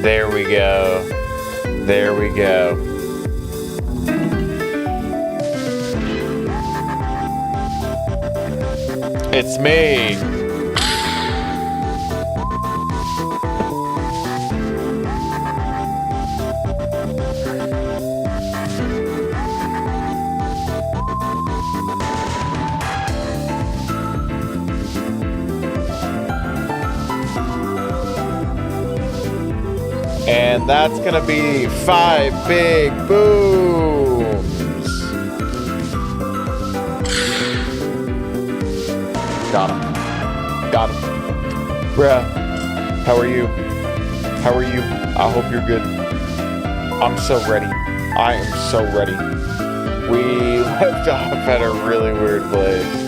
There we go. There we go. It's me. And that's gonna be 5 big booms. Got him. Got him. Bruh, how are you? How are you? I hope you're good. I'm so ready. I am so ready. We left off at a really weird place.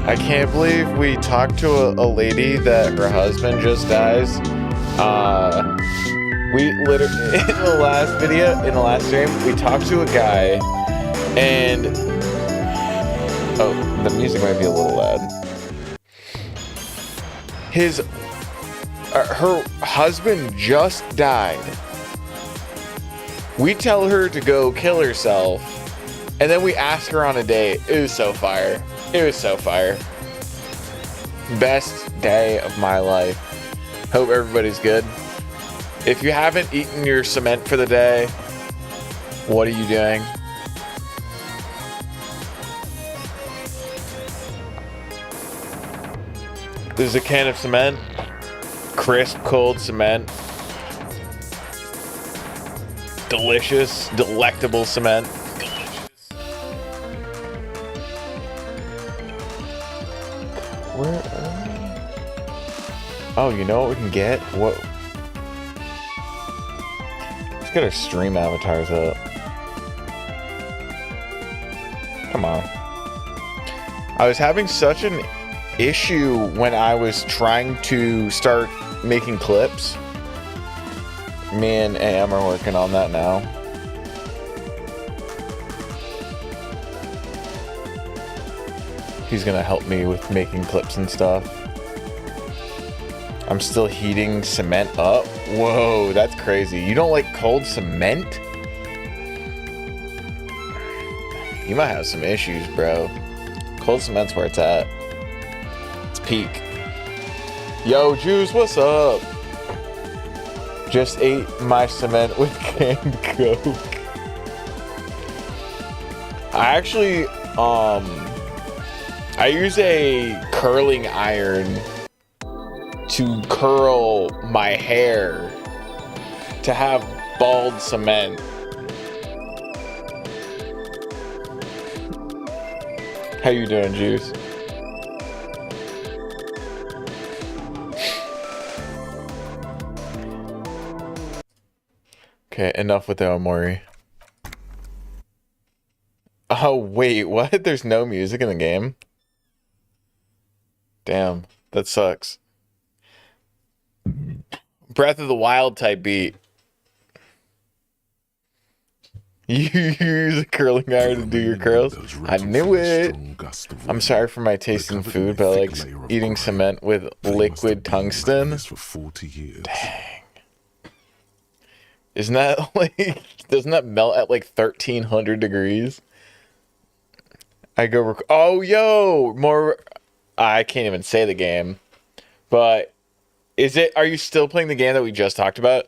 I can't believe we talked to a lady that her husband just dies. We literally, in the last video, in the last stream, we talked to a guy, and, oh, the music might be a little loud. Her husband just died. We tell her to go kill herself, and then we ask her on a date. It was so fire. It was so fire. Best day of my life. Hope everybody's good. If you haven't eaten your cement for the day, what are you doing? This is a can of cement. Crisp, cold cement. Delicious, delectable cement. Where are we? Oh, you know what we can get? What? Let's get our stream avatars up. Come on. I was having such an issue when I was trying to start making clips. Me and Am are working on that now. He's gonna help me with making clips and stuff. I'm still heating cement up. Whoa, that's crazy. You don't like cold cement? You might have some issues, bro. Cold cement's where it's at. It's peak. Yo, Juice, what's up? Just ate my cement with canned Coke. I actually, I use a curling iron to curl my hair to have bald cement. How you doing, Juice? Okay, enough with the Omori. Oh, wait, what? There's no music in the game? Damn, that sucks. Breath of the Wild type beat. You use a curling iron to do your curls? I knew it. I'm sorry for my taste in food, but I like eating cement with liquid tungsten. Dang. Isn't that like, doesn't that melt at like 1300 degrees? I go, oh, yo, more, I can't even say the game, but are you still playing the game that we just talked about?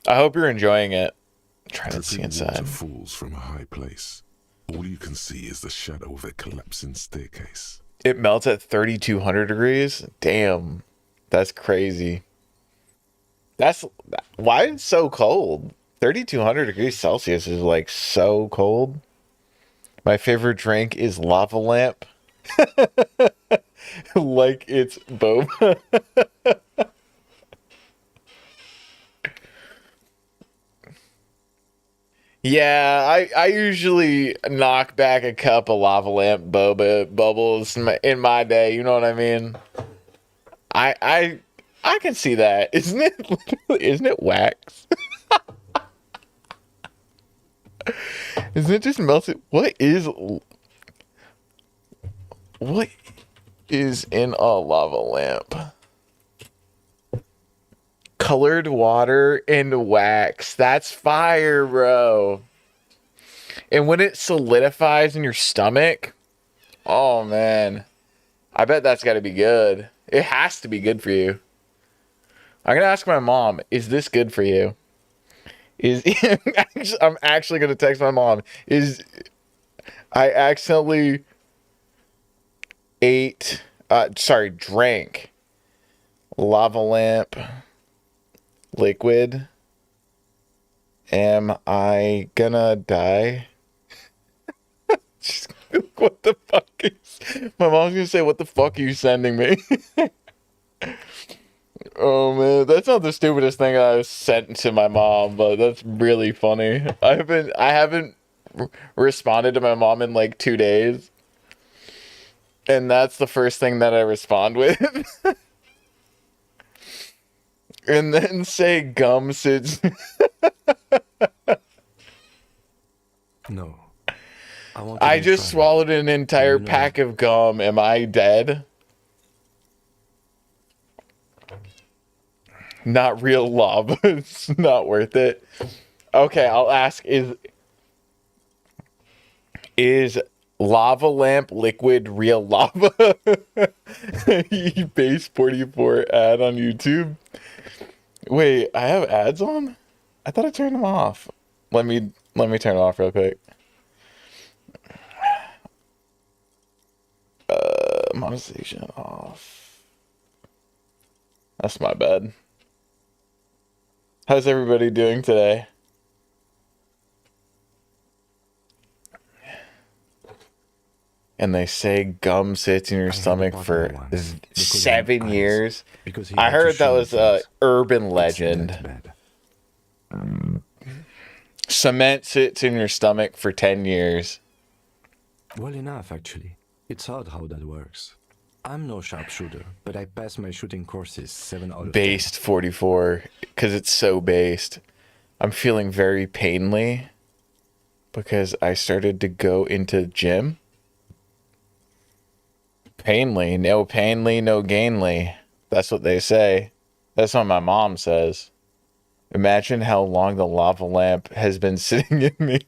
I hope you're enjoying it. I'm trying to see inside. Falls from a high place. All you can see is the shadow of a collapsing staircase. It melts at 3200 degrees? Damn. That's crazy. Why it's so cold? 3200 degrees Celsius is like so cold. My favorite drink is lava lamp. Like it's boba. Yeah, I usually knock back a cup of lava lamp boba bubbles in my day, you know what I mean? I can see that. Isn't it wax? Isn't it just melted? What is in a lava lamp? Colored water and wax. That's fire, bro. And when it solidifies in your stomach, oh man, I bet that's got to be good. It has to be good for you. I'm gonna ask my mom, is this good for you? I'm actually gonna text my mom. I accidentally drank lava lamp liquid. Am I gonna die? What the fuck is... My mom's gonna say, what the fuck are you sending me? Oh man, that's not the stupidest thing I sent to my mom, but that's really funny. I haven't responded to my mom in like 2 days. And that's the first thing that I respond with. And then say gum sits. No. I just swallowed an entire pack of gum. Am I dead? Not real lava. It's not worth it. Okay, I'll ask, is lava lamp liquid real lava? Base 44 ad on YouTube. Wait, I have ads on? I thought I turned them off. Let me turn it off real quick. Monetization off. That's my bad. How's everybody doing today? And they say gum sits in your stomach for 7 years. I heard that was a urban legend. Cement sits in your stomach for 10 years. Well enough, actually. It's odd how that works. I'm no sharpshooter, but I passed my shooting courses 7 out of 10. Based 44, because it's so based. I'm feeling very painly because I started to go into gym. Painly, no gainly. That's what they say. That's what my mom says. Imagine how long the lava lamp has been sitting in me.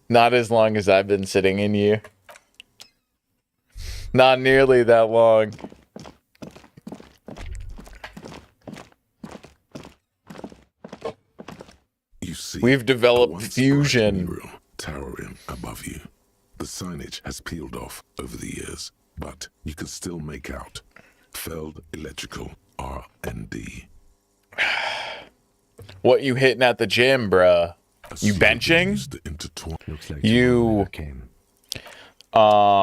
Not as long as I've been sitting in you. Not nearly that long. You see, we've developed once fusion. room towering above you. The signage has peeled off over the years, but you can still make out Feld Electrical R&D. What you hitting at the gym, bruh? You benching? Like you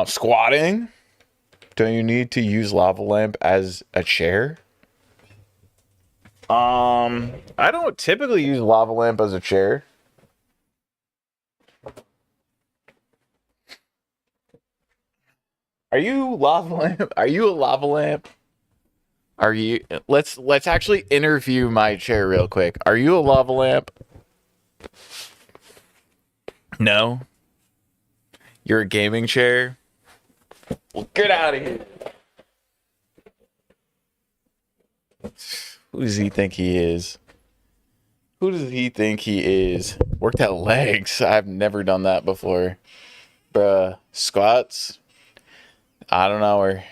squatting? Don't you need to use lava lamp as a chair? I don't typically use lava lamp as a chair. Are you lava lamp? Are you a lava lamp? Are you? Let's actually interview my chair real quick. Are you a lava lamp? No. You're a gaming chair? Well, get out of here. Who does he think he is? Who does he think he is? Worked out legs. I've never done that before. Bruh. Squats? I don't know where.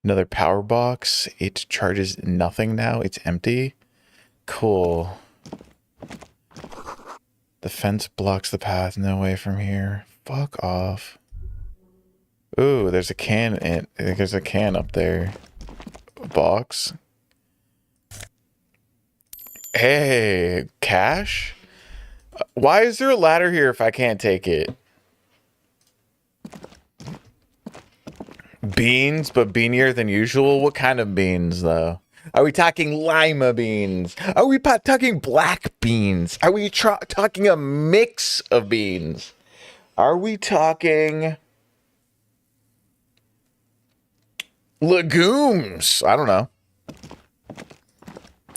Another power box. It charges nothing now. It's empty. Cool. The fence blocks the path. No way from here. Fuck off. Ooh, there's a can in. There's a can up there. A box. Hey, cash? Why is there a ladder here if I can't take it? Beans, but beanier than usual? What kind of beans, though? Are we talking lima beans? Are we talking black beans? Are we talking a mix of beans? Are we talking legumes? I don't know.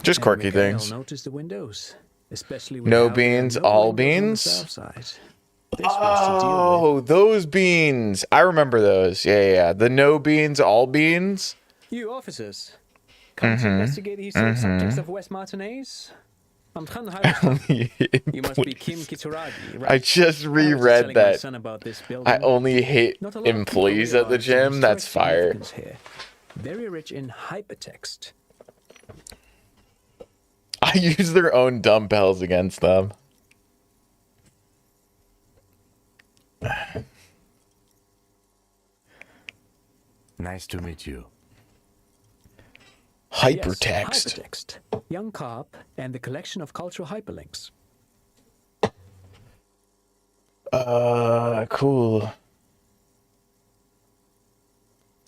Just quirky Mikhail things. noticed the windows, especially with No how there are beans, no all windows on the beans? south side. This was to deal with. Oh, those beans. I remember those. Yeah. The no beans, all beans. You officers, come to investigate the historic subjects of West Martinez? I'm Khan Harrison. You must be Kim Kitsuragi, right? I just I was just reread telling my that. son about this I building. only hate Not a lot of people employees at the realize gym. That's historic fire. significance here. Very rich in hypertext. I use their own dumbbells against them. Nice to meet you. Hypertext. Yes, hypertext. Young Carp and the collection of cultural hyperlinks. Cool.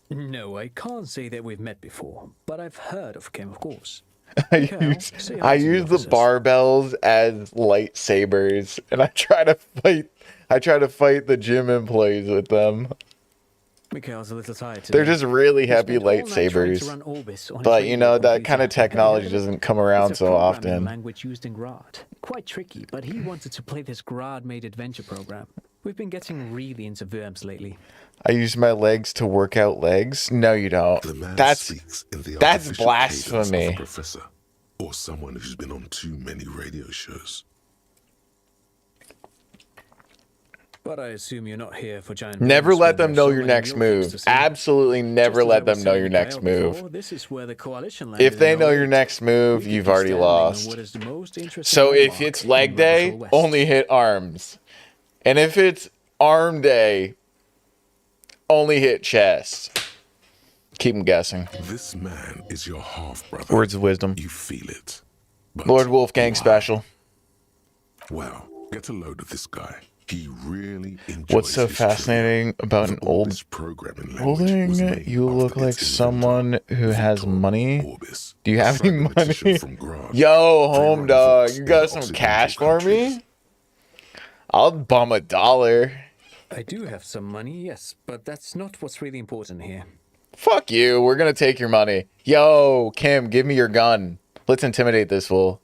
No, I can't say that we've met before, but I've heard of Kim, of course. I Mikhail, use say hi I to the use the officers. barbells as lightsabers, and I try to fight the gym employees with them. Mikhail's a little tired today. They're just really He heavy spent all night trying to lightsabers. run Orbis on his But you radio know, that computer. kind of Have you heard technology of it? doesn't come around It's a so programming often. language used in Grad. Quite tricky, but he wanted to play this Grad-made adventure program. We've been getting really into verbs lately. I use my legs to work out legs. No, you don't. The man That's speaks in the that's artificial blasphemy. cadence of a professor or someone who's been on too many radio shows. But I assume you're not here for giant. never brains let when them there are know so your many next real things move. to see. Absolutely never Just as let I them was know saying your to next Kyle move. before, this is where the coalition landed If they in know your 08. next move, We could you've be already standing on lost. what is the most interesting So if landmark it's in leg the day, Radical West. only hit arms. And if it's arm day, only hit chest. Keep them guessing. This man is your half brother. Words of wisdom. You feel it. But Lord Wolfgang why? special. Well, get a load of this guy. He really enjoys What's so his fascinating trivia. about The an old Orbis programming language was building? named You after look like its someone inventor, who has Victor money. Orbis, Do you a have any cybernetician money? from Grad. Yo, They home run dog, votes you in got the some Occidental cash for countries. me? I'll bum $1. I do have some money, yes, but that's not what's really important here. Fuck you. We're gonna take your money. Yo, Kim, give me your gun. Let's intimidate this fool.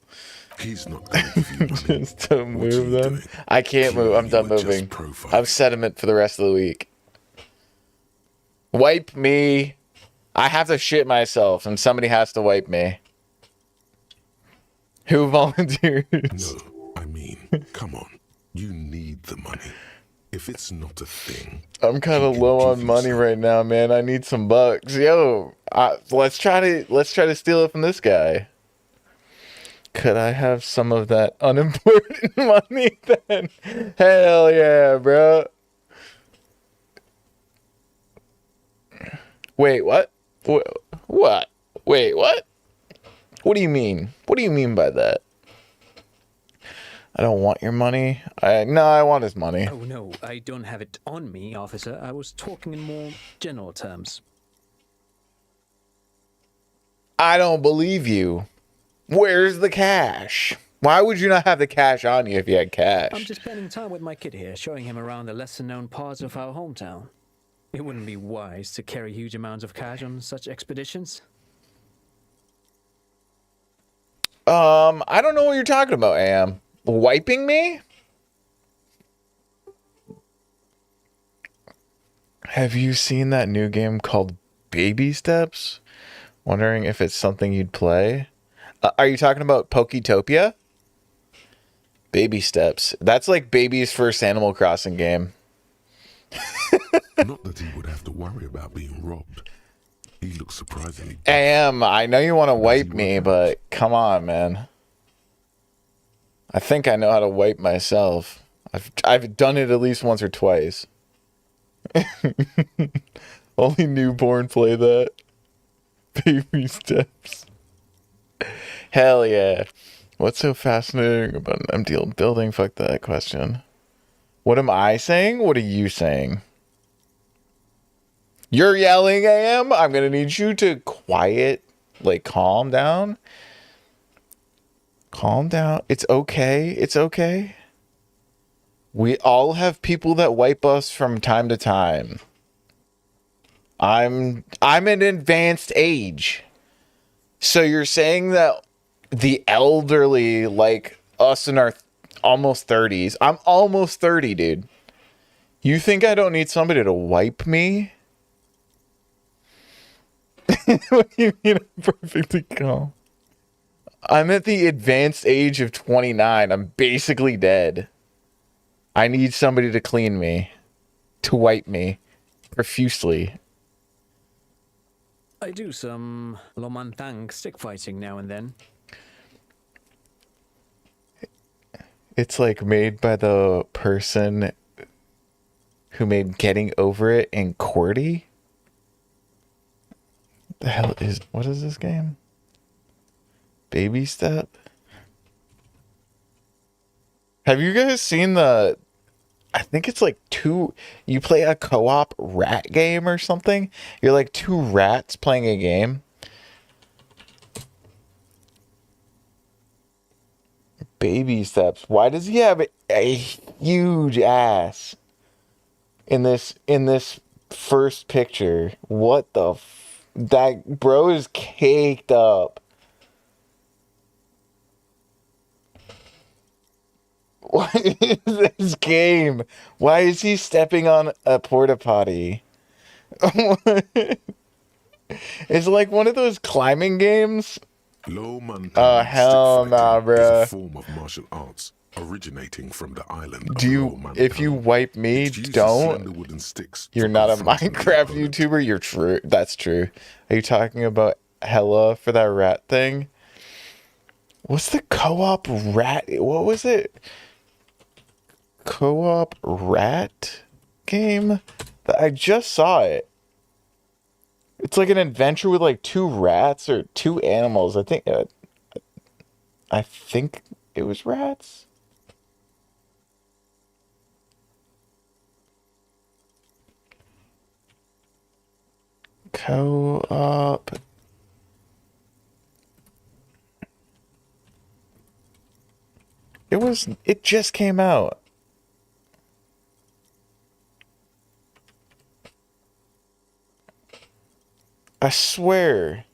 He's not going to give you money. Just don't What are move you them. doing? I can't move. I'm done You were just moving. profiling. I've sediment for the rest of the week. Wipe me. I have to shit myself, and somebody has to wipe me. Who volunteers? No, I mean, come on. You need the money. If it's not a thing, I'm kind he of can low give on you money some. right now, man. I need some bucks. Yo, let's try to steal it from this guy. Could I have some of that unimportant money then? Hell yeah, bro. Wait, what? What? Wait, what? What do you mean? What do you mean by that? I don't want your money. No, I want his money. Oh no, I don't have it on me, officer. I was talking in more general terms. I don't believe you. Where's the cash? Why would you not have the cash on you if you had cash? I'm just spending time with my kid here, showing him around the lesser-known parts of our hometown. It wouldn't be wise to carry huge amounts of cash on such expeditions. I don't know what you're talking about, Am. Wiping me? Have you seen that new game called Baby Steps? Wondering if it's something you'd play. Are you talking about Poketopia? Baby Steps. That's like baby's first Animal Crossing game. Not that he would have to worry about being robbed. He looks surprisingly. Am, I know you want to wipe me, but come on, man. I think I know how to wipe myself. I've done it at least once or twice. Only newborn play that. Baby Steps. Hell yeah. What's so fascinating about an empty old building? Fuck that question. What am I saying? What are you saying? You're yelling, Am? I'm going to need you to quiet, like calm down. Calm down. It's okay. It's okay. We all have people that wipe us from time to time. I'm an advanced age. So you're saying that the elderly, like us in our almost 30s. I'm almost 30, dude. You think I don't need somebody to wipe me? What do you mean I'm perfectly calm? I'm at the advanced age of 29. I'm basically dead. I need somebody to clean me, to wipe me profusely. I do some Lomantang stick fighting now and then. It's like made by the person who made Getting Over It and Cordy. The hell is, what is this game? Baby Step? Have you guys seen the, I think it's like you play a co-op rat game or something? You're like two rats playing a game. Baby Steps. Why does he have a huge ass in this first picture? What the that bro is caked up. What is this game? Why is he stepping on a porta potty? It's like one of those climbing games. Low mountain hell nah, is bruh. a form of martial arts originating from the island. Do you, if you wipe me, don't. You're not a Minecraft YouTuber. You're true. That's true. Are you talking about Hella for that rat thing? What's the co-op rat? What was it? Co-op rat game? I just saw it. It's like an adventure with like two rats or two animals. I think it was rats. Co-op. It just came out. I swear.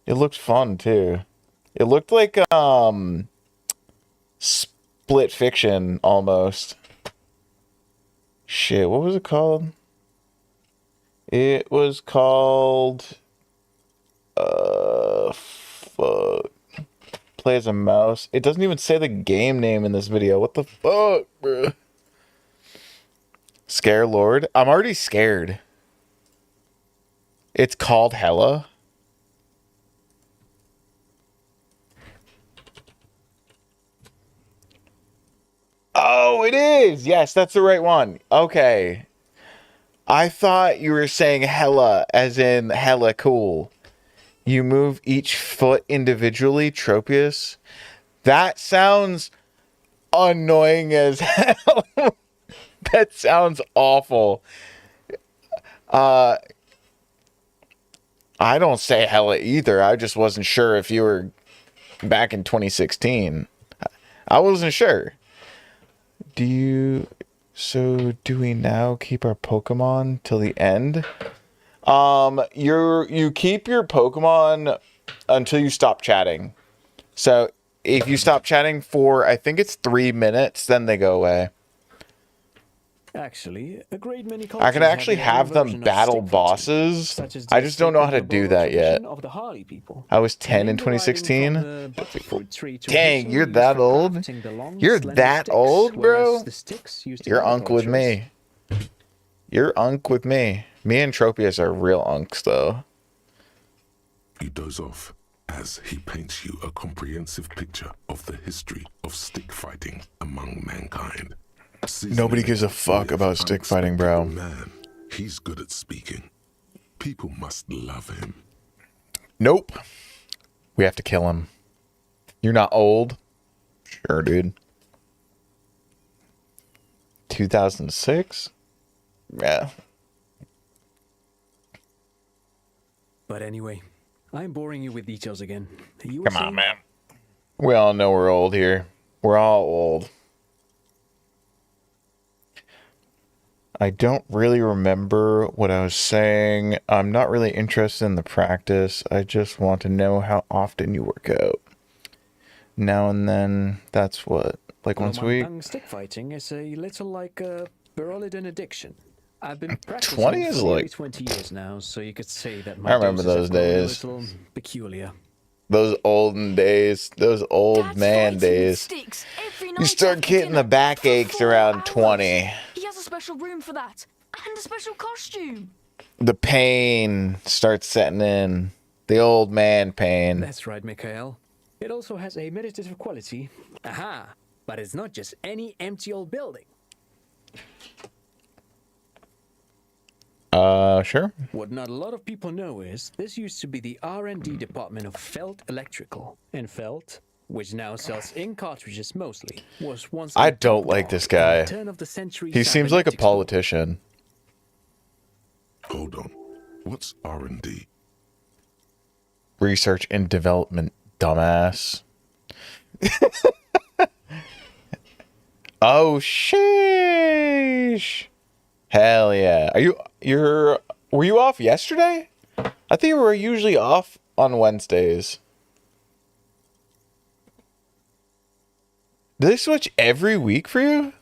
It looked fun too. It looked like Split Fiction almost. Shit, what was it called? It was called fuck. Play as a mouse. It doesn't even say the game name in this video. What the fuck, bro? Scare Lord? I'm already scared. It's called Hella. Oh, it is. Yes, that's the right one. Okay. I thought you were saying hella as in hella cool. You move each foot individually, Tropius. That sounds annoying as hell. That sounds awful. I don't say hella either. I just wasn't sure if you were back in 2016. I wasn't sure. Do we now keep our Pokemon till the end? You keep your Pokemon until you stop chatting. So if you stop chatting for, I think it's 3 minutes, then they go away. Actually, a great many I can actually have them battle bosses. I just don't know how to do that yet. I was 10 in 2016. Dang, you're that old? You're that old, bro? You're unk with me. You're unk with me. Me and Tropius are real unks, though. You doze off as he paints you a comprehensive picture of the history of stick fighting among mankind. Nobody gives a fuck about stick fighting, bro. Man, he's good at speaking. People must love him. Nope. We have to kill him. You're not old? Sure, dude. 2006? Yeah. But anyway, I'm boring you with details again. Come on, man. We all know we're old here. We're all old. I don't really remember what I was saying. I'm not really interested in the practice. I just want to know how often you work out. Now and then, that's what? Like once a week? Stick fighting is a little like a Berolidin addiction. I've been practicing 20 is for nearly like... 20 years now, so you could say that I my remember doses those have grown days. a little peculiar. Those olden days. Those old Dad's man fighting with days. sticks every You night start after getting the dinner backaches for 4 around hours. 20. He has a special room for that and a special costume. The pain starts setting in. The old man pain. That's right, Mikhail. It also has a meditative quality. Aha! But it's not just any empty old building. Sure. What not a lot of people know is this used to be the R&D department of Feld Electrical. And Feld, which now sells ink cartridges mostly, was once I a don't top like dog this in the guy. turn of the century He seems like a cybernetics world. politician. Hold on. What's R&D? Research and development, dumbass. Oh, sheesh. Hell yeah. Were you off yesterday? I think you were usually off on Wednesdays. Do they switch every week for you?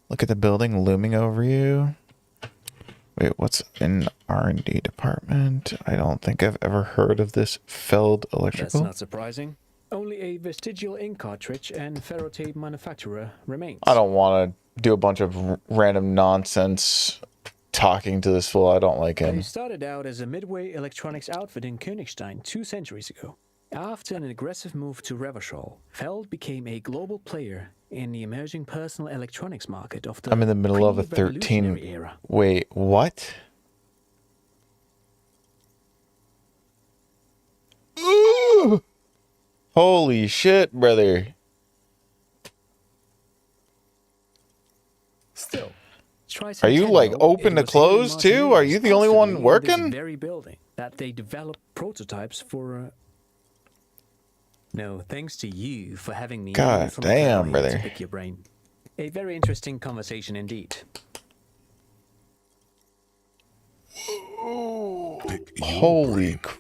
Look at the building looming over you. Wait, what's in R&D department? I don't think I've ever heard of this Feld That's Electrical. not surprising. Only a vestigial ink cartridge and ferrotape manufacturer remains. I don't want to do a bunch of random nonsense talking to this fool. I don't like They him. started out as a midway electronics outfit in Königstein 2 centuries ago. After an aggressive move to Revachol, Feld became a global player in the emerging personal electronics market of the I'm in the middle of a pre-revolutionary 13... era. Wait, what? Ooh! Holy shit, brother. Still, Are you, like, open to close, too? Are you the only one working? This very building that they developed prototypes for. No, thanks to you for having me. God over from damn, Cali brother. To pick your brain. A very interesting conversation indeed. Pick your Holy brain. crap.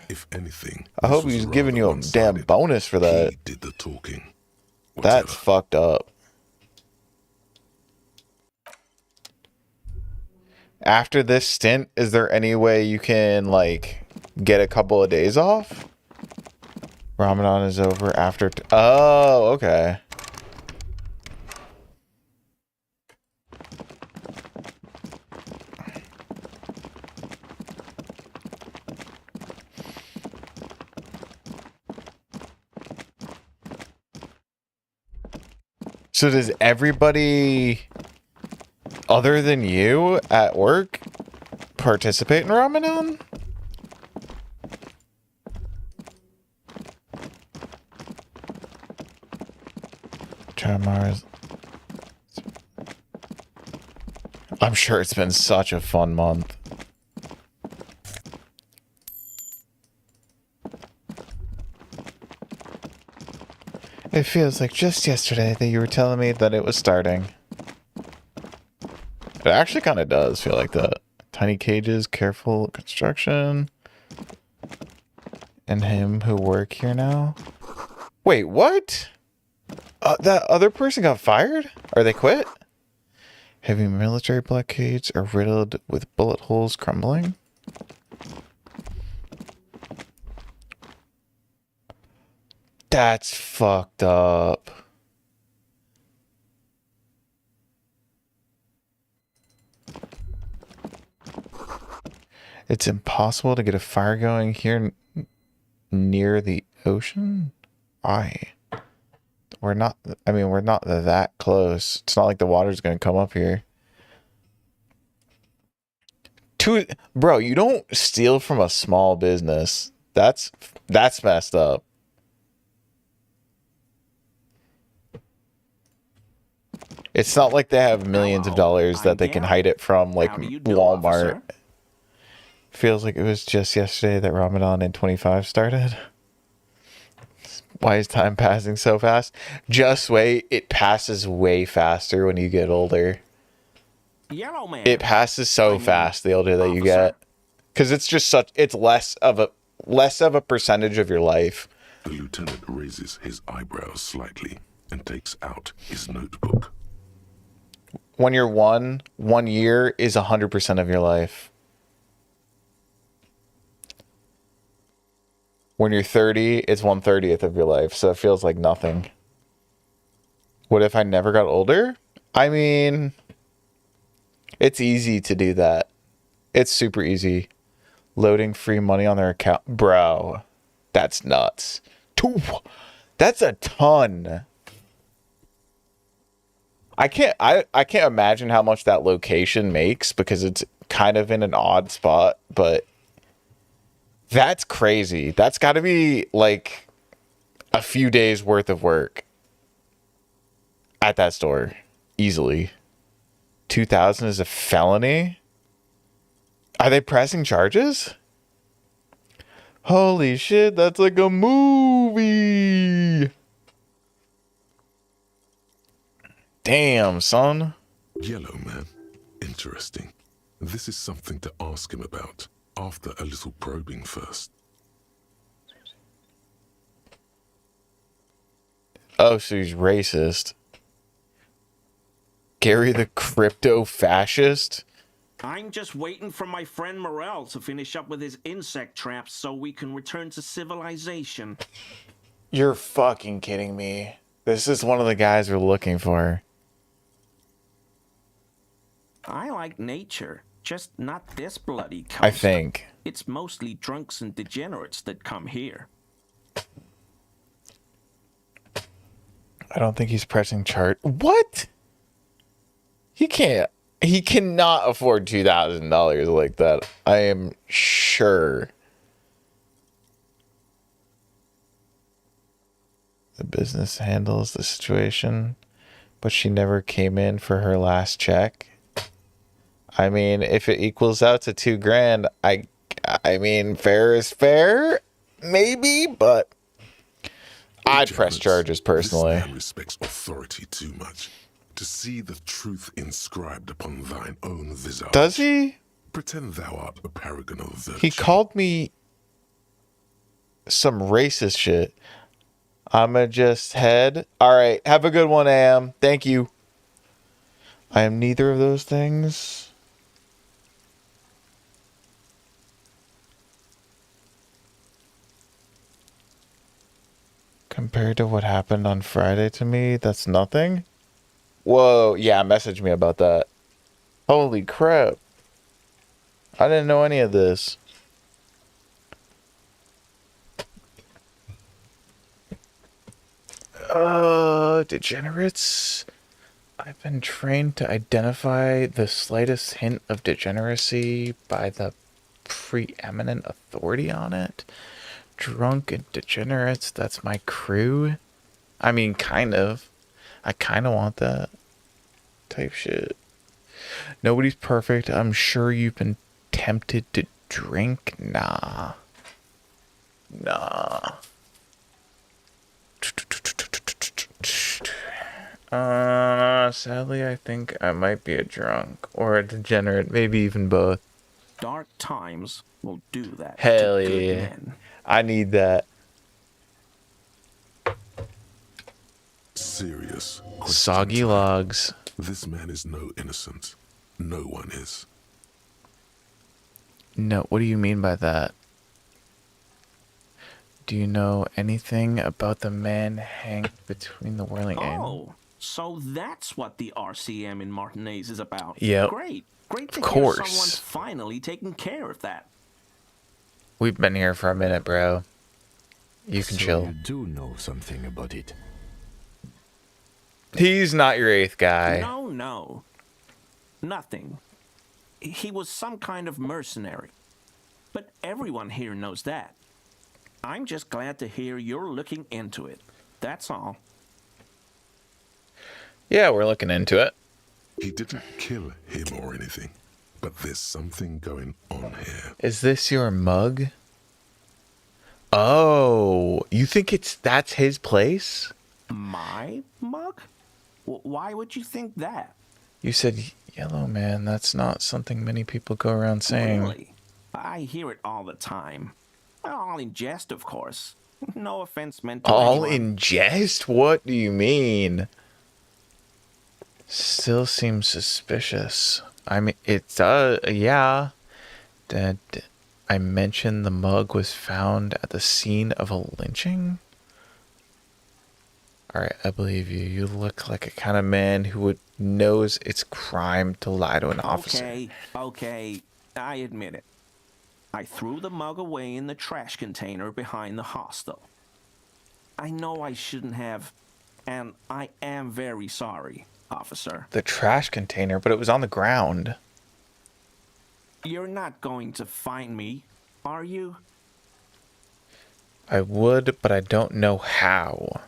If anything, I hope this was he's giving you a rather damn one-sided. bonus for that. He did the talking. That's Whatever. fucked up. After this stint, is there any way you can, like, get a couple of days off? Ramadan is over after... Oh, okay. So does everybody other than you at work participate in Ramadan? Mars. I'm sure it's been such a fun month. It feels like just yesterday that you were telling me that it was starting. It actually kind of does feel like that. Tiny cages, careful construction. And him who work here now. Wait, what? That other person got fired? Or they quit? Heavy military blockades are riddled with bullet holes crumbling. That's fucked up. It's impossible to get a fire going here near the ocean? Why? We're not that close. It's not like the water's gonna come up here. Bro, you don't steal from a small business. That's messed up. It's not like they have millions of dollars that they can hide it from, like Walmart. Feels like it was just yesterday that Ramadan in 25 started. Why is time passing so fast? Just wait, it passes way faster when you get older. Yellow man. It passes so fast the older that you officer. get. Because it's just it's less of a percentage of your life. The lieutenant raises his eyebrows slightly and takes out his notebook. When you're 1 year is 100% of your life. When you're 30, it's 1/30th of your life, so it feels like nothing. What if I never got older? I mean, it's easy to do that. It's super easy. Loading free money on their account. Bro, that's nuts. That's a ton. I can't imagine how much that location makes because it's kind of in an odd spot, but that's crazy. That's got to be like a few days worth of work at that store easily. 2,000 is a felony? Are they pressing charges? Holy shit, that's like a movie. Damn, son. Yellow man. Interesting. This is something to ask him about after a little probing first. Oh, so he's racist. Gary the crypto fascist? I'm just waiting for my friend Morel to finish up with his insect traps so we can return to civilization. You're fucking kidding me. This is one of the guys we're looking for. I like nature, just not this bloody coast. I think. It's mostly drunks and degenerates that come here. I don't think he's pressing chart. What? He cannot afford $2,000 like that. I am sure. The business handles the situation, but she never came in for her last check. I mean, if it equals out to $2,000, I mean, fair is fair, maybe, but I'd press charges personally. This man respects authority too much to see the truth inscribed upon thine own visage. Does he? Pretend thou art a paragon of virtue. He called me some racist shit. I'ma just head. All right, have a good one, Am. Thank you. I am neither of those things. Compared to what happened on Friday to me, that's nothing. Whoa, yeah, message me about that. Holy crap. I didn't know any of this. Degenerates. I've been trained to identify the slightest hint of degeneracy by the preeminent authority on it. Drunk and degenerates, that's my crew. I mean, kind of. I kind of want that type shit. Nobody's perfect. I'm sure you've been tempted to drink. Nah. Sadly, I think I might be a drunk or a degenerate, maybe even both. Dark times will do that. Hell to good yeah. men. I need that. Serious. Soggy logs. This man is no innocent. No one is. No, what do you mean by that? Do you know anything about the man hanged between the whirling end? Oh, so that's what the RCM in Martinez is about. Yep. Great. Great to Of hear course. someone's finally taking care of that. We've been here for a minute, bro. You can So chill. you do know something about it. He's not your eighth guy. No. Nothing. He was some kind of mercenary. But everyone here knows that. I'm just glad to hear you're looking into it. That's all. Yeah, we're looking into it. He didn't kill him or anything, but there's something going on here. Is this your mug? Oh, you think that's his place? My mug? Why would you think that? You said Yellow man, that's not something many people go around saying. Really? I hear it all the time. All in jest, of course. No offense meant to All anyone. in jest? What do you mean? Still seems suspicious. I mean, it does, yeah. Did I mention the mug was found at the scene of a lynching? Alright, I believe you. You look like a kind of man who knows it's crime to lie to an officer. Okay, I admit it. I threw the mug away in the trash container behind the hostel. I know I shouldn't have, and I am very sorry, officer. The trash container, but it was on the ground. You're not going to find me, are you? I would, but I don't know how.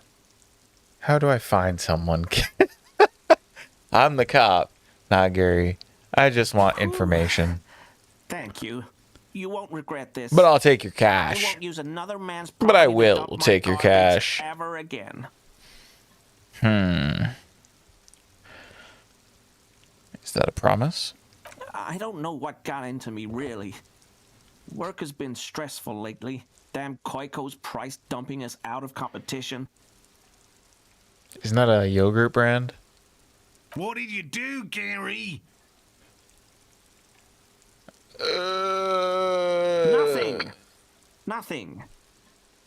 How do I find someone? I'm the cop, not Gary. I just want information. Thank you. You won't regret this. But I'll take your I cash. won't use another man's But I property to will dump my take your garbage cash. ever again. Is that a promise? I don't know what got into me, really. Work has been stressful lately. Damn Koiko's price dumping us out of competition. Isn't that a yogurt brand? What did you do, Gary? Nothing.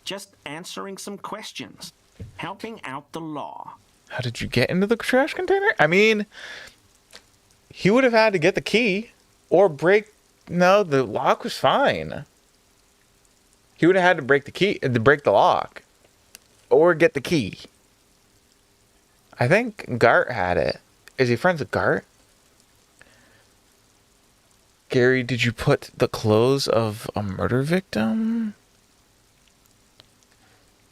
Just answering some questions. Helping out the law. How did you get into the trash container? I mean, he would have had to get the key or break. No, the lock was fine. He would have had to break the key, to break the lock, or get the key. I think Gart had it. Is he friends with Gart? Gary, did you put the clothes of a murder victim?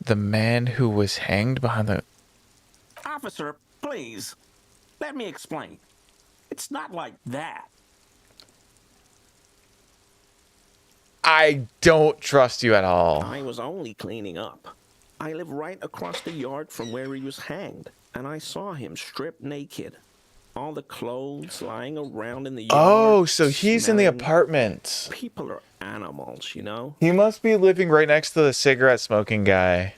The man who was hanged behind the... Officer, please. Let me explain. It's not like that. I don't trust you at all. I was only cleaning up. I live right across the yard from where he was hanged, and I saw him stripped naked. All the clothes lying around in the yard. Oh, so he's in the smelling. apartment. People are animals, you know? He must be living right next to the cigarette smoking guy.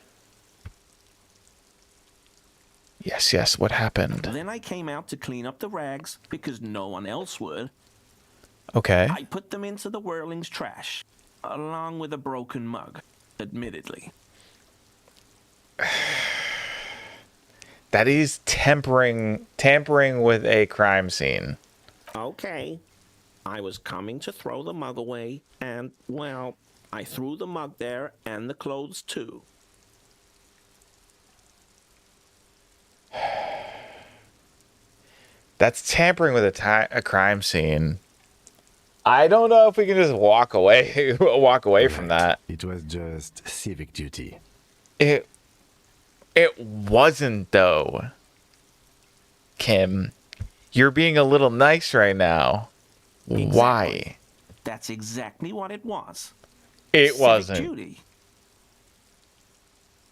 Yes, what happened? Then I came out to clean up the rags because no one else would. Okay. I put them into the whirling's trash, along with a broken mug, admittedly. That is tampering with a crime scene. Okay. I was coming to throw the mug away, and, well, I threw the mug there and the clothes too. That's tampering with a crime scene. I don't know if we can just walk away from that. It was just civic duty. It wasn't though. Kim, you're being a little nice right now. Exactly. Why? That's exactly what it was. It Civic wasn't. duty.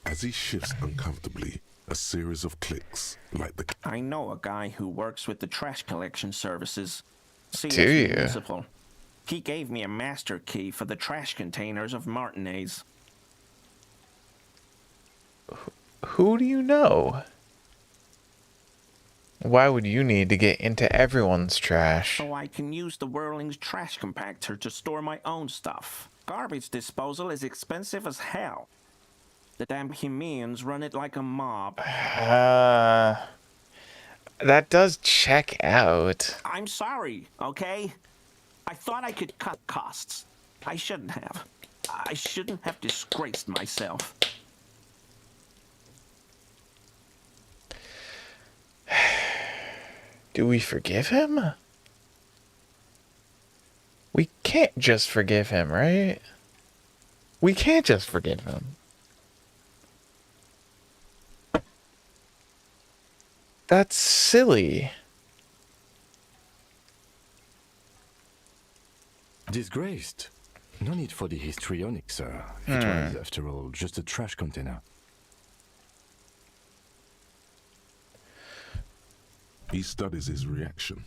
As he shifts uncomfortably, a series of clicks, like the I know a guy who works with the trash collection services. CS Do you? Municipal. He gave me a master key for the trash containers of Martinez. Who do you know? Why would you need to get into everyone's trash? So I can use the Whirling's trash compactor to store my own stuff. Garbage disposal is expensive as hell. The damn Bohemians run it like a mob. That does check out. I'm sorry, okay? I thought I could cut costs. I shouldn't have. I shouldn't have disgraced myself. Do we forgive him? We can't just forgive him, right? We can't just forgive him. That's silly. Disgraced. No need for the histrionic, sir. It was, after all, just a trash container. he studies his reaction.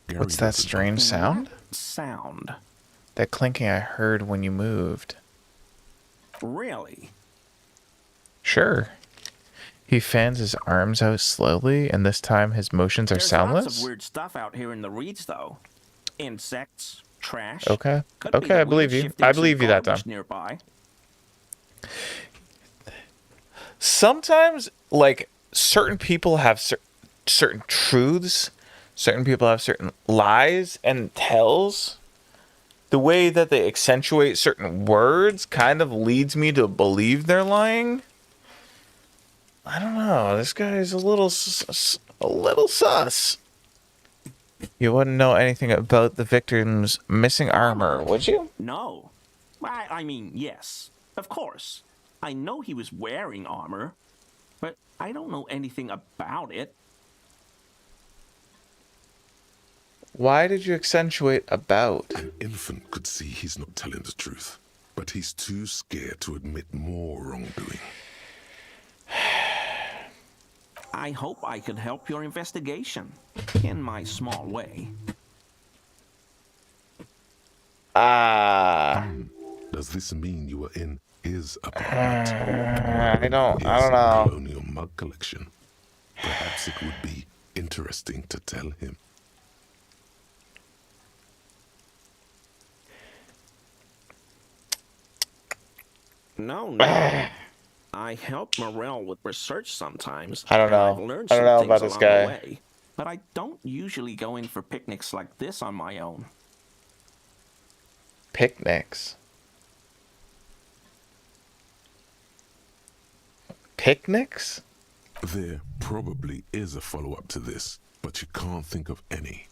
Gary What's that doesn't strange sound? Sound. That clinking I heard when you moved. Really? Sure. He fans his arms out slowly, and this time his motions are There's soundless? lots of weird stuff out here in the reeds, though. Insects, trash. Okay. Could be Okay, the I believe wind you. shifting I some believe you that garbage time. Nearby. Sometimes, like, certain people have certain truths, certain people have certain lies and tells. The way that they accentuate certain words kind of leads me to believe they're lying. I don't know. This guy is a little sus. You wouldn't know anything about the victim's missing armor, would you? No. I mean, yes. Of course. I know he was wearing armor, but I don't know anything about it. Why did you accentuate about? An infant could see he's not telling the truth, but he's too scared to admit more wrongdoing. I hope I could help your investigation in my small way. Does this mean you were in his apartment? I don't His know. colonial mug collection. Perhaps it would be interesting to tell him. No. I help Morel with research sometimes. I don't and I've know. learned I don't some know things about this along guy. the way, but I don't usually go in for picnics like this on my own. Picnics. Picnics? There probably is a follow-up to this, but you can't think of any.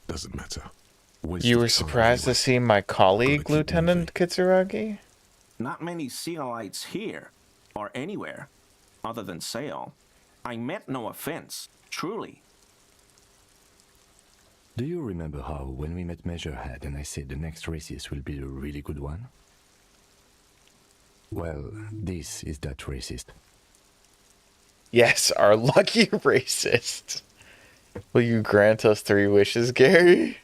Doesn't matter. Waste You of were time surprised to anyway. see my colleague, Gotta keep Lieutenant Kitsuragi? Not many Sealites here, or anywhere, other than Sail. I meant no offense, truly. Do you remember how, when we met Measurehead and I said the next racist will be a really good one? Well, this is that racist. Yes, our lucky racist. Will you grant us 3 wishes, Gary?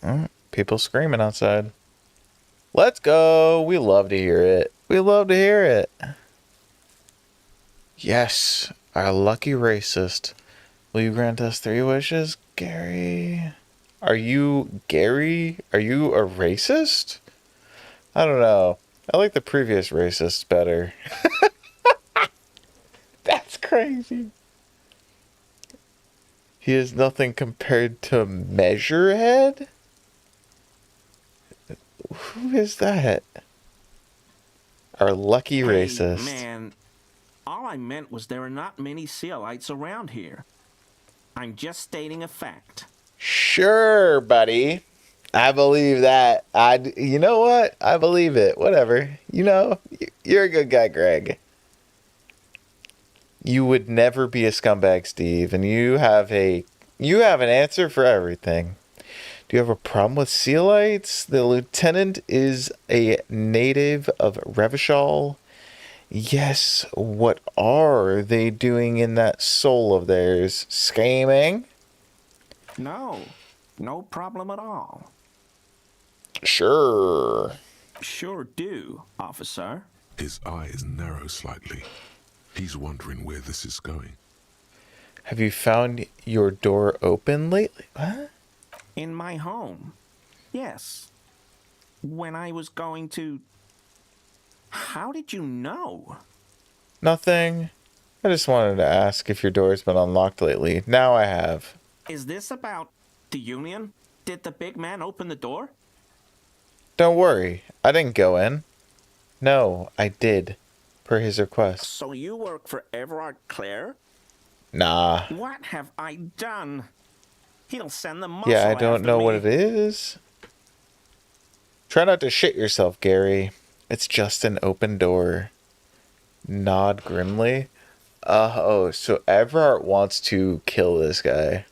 Oh, people screaming outside. Let's go. We love to hear it. We love to hear it. Yes, our lucky racist. Will you grant us 3 wishes, Gary? Are you Gary? Are you a racist? I don't know. I like the previous racist better. That's crazy. He is nothing compared to Measurehead? Who is that? Our lucky Hey, racist. man, all I meant was there are not many Sealites around here. I'm just stating a fact. Sure, buddy. I believe that. You know what? I believe it. Whatever. You know, you're a good guy, Greg. You would never be a scumbag, Steve, and you have an answer for everything. Do you have a problem with Sealites? The lieutenant is a native of Revachol. Yes, what are they doing in that soul of theirs? Scheming? No problem at all. Sure. Sure do, officer. His eyes narrow slightly. He's wondering where this is going. Have you found your door open lately? What? In my home. Yes. When I was going to... How did you know? Nothing. I just wanted to ask if your door's been unlocked lately. Now I have. Is this about the Union? Did the big man open the door? Don't worry. I didn't go in. No, I did. Per his request. So you work for Everard Clare? Nah. What have I done? He'll send the muscle Yeah, I don't after know me. what it is. Try not to shit yourself, Gary. It's just an open door. Nod grimly. Oh, so Everard wants to kill this guy.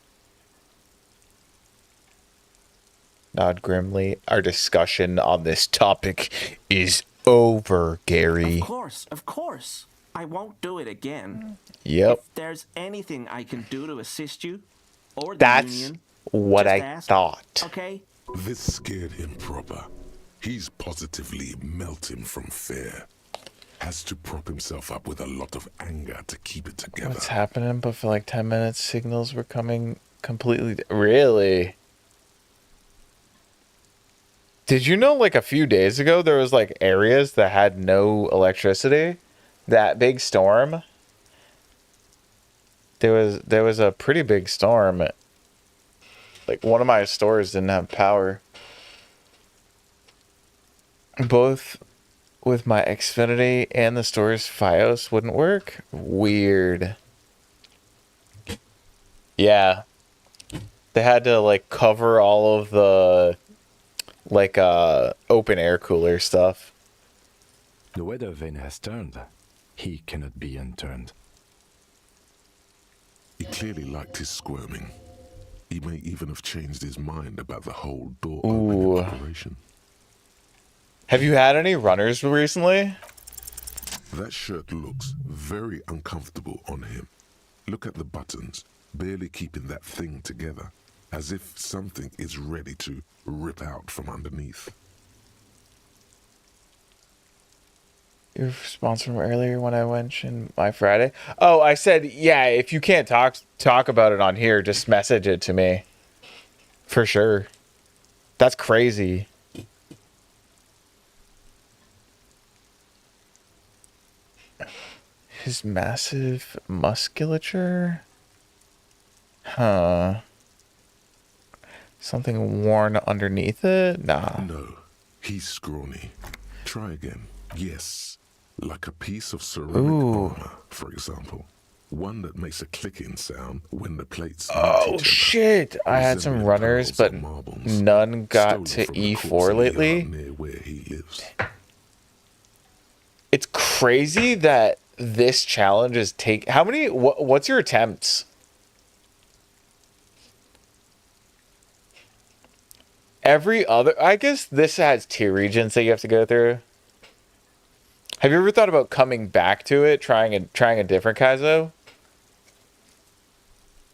Nod grimly. Our discussion on this topic is over, Gary. Of course. I won't do it again. Yep. If there's anything I can do to assist you, or the That's union, what just I ask, thought. okay? This scared him proper. He's positively melting from fear. Has to prop himself up with a lot of anger to keep it together. What's happening? But for like 10 minutes, signals were coming completely. Really? Did you know like a few days ago there was like areas that had no electricity? That big storm. There was a pretty big storm. Like one of my stores didn't have power. Both with my Xfinity and the store's Fios wouldn't work. Weird. Yeah. They had to like cover all of the like open air cooler stuff. The weather vane has turned. He cannot be unturned. He clearly liked his squirming. He may even have changed his mind about the whole door opening operation. Have you had any runners recently? That shirt looks very uncomfortable on him. Look at the buttons, barely keeping that thing together, as if something is ready to rip out from underneath. Your response from earlier when I mentioned my Friday. Oh, I said, yeah, if you can't talk about it on here, just message it to me. For sure. That's crazy. His massive musculature? Huh. Something worn underneath it? Nah. No, he's scrawny. Try again. Yes, like a piece of ceramic armor, for example. One that makes a clicking sound when the plates meet Oh, each other. shit. I had some Resembling runners, pearls but or marbles, none got stolen to from the E4 quartz lately. yard near where he lives. It's crazy that this challenge is how many, what's your attempts? Every other, I guess this has tier regions that you have to go through. Have you ever thought about coming back to it, trying a different Kaizo?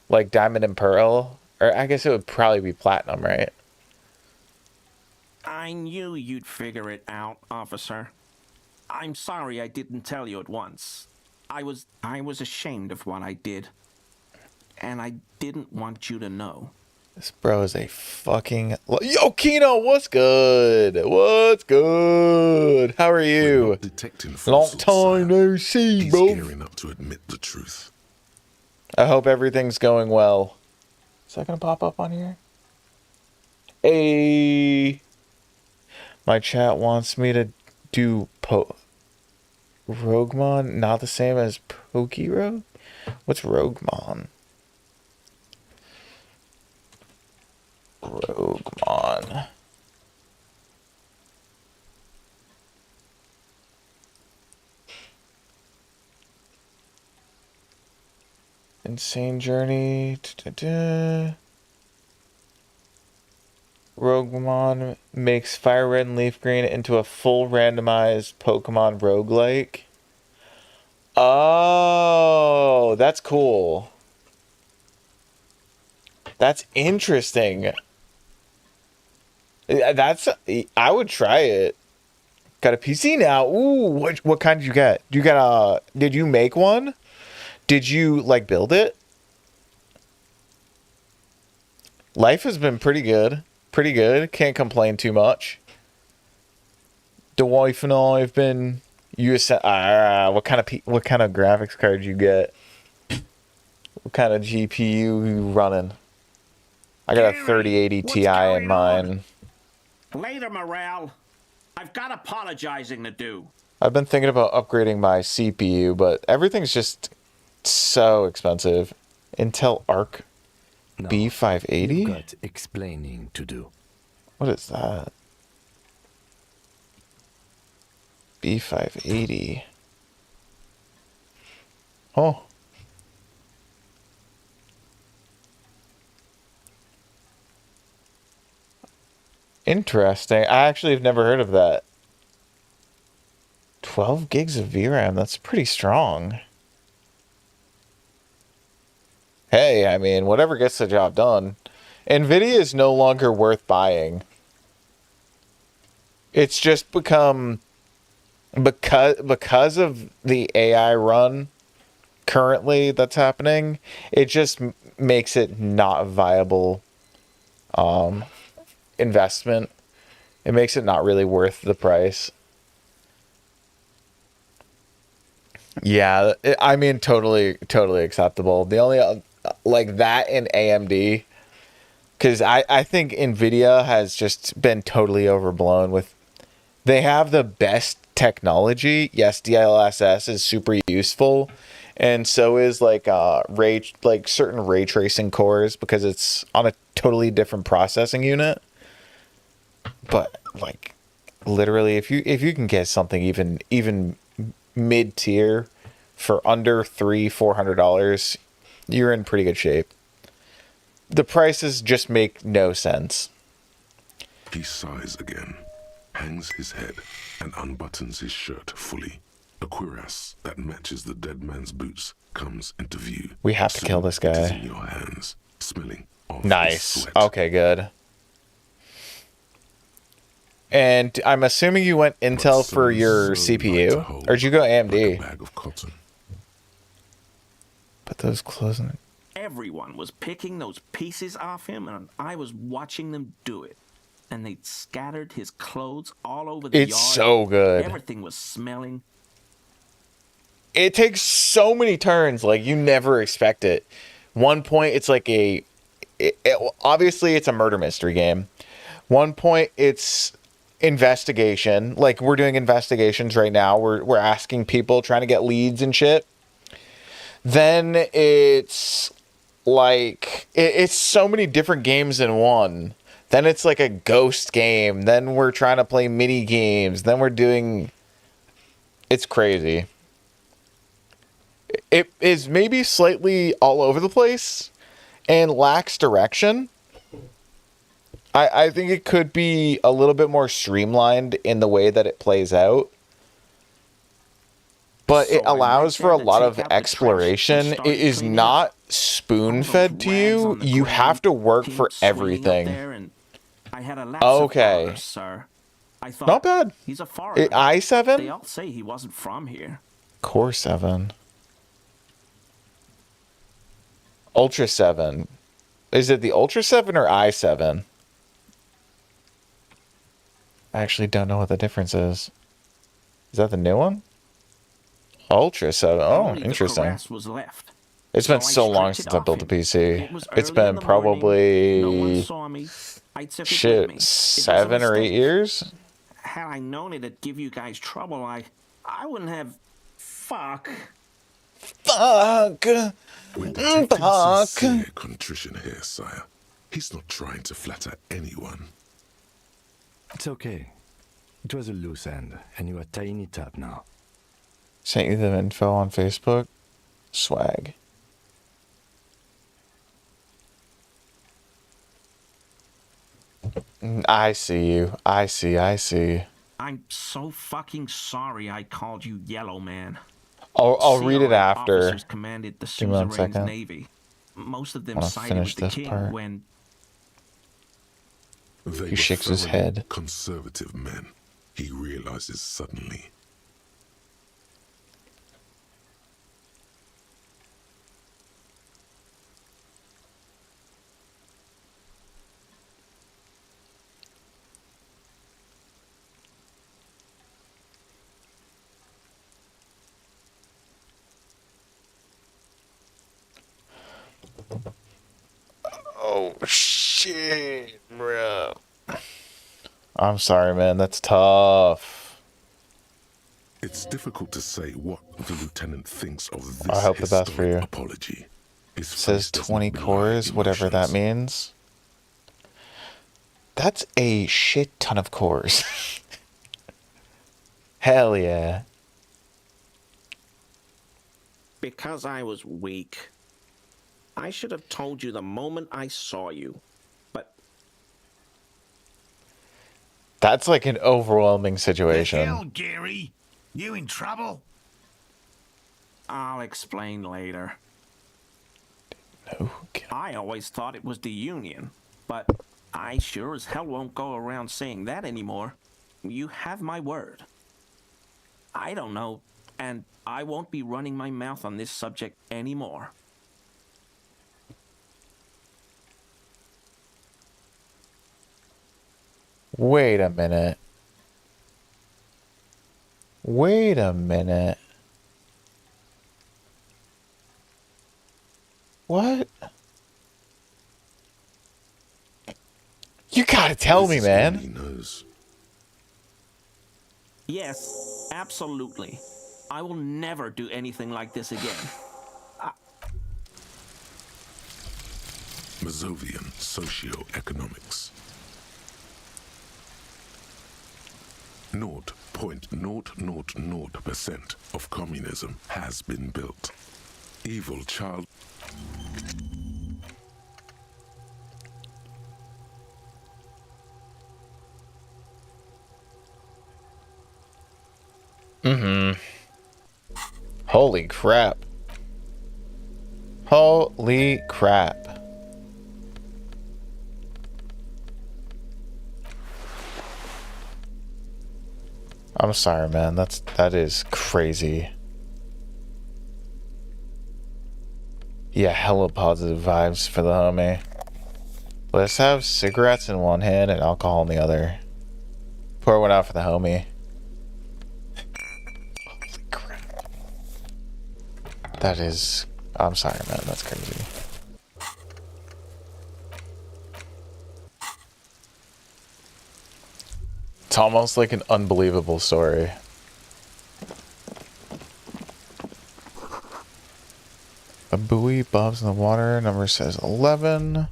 Like Diamond and Pearl? Or I guess it would probably be Platinum, right? I knew you'd figure it out, officer. I'm sorry I didn't tell you at once. I was ashamed of what I did. And I didn't want you to know. This bro is a fucking... Yo, Kino, what's good? What's good? How are We're you? not detecting Long falsehoods, time sir. no see, He's bro. gearing up to admit the truth. I hope everything's going well. Is that gonna pop up on here? Hey, my chat wants me to do Roguemon, not the same as Pokerogue? What's Roguemon? Roguemon. Insane Journey. Roguemon makes Fire Red and Leaf Green into a full randomized Pokemon roguelike. Oh, that's cool. That's interesting. I would try it. Got a PC now. Ooh, what kind did you get? Did you make one? Did you like build it? Life has been pretty good. Pretty good. Can't complain too much. The wife and I have been what kind of graphics card you get? What kind of GPU you running? I got a Gary, 3080 what's Ti going in mine. Later, Morale. I've got apologizing to do. I've been thinking about upgrading my CPU, but everything's just so expensive. Intel Arc No, B580? you've got explaining to do. What is that? B580. Oh. Interesting. I actually have never heard of that. 12 gigs of VRAM, that's pretty strong. Hey, I mean, whatever gets the job done. NVIDIA is no longer worth buying. It's just become, because of the AI run currently that's happening, it just makes it not a viable investment. It makes it not really worth the price. Yeah, I mean, totally acceptable. The only, like that and AMD, because I think NVIDIA has just been totally overblown with, they have the best technology. Yes, DLSS is super useful, and so is like certain ray tracing cores because it's on a totally different processing unit. But like literally if you can get something even mid tier for under $300-400, you're in pretty good shape. The prices just make no sense. He sighs again, hangs his head, and unbuttons his shirt fully. A cuirass that matches the dead man's boots comes into view. We have to kill this It is guy. in your hands, smelling of Nice. sweat. Okay, good. And I'm assuming you went Intel But for your so light to CPU? hold, Or did you go like a AMD? bag of cotton. Put those clothes in it. Everyone was picking those pieces off him, and I was watching them do it. And they'd scattered his clothes all over the yard. It's so good. Everything was smelling. It takes so many turns, like you never expect it. One point, it's like obviously it's a murder mystery game. One point, it's investigation. Like we're doing investigations right now. We're asking people, trying to get leads and shit. Then it's like it's so many different games in one. Then it's like a ghost game. Then we're trying to play mini games. Then we're doing. It's crazy. It is maybe slightly all over the place and lacks direction. I think it could be a little bit more streamlined in the way that it plays out. But it So I allows went for a there to lot take of out the trash and exploration. started It is cleaning not up. spoon-fed to you. You have to work for everything. I had a lapse of Okay. honor, sir. I thought, Not bad. he's a foreigner. They i7? all say he wasn't from here. Core 7. Ultra 7. Is it the Ultra 7 or i7? I actually don't know what the difference is. Is that the new one? Ultra 7. Oh, Only the interesting. cuirass was left. It's been So I so long stripped it since I off built a him. PC. It was It's early in been the morning. probably No one saw me. I took it with me. shit It was a 7 or 8 mistake. years. Had I known it'd give you guys trouble, I wouldn't have. Fuck. Fuck. We're detecting Fuck. sincere contrition here, sire. He's not trying to flatter anyone. It's okay. It was a loose end, and you are tying it up now. Sent you the info on Facebook. Swag. I see you. I see. I'm so fucking sorry I called you Yellow Man. I'll read it CRA after. Officers commanded the Give me 1 suzerain's second. navy. Most of them Wanna sided finish with the this king part. when They He were shakes his thoroughly head. Conservative men, he realizes suddenly. Oh shit, bro. I'm sorry, man. That's tough. It's difficult to say what the lieutenant thinks of this I hope the best for historic you. apology. His It says face does 20 not belie cores, whatever that emotions. means. That's a shit ton of cores. Hell yeah. because I was weak. I should have told you the moment I saw you. But That's like an overwhelming The situation. hell, Gary? You in trouble? I'll explain later. No. I always thought it was the Union, but I sure as hell won't go around saying that anymore. You have my word. I don't know, and I won't be running my mouth on this subject anymore. Wait a minute. Wait a minute. What? You gotta tell me, This is all man. he knows. Yes, absolutely. I will never do anything like this again. Mazovian socioeconomics. 0.000% of communism has been built. Evil child. Holy crap. Holy crap. I'm sorry, man. That is crazy. Yeah, hella positive vibes for the homie. Let's have cigarettes in one hand and alcohol in the other. Pour one out for the homie. Holy crap. That is... I'm sorry, man. That's crazy. It's almost like an unbelievable story. A buoy bobs in the water. Number says 11.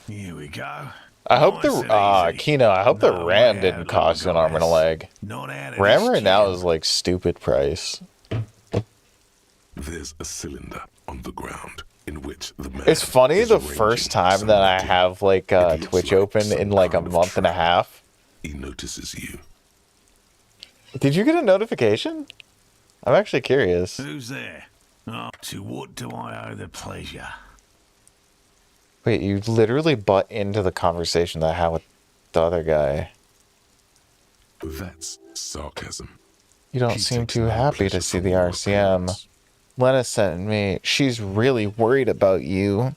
Here we go. I hope Nice and the easy. Kino, I hope the No ram way didn't out, cost you an arm and a guys. leg. Not out of Ram this right now jam. is like stupid price. There's a cylinder on the ground in which the man It's funny is the arranging first time that I something. have like It looks Twitch like open some in like a kind of month and a trap. half. He notices you. Did you get a notification? I'm actually curious. Who's there? Oh, to what do I owe the pleasure? Wait, you literally butt into the conversation that I had with the other guy. That's sarcasm. You don't He seem takes too no happy pleasure to see from the your RCM. appearance. Lena sent me. She's really worried about you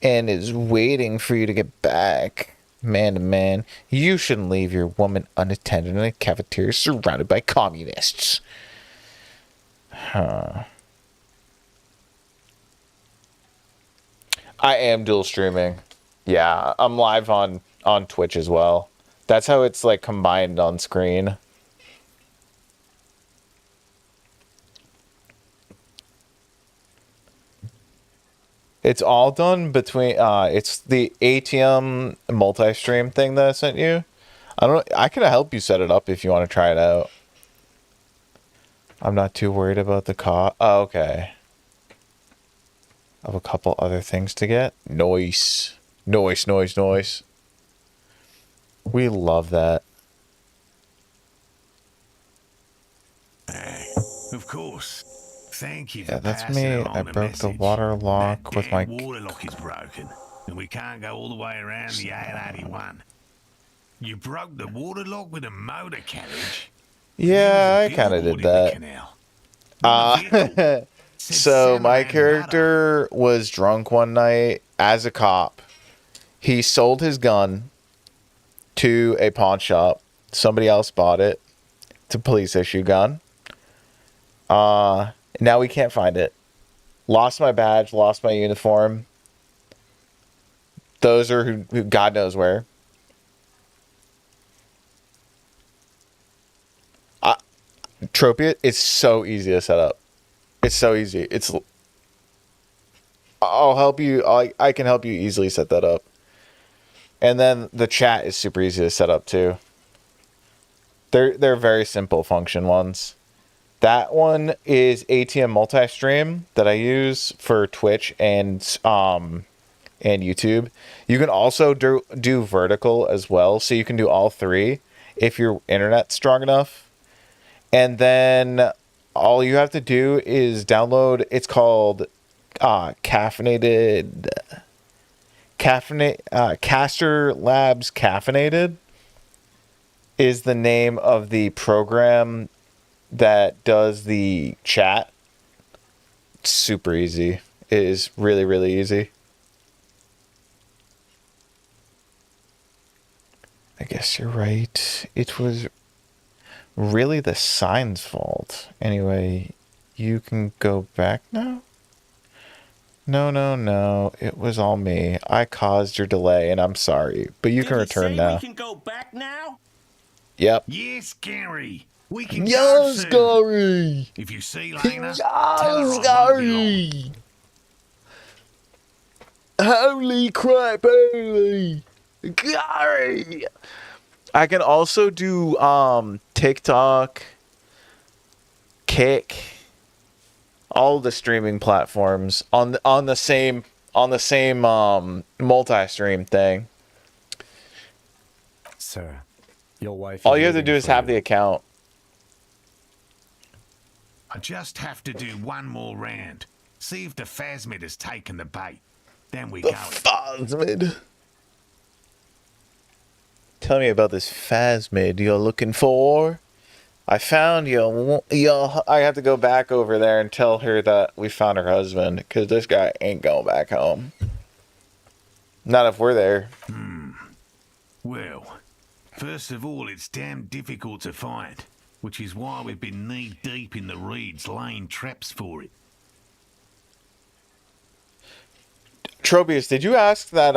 and is waiting for you to get back. Man to man, you shouldn't leave your woman unattended in a cafeteria surrounded by communists. Huh. I am dual streaming. Yeah, I'm live on Twitch as well. That's how it's like combined on screen. It's all done between it's the ATM multi-stream thing that I sent you. I don't know, I can help you set it up if you want to try it out. I'm not too worried about the cost. Oh, okay. I have a couple other things to get. Nice. Nice, nice, nice. We love that. Of course. Thank you Yeah, for that's passing me. along I the broke the message. water lock That with my... damn water lock is broken, and we can't go all the way around the A81. You broke the water lock with a motor carriage? Yeah, I Build kind a of did water that. canal. Not a vehicle. Said So salmon my and character was drunk one night as a cop. He sold his gun to a pawn shop. Somebody else bought it. It's a police issue gun. Now we can't find it. Lost my badge, lost my uniform. Those are who God knows where. Tropia is so easy to set up. It's so easy. I'll help you. I can help you easily set that up. And then the chat is super easy to set up too. They're very simple function ones. That one is ATM multi-stream that I use for Twitch and and YouTube. You can also do vertical as well, so you can do all three if your internet's strong enough. And then all you have to do is download, it's called Caster Labs Caffeinated is the name of the program that does the chat. It's super easy. It is really, really easy. I guess you're right. It was really the sign's fault. Anyway, you can go back now? No. It was all me. I caused your delay, and I'm sorry. But you can return now. We can go back now? Yep. Yes, Gary. We can go Yes, soon. Gary! If you see Lena, tell her Yes, I won't be long. Gary! Holy crap, holy! Gary! I can also do TikTok, Kick, all the streaming platforms on the same multi-stream thing. Sir, your wife. All is you have to waiting do is for have you. the account. I just have to do one more round. See if the Phasmid has taken the bait. Then we The go. Phasmid. Tell me about this Phasmid you're looking for. I found your. I have to go back over there and tell her that we found her husband, because this guy ain't going back home. Not if we're there. Well, first of all, it's damn difficult to find, which is why we've been knee-deep in the reeds laying traps for it. Tropius, did you ask that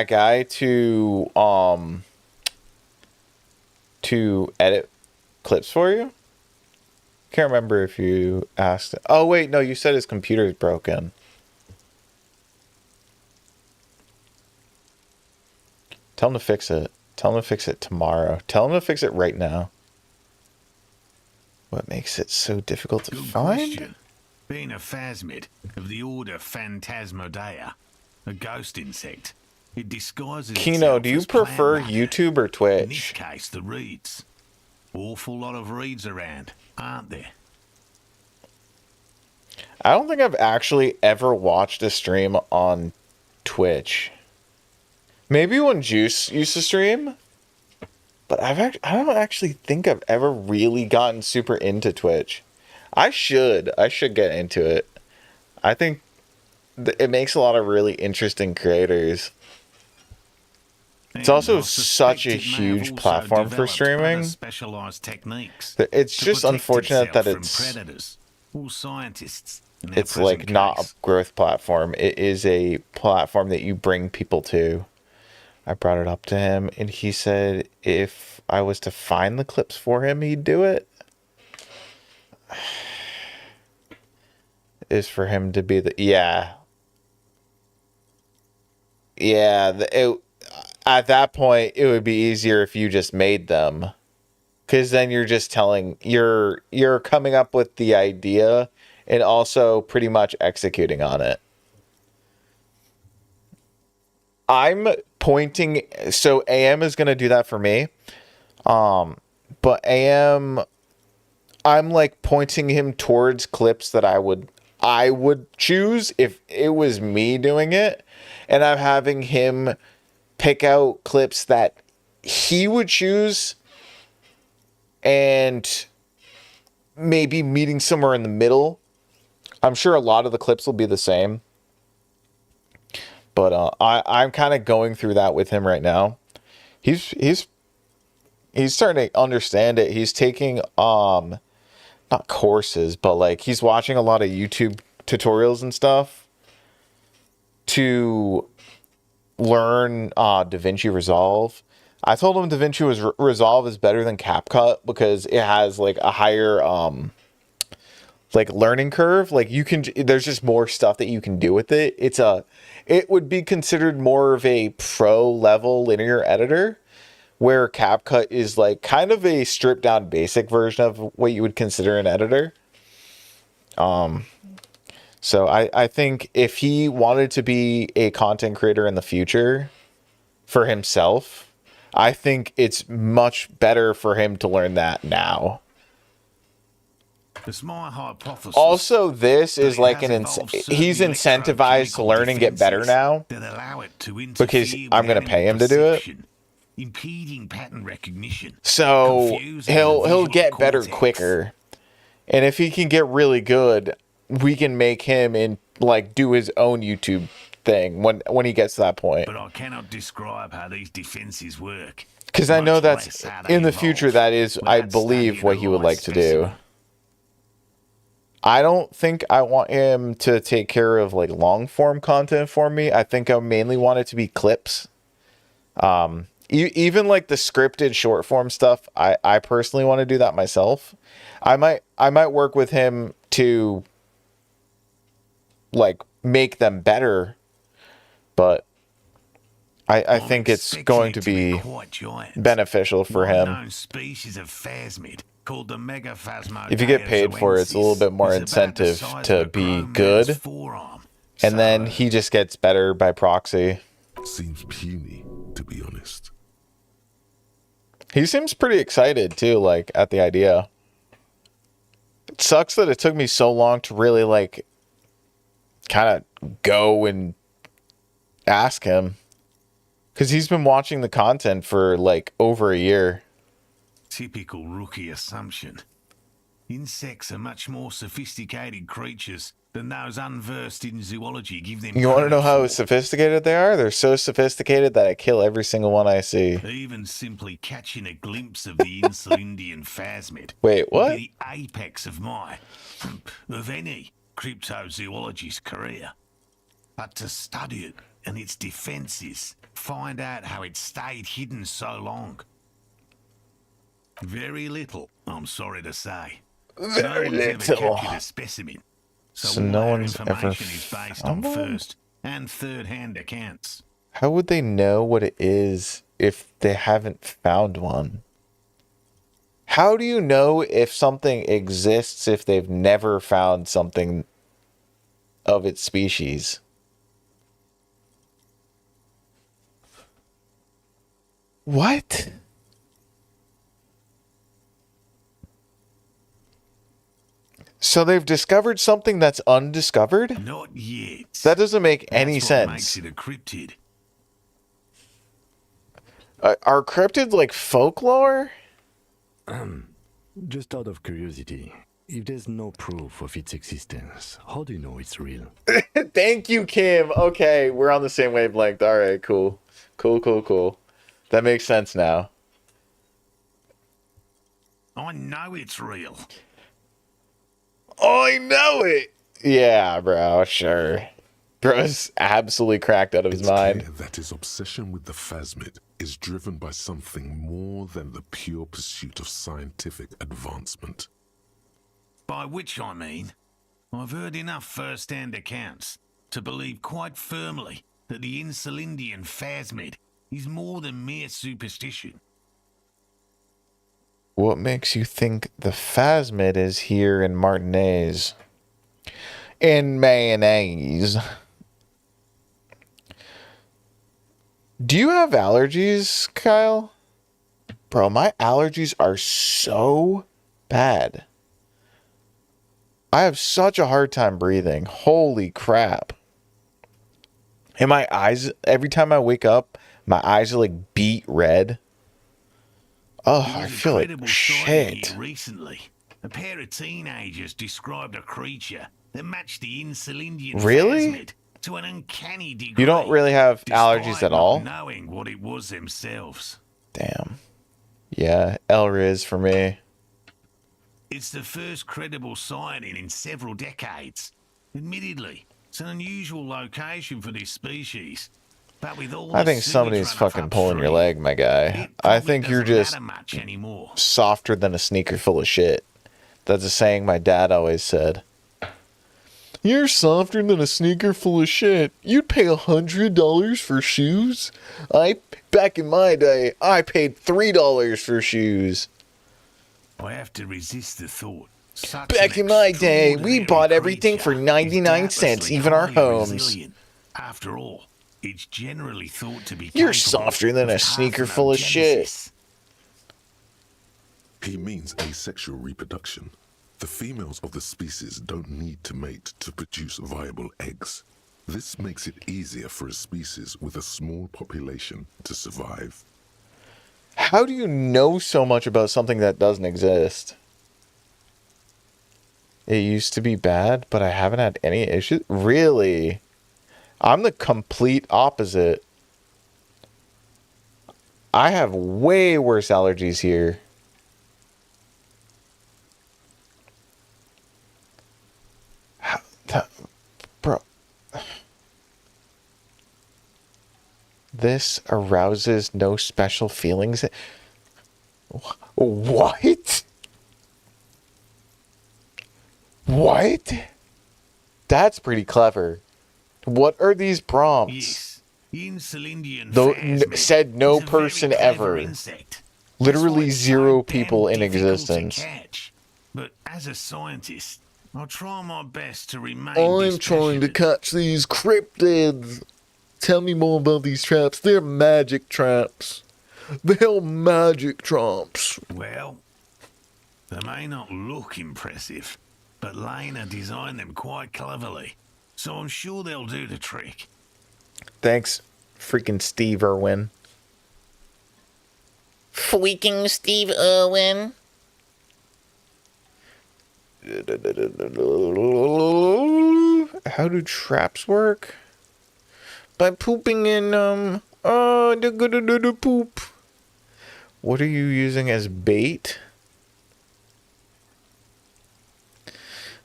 guy to edit clips for you? Can't remember if you asked. Oh wait, no, you said his computer's broken. Tell him to fix it. Tell him to fix it tomorrow. Tell him to fix it right now. What makes it so difficult to Good find? question. Being a Phasmid of the order Phantasmodea, a ghost insect, it disguises Kino, itself do you as plant prefer matter. YouTube or In this Twitch? case, the reeds. Awful lot of reeds around, aren't there? I don't think I've actually ever watched a stream on Twitch. Maybe when Juice used to stream, but I don't actually think I've ever really gotten super into Twitch. I should get into it. I think it makes a lot of really interesting creators. It's And also I such a suspect it may have huge also platform for developed streaming. other specialized techniques. It's to just protect unfortunate that itself it's from predators or scientists. In our it's like present not case. a growth platform. It is a platform that you bring people to. I brought it up to him, and he said if I was to find the clips for him, he'd do it. Is for him to be the at that point it would be easier if you just made them, because then you're just telling you're coming up with the idea and also pretty much executing on it. I'm pointing, so AM is going to do that for me. But AM, I'm like pointing him towards clips that I would choose if it was me doing it, and I'm having him pick out clips that he would choose, and maybe meeting somewhere in the middle. I'm sure a lot of the clips will be the same. But I'm kind of going through that with him right now. He's starting to understand it. He's taking not courses, but like he's watching a lot of YouTube tutorials and stuff to learn DaVinci Resolve. I told him DaVinci Resolve is better than CapCut because it has like a higher like learning curve. Like there's just more stuff that you can do with it. It would be considered more of a pro level linear editor, where CapCut is like kind of a stripped down basic version of what you would consider an editor. So I think if he wanted to be a content creator in the future for himself, I think it's much better for him to learn that now. It's my hypothesis. Also, this is that it like has an evolved certain he's incentivized to learn and get better now that allow it to because interfere I'm with going to pay him to do it. perception, impeding pattern recognition. So confusing he'll the visual get better cortex. quicker. And if he can get really good, we can make him do his own YouTube thing when he gets to that point. But I cannot describe how these defenses work. Because I know much that's less how they in the evolve future, that is, I without believe, what studying he a would live like to do. specimen. I don't think I want him to take care of like long form content for me. I think I mainly want it to be clips. Even like the scripted short form stuff, I personally want to do that myself. I might work with him to like make them better, but I think it's expecting going it to be be quite giant. beneficial for him. One known species of phasmid called the Megaphasma. If you get paid for it, it's a little bit more incentive to be good, and then he just gets better by proxy. Seems puny, to be honest. He seems pretty excited too, like at the idea. It sucks that it took me so long to really like kind of go and ask him, because he's been watching the content for like over a year. Typical rookie assumption. Insects are much more sophisticated creatures than those unversed in zoology give them. You want to know how credit for. sophisticated they are? They're so sophisticated that I kill every single one I see. Even simply catching a glimpse of the Insulindian phasmid Wait, would what? be the apex of any cryptozoologist's career. But to study it and its defenses, find out how it stayed hidden so long. Very little, I'm sorry to say. Very no one's ever little. captured a specimen. So all no our one's ever information is based on found one? first and third-hand accounts. How would they know what it is if they haven't found one? How do you know if something exists if they've never found something of its species? What? So they've discovered something that's undiscovered? Not yet. That doesn't make any That's what makes sense. it a cryptid. Are cryptids like folklore? Just out of curiosity, if there's no proof of its existence, how do you know it's real? Thank you, Kim. Okay, we're on the same wavelength. All right, cool. Cool. That makes sense now. I know it's real. I know it. Yeah, bro, sure. Bro's absolutely cracked out of his It's mind. clear that his obsession with the phasmid is driven by something more than the pure pursuit of scientific advancement. By which I mean, I've heard enough first-hand accounts to believe quite firmly that the Insulindian phasmid is more than mere superstition. What makes you think the phasmid is here in Martinez? In mayonnaise. Do you have allergies, Kyle? Bro, my allergies are so bad. I have such a hard time breathing. Holy crap. And my eyes, every time I wake up, my eyes are like beet red. Oh, There I was a feel like credible sighting shit. here recently. A pair of teenagers described a creature that matched the Insulindian Really? phasmid to an uncanny degree. You don't really have allergies despite at all? not knowing what it was themselves. Damn. Yeah, L-Riz for me. It's the first credible sighting in several decades. Admittedly, it's an unusual location for this species. But with all I the think sewage somebody's runoff fucking pulling your upstream, leg, my guy. it I probably think you're doesn't just matter much anymore. softer than a sneaker full of shit. That's a saying my dad always said. You're softer than a sneaker full of shit. You'd pay $100 for shoes? Back in my day, I paid $3 for shoes. I have to resist the thought Such Back an in my day, we extraordinary bought everything for creature 99 is cents, doubtlessly even our highly homes. resilient. After all, it's generally thought to be You're capable softer than of a sneaker full of shit. parthenogenesis. He means asexual reproduction. The females of the species don't need to mate to produce viable eggs. This makes it easier for a species with a small population to survive. How do you know so much about something that doesn't exist? It used to be bad, but I haven't had any issues. Really? I'm the complete opposite. I have way worse allergies here. Bro. This arouses no special feelings. What? What? That's pretty clever. What are these prompts? Yes, Insulindian Though phasmid said no is a very person clever ever. insect. Literally That's why it's zero so people damn in difficult to existence. catch. But as a scientist, I'll try my best to remain I'm trying to dispassionate. catch these cryptids. Tell me more about these traps. They're magic traps. They're magic traps. Well, they may not look impressive, but Lena designed them quite cleverly, so I'm sure they'll do the trick. Thanks, freaking Steve Irwin. Freaking Steve Irwin. How do traps work? By pooping in the poop. What are you using as bait?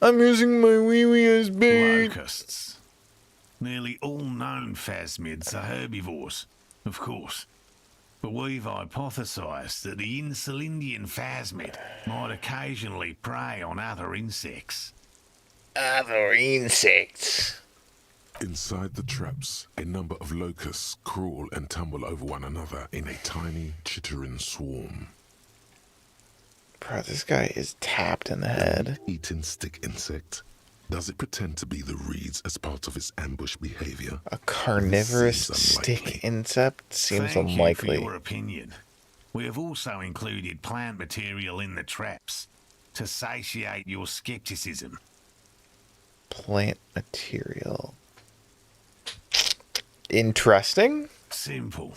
I'm using my wee-wee as bait. Locusts. Nearly all known phasmids are herbivores, of course. But we've hypothesized that the Insulindian phasmid might occasionally prey on other insects. Other insects. Inside the traps, a number of locusts crawl and tumble over one another in a tiny, chittering swarm. Bro, this guy is tapped in the head. Eating stick insect. Does it pretend to be the reeds as part of its ambush behavior? A carnivorous This seems stick unlikely. insect seems Thank unlikely. you for your opinion. We have also included plant material in the traps to satiate your skepticism. Plant material. Interesting. Simple.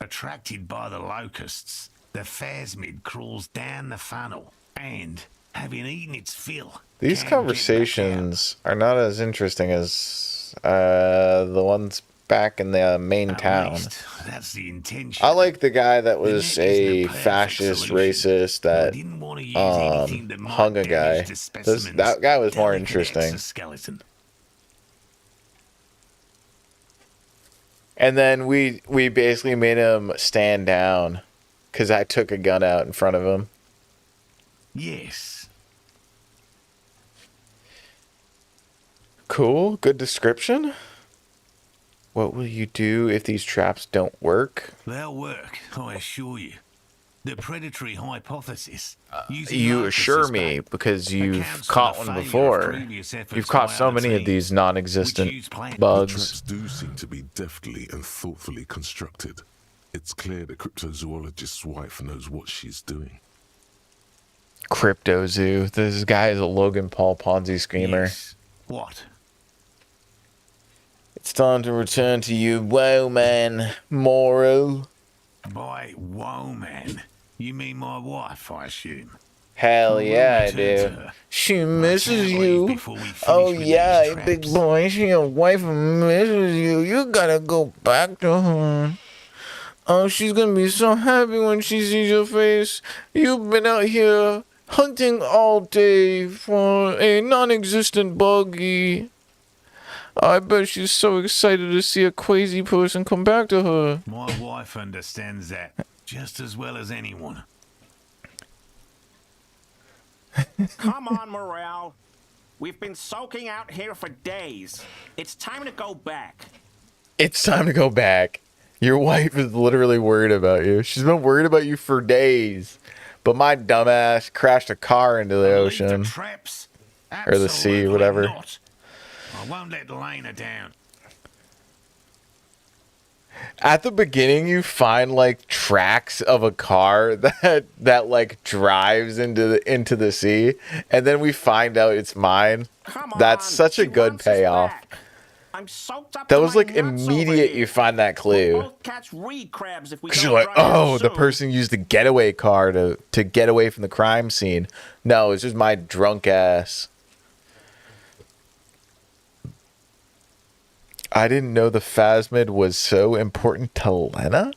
Attracted by the locusts, the phasmid crawls down the funnel and, having eaten its fill, These can't get back out. conversations are not as interesting as the ones back in the main At town. least, that's the intention. I like the guy that The was net isn't a perfect fascist solution, racist but I that didn't want to use anything that might hung a damage guy. the This, specimen's that guy was more delicate interesting. exoskeleton. And then we basically made him stand down because I took a gun out in front of him. Yes. Cool. Good description. What will you do if these traps don't work? They'll work, I assure you. The predatory hypothesis. using You locusts assure as me bait, because you've accounts for caught the one failure of before. previous efforts You've caught by so other many of teams, these which non-existent use plant The bugs. traps do seem to be deftly and thoughtfully constructed. It's clear the cryptozoologist's wife knows what she's doing. Crypto Zoo. This guy is a Logan Paul Ponzi schemer. Yes. What? It's time to return to you, wow man, Moro. By whoa, man. You mean my wife, I assume? Hell We'll yeah, I return do. to her. She I misses can't leave you. before we finish Oh with yeah, these big traps. boy. Your wife misses you. You gotta go back to her. Oh, she's gonna be so happy when she sees your face. You've been out here hunting all day for a non-existent buggy. I bet she's so excited to see a crazy person come back to her. My wife understands that just as well as anyone. Come on, Morale. We've been soaking out here for days. It's time to go back. It's time to go back. Your wife is literally worried about you. She's been worried about you for days. but my dumbass crashed a car into the Believe ocean. The traps? Or the sea, Absolutely whatever. not. I won't let Lena down. At the beginning, you find like tracks of a car that like drives into the sea, and then we find out it's mine. Come That's on, such a she good wants us payoff. back. I'm soaked up That to was my like nuts over immediate. here. You find that We'll clue both catch reed crabs if we because don't you're like, dry out oh, the soon. person used the getaway car to get away from the crime scene. No, it's just my drunk ass. I didn't know the phasmid was so important to Lena.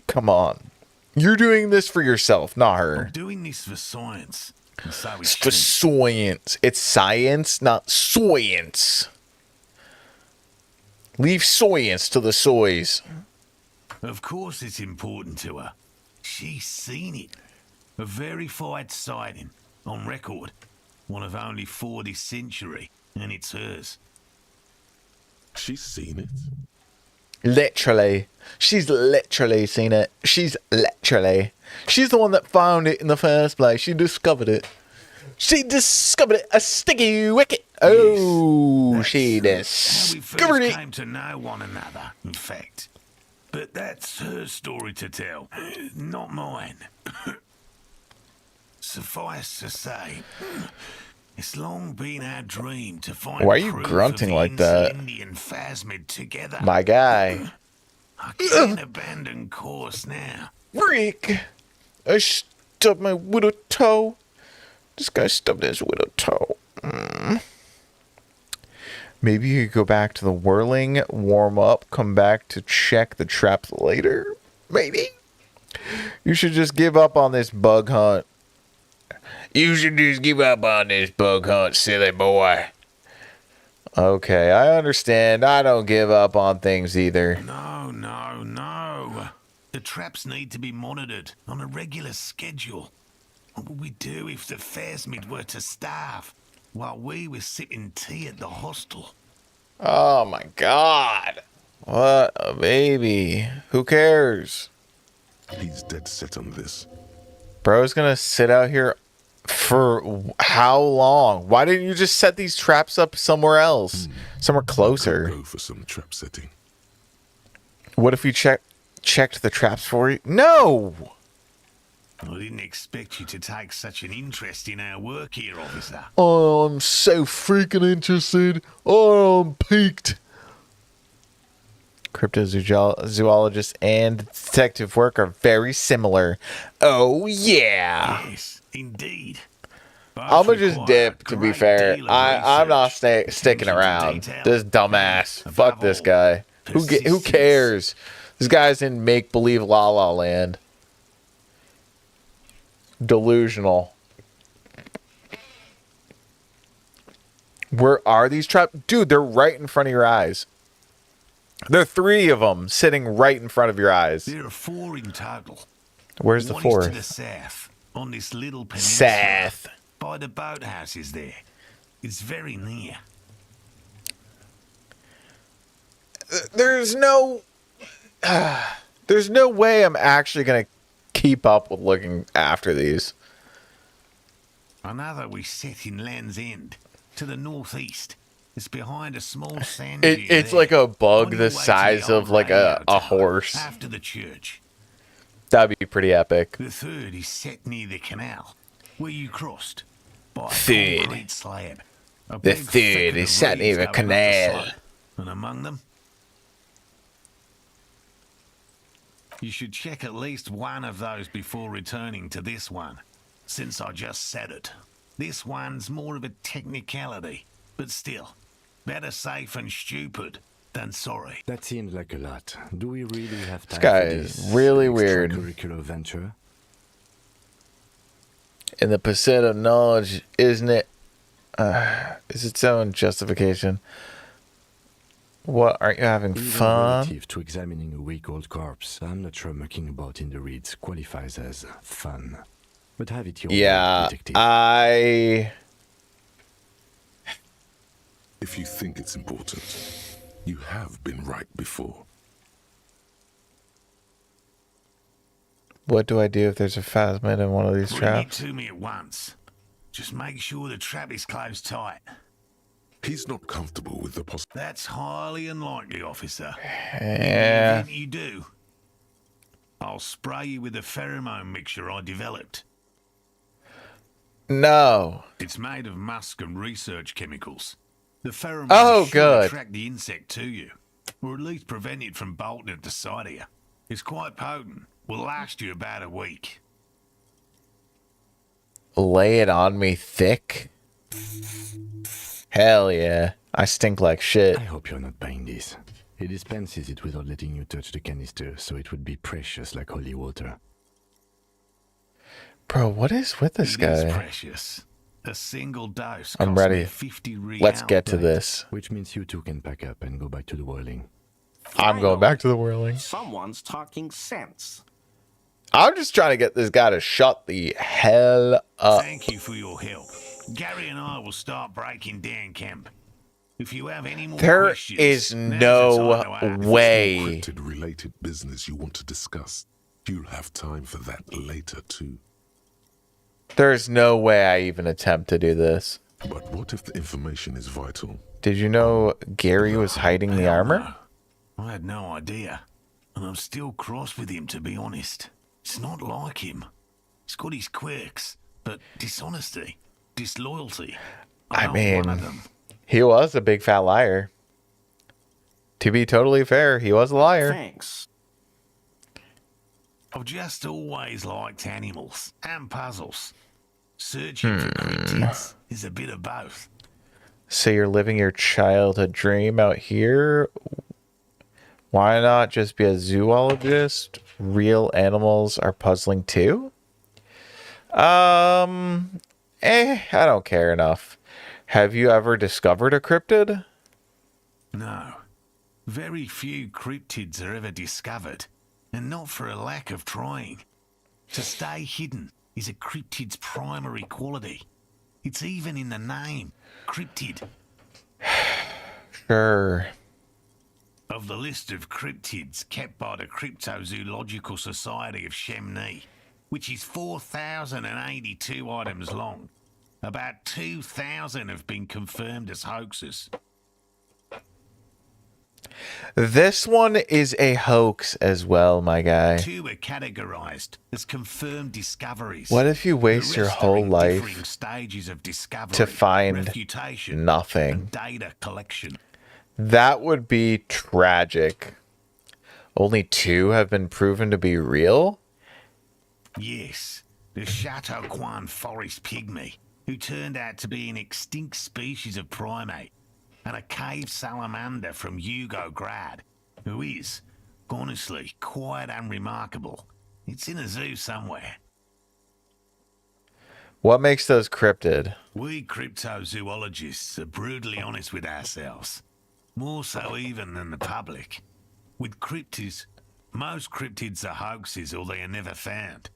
Come on. You're doing this for yourself, not her. I'm doing this for science. And so It's is for she. science. It's science, not science. Leave science to the soys. Of course it's important to her. She's seen it. A verified sighting. On record. One of only 4 this century. And it's hers. She's seen it. Literally. She's literally seen it. She's the one that found it in the first place. She discovered it. She discovered it. A sticky wicket. Oh, That's she how we discovered first it. came to know one another, in fact. But that's her story to tell, not mine. Suffice to say, it's long been our dream to find Why are you proof grunting of the like that? Indian phasmid together. My guy. I can't abandon course now. Freak. I stubbed my widow toe. This guy stubbed his widow toe. Maybe you could go back to the whirling, warm up, come back to check the traps later. Maybe. You should just give up on this bug hunt. You should just give up on this bug hunt, silly boy. Okay, I understand. I don't give up on things either. No. The traps need to be monitored on a regular schedule. What would we do if the phasmid were to starve while we were sipping tea at the hostel? Oh my god. What a baby. Who cares? He's dead set on this. Bro's gonna sit out here for how long? Why didn't you just set these traps up somewhere else? Somewhere closer. Go for some trap setting. What if you checked the traps for you? No! I didn't expect you to take such an interest in our work here, officer. Oh, I'm so freaking interested. Oh, I'm peaked. Cryptozoologist and detective work are very similar. Oh, yeah. Yes, indeed. I'm gonna just dip, to be fair. I'm not sticking around. This dumbass. Fuck this guy. Who cares? This guy's in make-believe La La Land. Delusional. Where are these traps? Dude, they're right in front of your eyes. There are 3 of them sitting right in front of your eyes. There are 4 in total. Where's the One is to 4th? the south, on this little peninsula. South. By the boathouses there. It's very near. There's no way I'm actually gonna keep up with looking after these. Another we set in Land's End, to the northeast. It's behind a small sand It's dune like there, a bug on your the way to size the of old like radio a tower, horse. After the church. That'd be pretty epic. The 3rd is set near the canal, where you crossed. By a 3rd. concrete slab. A The big 3rd thicket is of set near reeds the going up canal. slope, and among them, you should check at least one of those before returning to this one, since I just said it. This one's more of a technicality, but still, better safe and stupid than sorry. That seems like a lot. Do we really have time guy for is this really weird. extracurricular venture? In the pursuit of knowledge, isn't it? Is its own justification. What, aren't you having Even fun? relative to examining a week-old corpse, I'm not sure mucking about in the reeds qualifies as fun. But have it your way, Yeah, detective. If you think it's important, you have been right before. What do I do if there's a phasmid in one of these Bring traps? it to me at once. Just make sure the trap is closed tight. He's not comfortable with the That's highly unlikely, officer. In the Yeah. event you do, I'll spray you with a pheromone mixture I developed. No. It's made of musk and research chemicals. The pheromone Oh, should good. attract the insect to you, or at least prevent it from bolting at the sight of you. It's quite potent. Will last you about a week. Lay it on me thick. Hell yeah. I stink like shit. I hope you're not buying this. He dispenses it without letting you touch the canister, so it would be precious like holy water. Bro, what is with this It is guy? precious. A single dose I'm costs ready. me 50 real. Let's get to this. Which means you two can pack up and go back to the whirling. I'm going back to the whirling. Someone's talking sense. I'm just trying to get this guy to shut the hell up. Thank you for your help. Gary and I will start breaking down camp. If you have any more There questions, is now's no the time to ask. way. cryptid-related business you want to discuss. You'll have time for that later, too. There's no way I even attempt to do this. But what if the information is vital? Did you know Gary was hiding the Hell armor? no. I had no idea. And I'm still cross with him, to be honest. It's not like him. He's got his quirks, but dishonesty, disloyalty. I not mean, one of them. he was a big fat liar. To be totally fair, he was a liar. Thanks. I've just always liked animals and puzzles. Searching for cryptids is a bit of both. So you're living your childhood dream out here? Why not just be a zoologist? Real animals are puzzling too? I don't care enough. Have you ever discovered a cryptid? No. Very few cryptids are ever discovered, and not for a lack of trying. To stay hidden is a cryptid's primary quality. It's even in the name, cryptid. Sure. Of the list of cryptids kept by the Cryptozoological Society of Chemney, which is 4,082 items long, about 2,000 have been confirmed as hoaxes. This one is a hoax as well, my guy. 2 are categorized as confirmed discoveries. What if you The waste your rest are whole in differing life stages of discovery, to find refutation, nothing? and data collection? That would be tragic. Only 2 have been proven to be real? Yes, the Chateauquan forest pygmy, who turned out to be an extinct species of primate, and a cave salamander from Yugograd, who is, honestly, quite unremarkable. It's in a zoo somewhere. What makes those cryptid? We cryptozoologists are brutally honest with ourselves. More so even than the public. With cryptids, most cryptids are hoaxes or they are never found.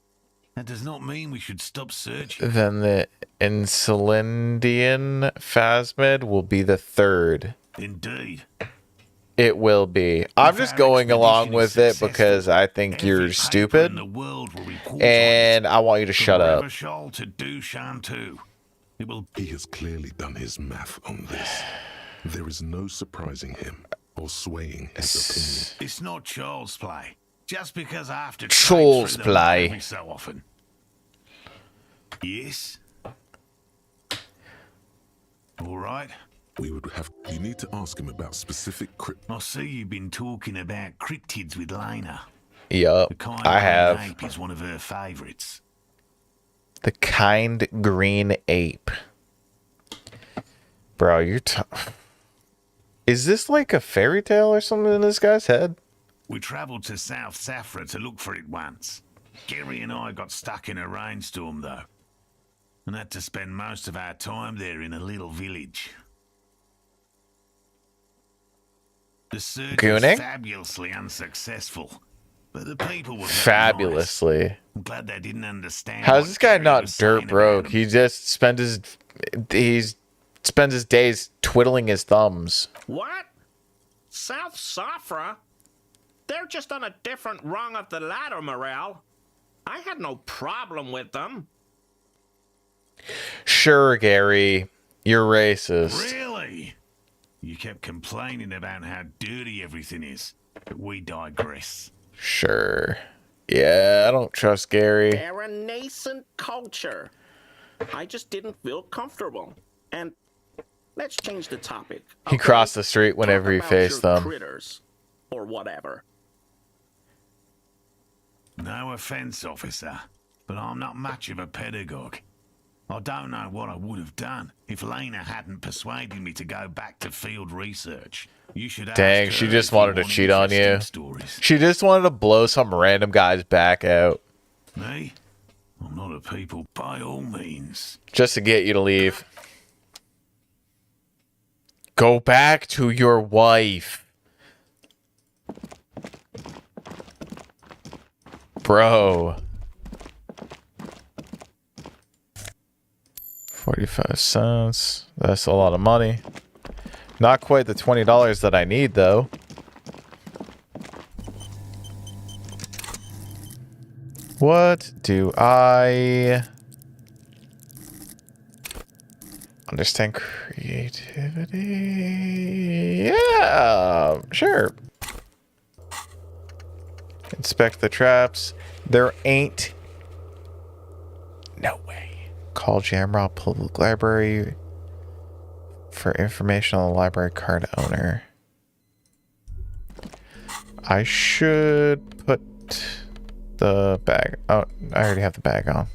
That does not mean we should stop searching. Then the Insulindian phasmid will be the 3rd. Indeed. It will be. I'm just going along with it because I think you're Every paper in stupid the world will report and I want you to on it. shut From up. Revachol to Dushantu. It will He has clearly done his math on this. There is no surprising him or swaying his opinion. It's not child's play. Just because I have to Child's trade through them play. every so often. Yes. All right. You need to ask him about specific I see you've been talking about cryptids with Lena. Yup, The kind I green have. ape is one of her favourites. The kind green ape. Bro, you're Is this like a fairy tale or something in this guy's head? We travelled to South Safra to look for it once. Gary and I got stuck in a rainstorm though, and had to spend most of our time there in a little village. The search Gooning? was fabulously unsuccessful, but the people were very Fabulously. nice. I'm glad they didn't understand. How's what this guy Gary not was saying dirt broke? about He him. just spends his days twiddling his thumbs. What? South Safra? They're just on a different rung of the ladder, Morale. I had no problem with them. Sure, Gary. You're racist. Really? You kept complaining about how dirty everything is, but we digress. Sure. Yeah, I don't trust Gary. They're a nascent culture. I just didn't feel comfortable. And let's change the topic. He crossed the street whenever he faced them. Critters, or whatever. No offense, officer, but I'm not much of a pedagogue. I don't know what I would have done if Lena hadn't persuaded me to go back to field research. You should ask Dang, her she if just you wanted to want cheat on you. interesting stories. She just wanted to blow some random guy's back out. Me? I'm not a people by all means. Just to get you to leave. Go back to your wife. Bro. 45 cents. That's a lot of money. Not quite the $20 that I need, though. What do I understand? Creativity? Yeah, sure. Inspect the traps. There ain't no way. Call Jamrod Public Library for information on the library card owner. I should put the bag. Oh, I already have the bag on.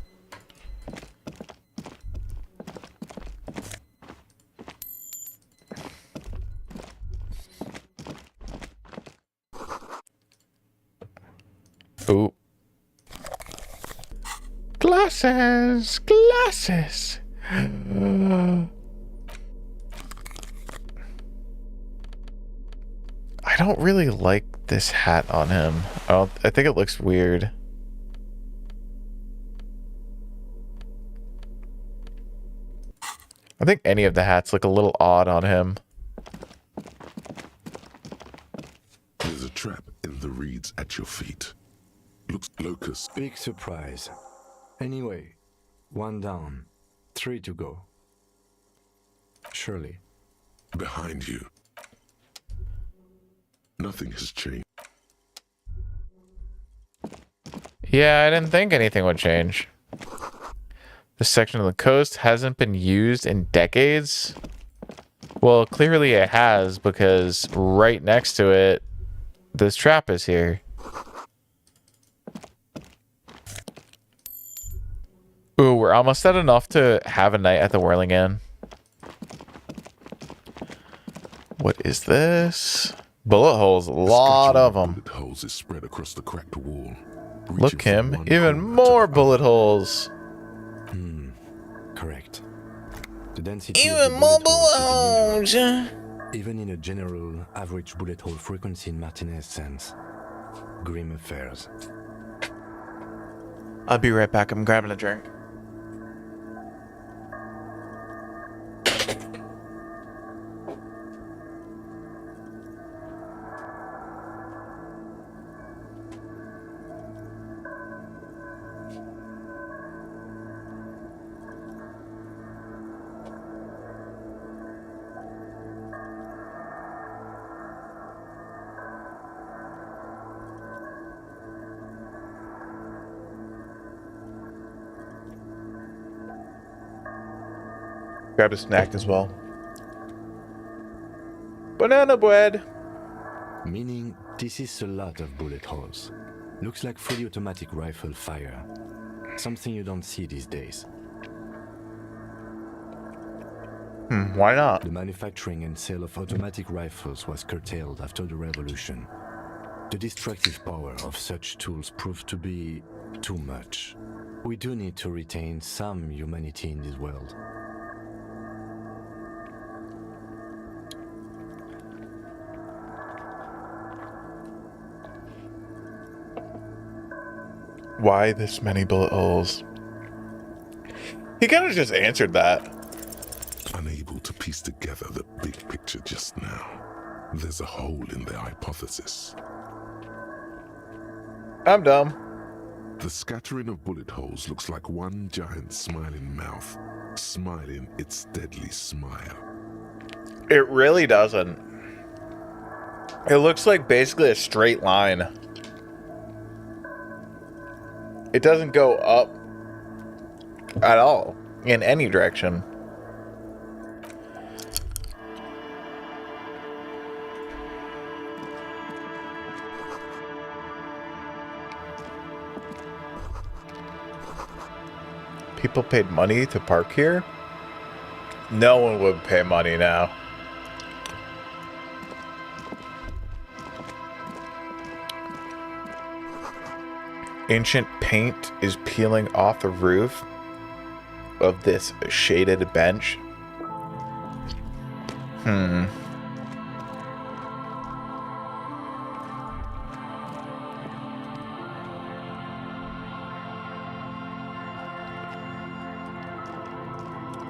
Ooh. Glasses! Glasses! I don't really like this hat on him. I think it looks weird. I think any of the hats look a little odd on him. There's a trap in the reeds at your feet. Looks locust. Big surprise. Anyway, 1 down, 3 to go. Surely. Behind you. Nothing has changed. Yeah, I didn't think anything would change. This section of the coast hasn't been used in decades. Well, clearly it has, because right next to it, this trap is here. Ooh, we're almost at enough to have a night at the Whirling Inn. What is this? Bullet holes, a lot of them. Bullet holes is spread across the cracked wall. Look, him, even more bullet holes. Correct. The density Even of the more bullet holes is bullet holes. unusual. Even in a general average bullet hole frequency in Martinez sense. Grim affairs. I'll be right back. I'm grabbing a drink. Grab a snack as well. Banana bread. Meaning, this is a lot of bullet holes. Looks like fully automatic rifle fire. Something you don't see these days. Why not? The manufacturing and sale of automatic rifles was curtailed after the revolution. The destructive power of such tools proved to be too much. We do need to retain some humanity in this world. Why this many bullet holes? He kind of just answered that. Unable to piece together the big picture just now. There's a hole in their hypothesis. I'm dumb. The scattering of bullet holes looks like one giant smiling mouth, smiling its deadly smile. It really doesn't. It looks like basically a straight line. It doesn't go up at all in any direction. People paid money to park here? No one would pay money now. Ancient paint is peeling off the roof of this shaded bench.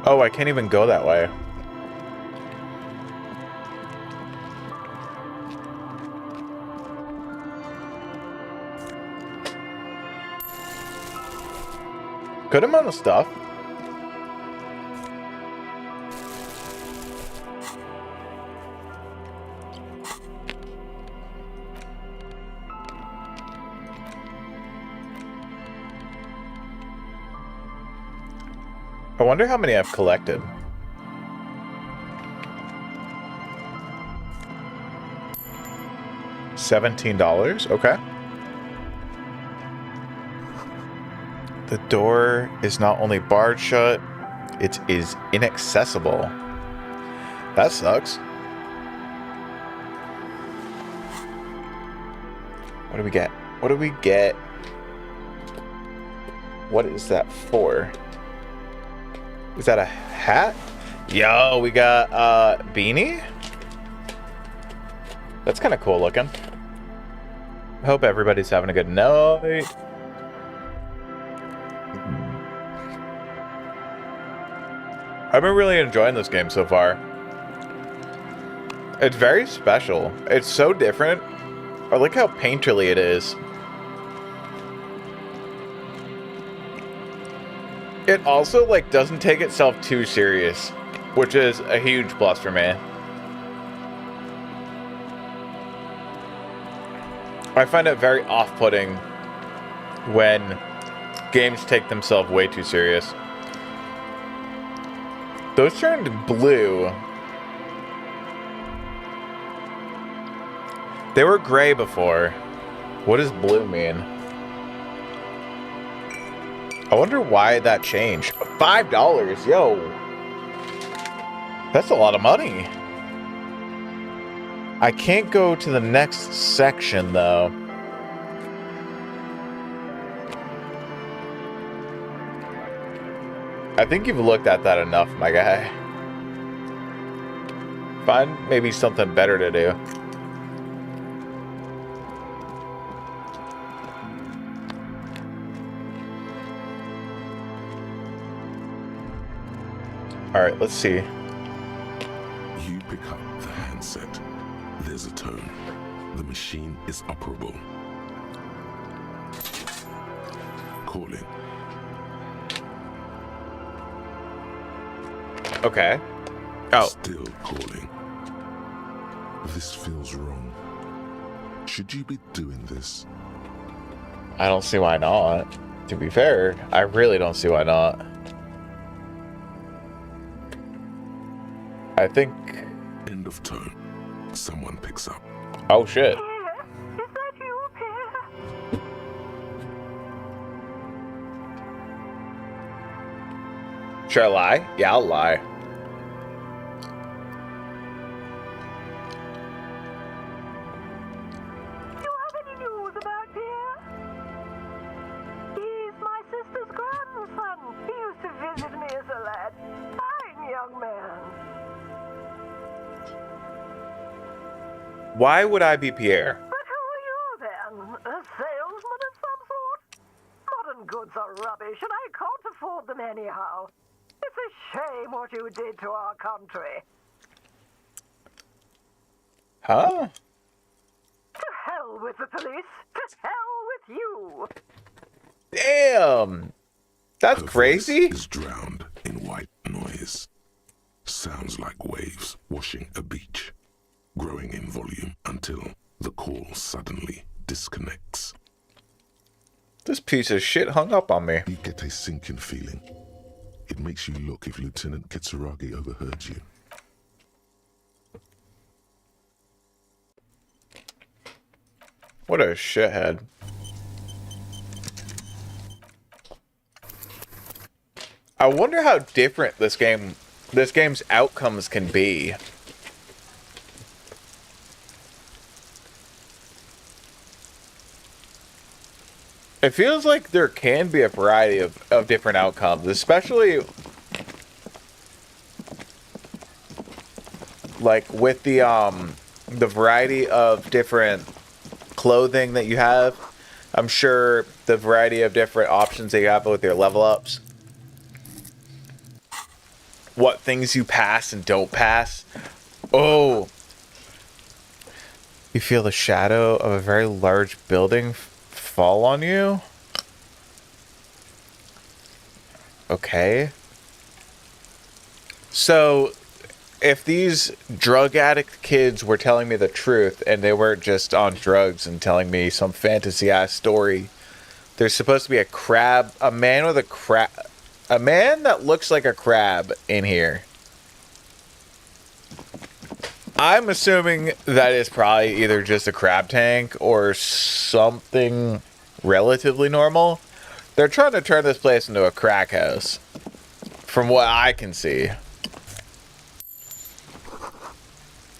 Oh, I can't even go that way. Good amount of stuff. I wonder how many I've collected. $17? Okay. The door is not only barred shut, it is inaccessible. That sucks. What do we get? What do we get? What is that for? Is that a hat? Yo, we got beanie? That's kind of cool looking. I hope everybody's having a good night. I've been really enjoying this game so far. It's very special. It's so different. I like how painterly it is. It also, like, doesn't take itself too serious, which is a huge plus for me. I find it very off-putting when games take themselves way too serious. Those turned blue. They were gray before. What does blue mean? I wonder why that changed. $5, yo. That's a lot of money. I can't go to the next section, though. I think you've looked at that enough, my guy. Find maybe something better to do. Alright, let's see. You pick up the handset. There's a tone. The machine is operable. Calling. Okay. Oh. Still calling. This feels wrong. Should you be doing this? I don't see why not. To be fair, I really don't see why not. I think... End of tone. Someone picks up. Oh, shit. Is that you, Pierre? Should I lie? Yeah, I'll lie. Do you have any news about Pierre? He's my sister's grandson. He used to visit me as a lad. Fine young man. Why would I be Pierre? But who are you then? A salesman of some sort? Modern goods are rubbish, and I can't afford them anyhow. It's a shame what you did to our country. Huh? To hell with the police. To hell with you. Damn! That's Her voice crazy. is drowned in white noise. Sounds like waves washing a beach, growing in volume until the call suddenly disconnects. This piece of shit hung up on me. You get a sinking feeling. It makes you look if Lieutenant Kitsuragi overheard you. What a shithead. I wonder how different this game's outcomes can be. It feels like there can be a variety of different outcomes, especially like with the variety of different clothing that you have. I'm sure the variety of different options that you have with your level ups. What things you pass and don't pass. Oh. You feel the shadow of a very large building fall on you. Okay. So, if these drug addict kids were telling me the truth and they weren't just on drugs and telling me some fantasy ass story, there's supposed to be a man that looks like a crab in here. I'm assuming that is probably either just a crab tank or something relatively normal. They're trying to turn this place into a crack house, from what I can see.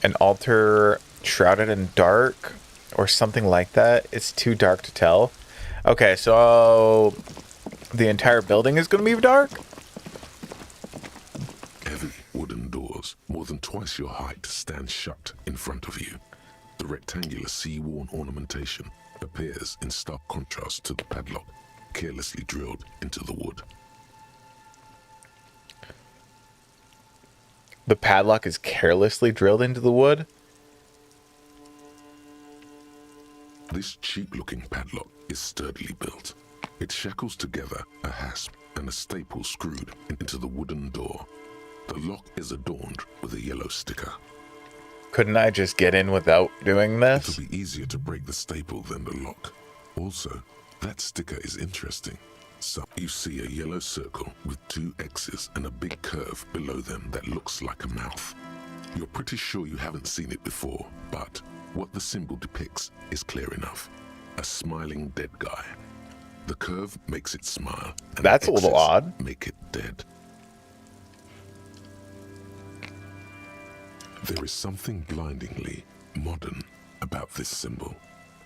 An altar shrouded in dark or something like that. It's too dark to tell. Okay, so the entire building is going to be dark? Heavy wooden doors, more than twice your height, stand shut in front of you. The rectangular sea-worn ornamentation appears in stark contrast to the padlock, carelessly drilled into the wood. The padlock is carelessly drilled into the wood? This cheap-looking padlock is sturdily built. It shackles together a hasp and a staple screwed into the wooden door. The lock is adorned with a yellow sticker. Couldn't I just get in without doing this? It'll be easier to break the staple than the lock. Also, that sticker is interesting. So you see a yellow circle with 2 X's and a big curve below them that looks like a mouth. You're pretty sure you haven't seen it before, but what the symbol depicts is clear enough. A smiling dead guy. The curve makes it smile, and That's the a little X's odd. make it dead. There is something blindingly modern about this symbol.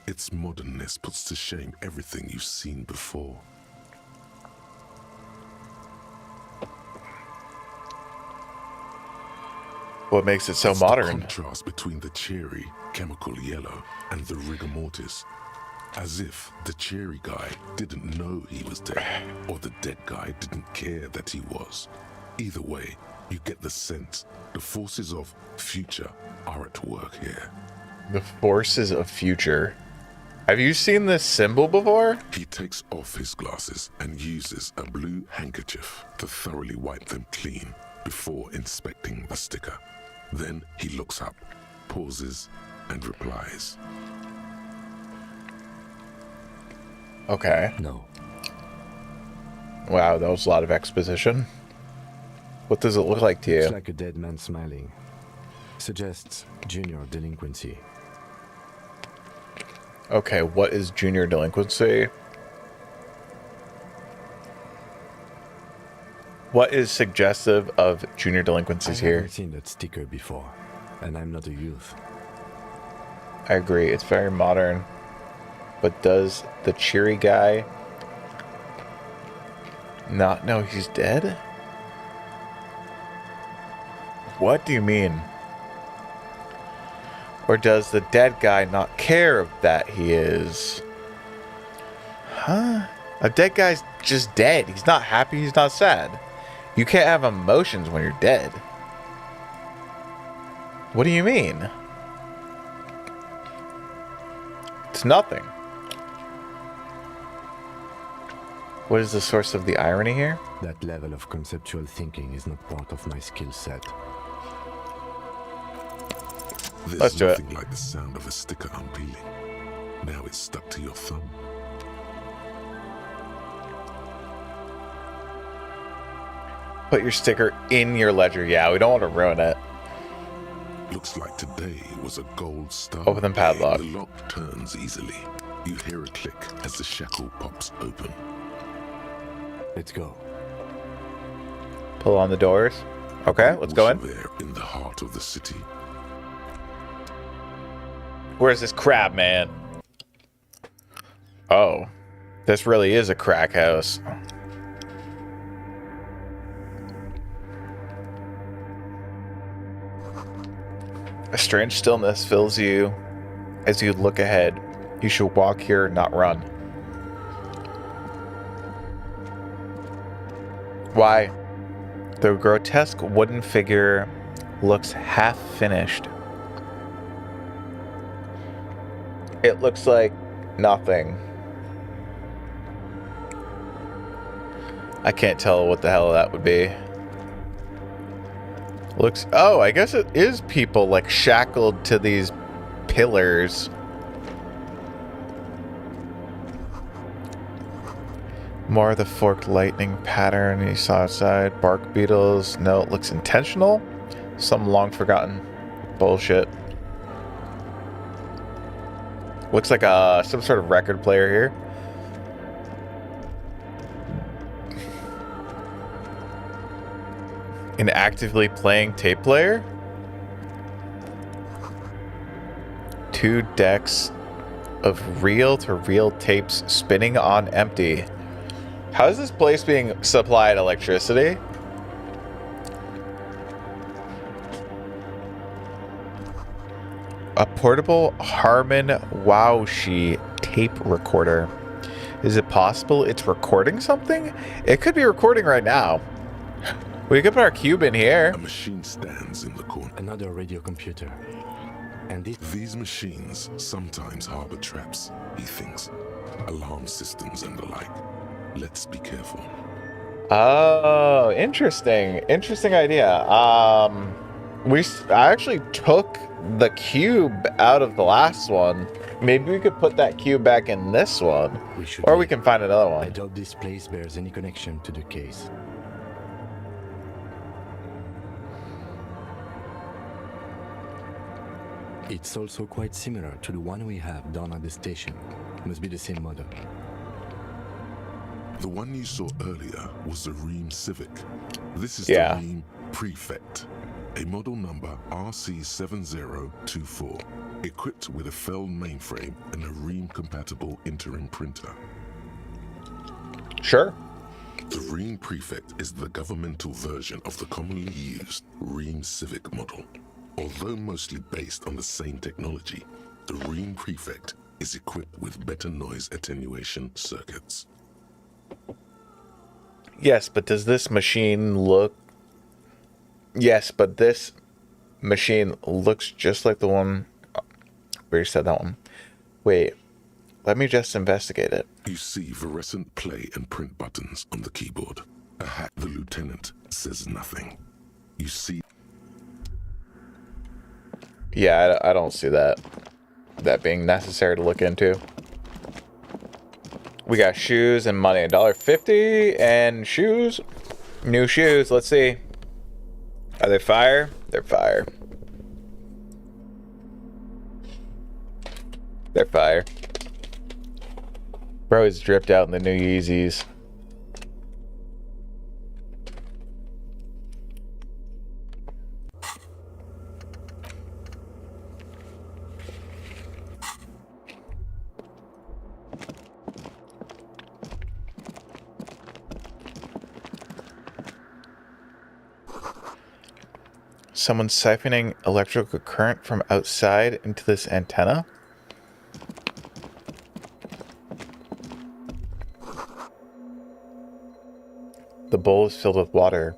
Its modernness puts to shame everything you've seen before. What makes it so It's modern? The contrast between the cheery, chemical yellow and the rigor mortis. As if the cheery guy didn't know he was dead, or the dead guy didn't care that he was. Either way, you get the sense the forces of future are at work here. The forces of future. Have you seen this symbol before? He takes off his glasses and uses a blue handkerchief to thoroughly wipe them clean before inspecting the sticker. Then he looks up, pauses, and replies. Okay. No. Wow, that was a lot of exposition. What does it look like to you? It's like a dead man smiling. Suggests junior delinquency. Okay, what is junior delinquency? What is suggestive of junior delinquencies I've here? never seen that sticker before, and I'm not a youth. I agree, it's very modern. But does the cheery guy not know he's dead? What do you mean? Or does the dead guy not care that he is? Huh? A dead guy's just dead. He's not happy, he's not sad. You can't have emotions when you're dead. What do you mean? It's nothing. What is the source of the irony here? That level of conceptual thinking is not part of my skill set. There's Let's do it. nothing like the sound of a sticker unpeeling. Now it's stuck to your thumb. Put your sticker in your ledger. Yeah, we don't want to ruin it. Looks like today was a gold star. Open the padlock. The lock turns easily. You hear a click as the shackle pops open. Let's go. Pull on the doors. Okay, let's go in. There in the heart of the city. Where's this crab man? Oh, this really is a crack house. A strange stillness fills you as you look ahead. You should walk here, not run. Why? The grotesque wooden figure looks half finished. It looks like nothing. I can't tell what the hell that would be. Looks... Oh, I guess it is people, like, shackled to these pillars. More of the forked lightning pattern you saw outside. Bark beetles. No, it looks intentional. Some long forgotten bullshit. Looks like some sort of record player here. An actively playing tape player. 2 decks of reel-to-reel tapes spinning on empty. How is this place being supplied electricity? A portable Harman Wowshi tape recorder. Is it possible it's recording something? It could be recording right now. We could put our cube in here. A machine stands in the corner. Another radio computer. And These machines sometimes harbor traps, he thinks. Alarm systems and the like. Let's be careful. Oh, interesting. Interesting idea. I actually took the cube out of the last one. Maybe we could put that cube back in this one. Or we can find another I one. doubt this place bears any connection to the case. It's also quite similar to the one we have down at the station. Must be the same model. The one you saw earlier was the Ream Civic. This is Yeah. the Ream Prefect, a model number RC7024, equipped with a Feld mainframe and a Ream-compatible interim printer. Sure. The Ream Prefect is the governmental version of the commonly used Ream Civic model. Although mostly based on the same technology, the Ream Prefect is equipped with better noise attenuation circuits. Yes, but does this machine look... Yes, but this machine looks just like the one... We already said that one. Wait, let me just investigate it. You see fluorescent play and print buttons on the keyboard. A hack the lieutenant says nothing. You see... Yeah, I don't see that being necessary to look into. We got shoes and money. $1.50 and shoes. New shoes. Let's see. Are they fire? They're fire. They're fire. Bro is dripped out in the new Yeezys. Someone siphoning electrical current from outside into this antenna? The bowl is filled with water.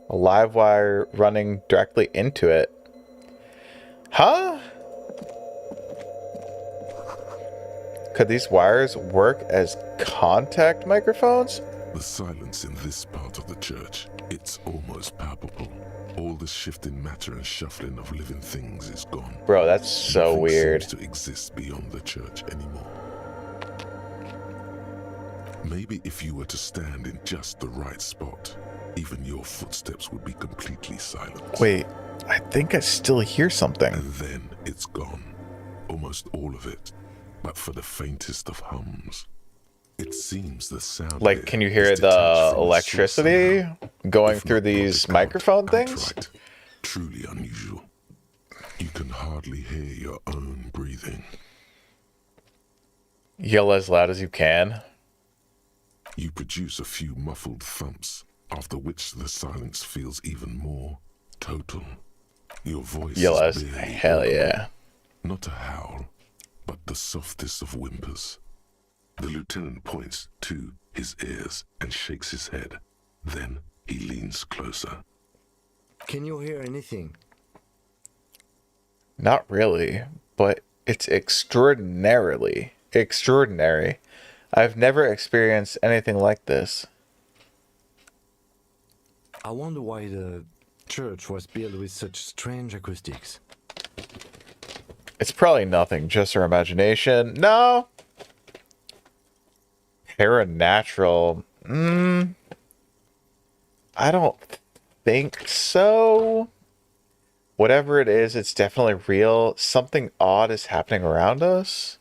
A live wire running directly into it. Huh? Could these wires work as contact microphones? The silence in this part of the church, it's almost palpable. All the shifting matter and shuffling of living things is gone. Bro, that's so Nothing weird. seems to exist beyond the church anymore. Maybe if you were to stand in just the right spot, even your footsteps would be completely silent. Wait, I think I still hear something. And then it's gone. Almost all of it. But for the faintest of hums. It seems the sound. Like, can you hear the electricity going through these microphone things? Right. Truly unusual. You can hardly hear your own breathing. Yell as loud as you can. You produce a few muffled thumps, after which the silence feels even more total. Your voice Yell is as barely hell audible. yeah. Not a howl, but the softest of whimpers. The lieutenant points to his ears and shakes his head. Then he leans closer. Can you hear anything? Not really, but it's extraordinary. I've never experienced anything like this. I wonder why the church was built with such strange acoustics. It's probably nothing, just our imagination. No. Paranatural. I don't think so. Whatever it is, it's definitely real. Something odd is happening around us.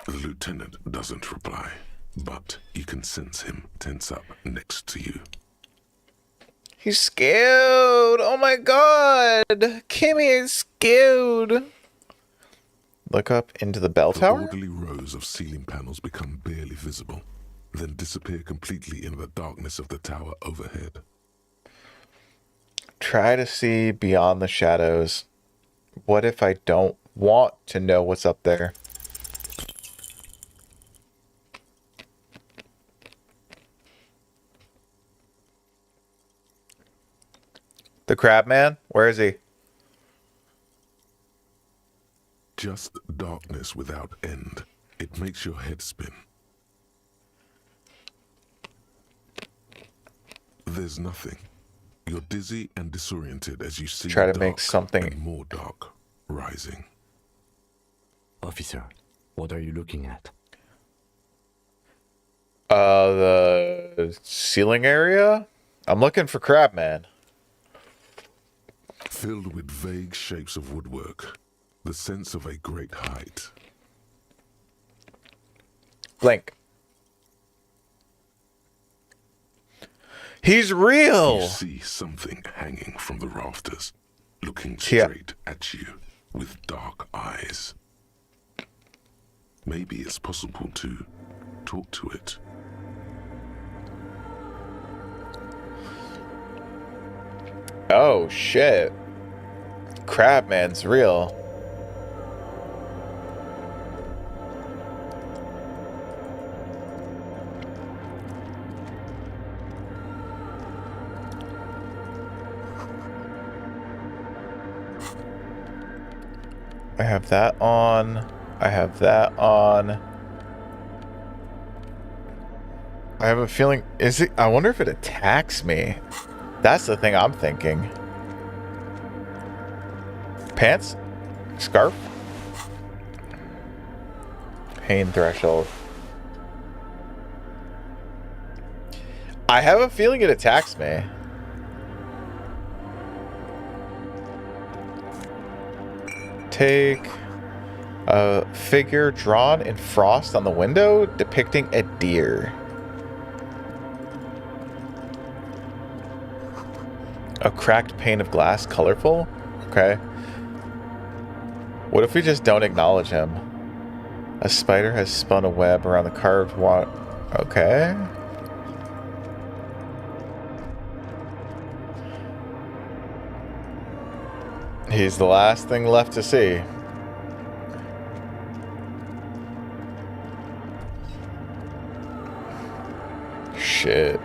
The lieutenant doesn't reply, but you can sense him tense up next to you. He's scared. Oh my god. Kimmy is scared. Look up into the bell The tower. orderly rows of ceiling panels become barely visible, then disappear completely in the darkness of the tower overhead. Try to see beyond the shadows. What if I don't want to know what's up there? The crab man? Where is he? Just darkness without end. It makes your head spin. There's nothing. You're dizzy and disoriented as you see Try to dark make something- and more dark rising. Officer, what are you looking at? The ceiling area? I'm looking for Crabman. Filled with vague shapes of woodwork, the sense of a great height. Blink. He's real! You see something hanging from the rafters, looking Yeah. straight at you with dark eyes. Maybe it's possible to talk to it. Oh, shit. Crabman's real. I have that on. I have that on. I have a feeling, is it, I wonder if it attacks me. That's the thing I'm thinking. Pants? Scarf? Pain threshold. I have a feeling it attacks me. Take a figure drawn in frost on the window depicting a deer. A cracked pane of glass, colorful? Okay. What if we just don't acknowledge him? A spider has spun a web around the carved water. Okay. He's the last thing left to see. Shit.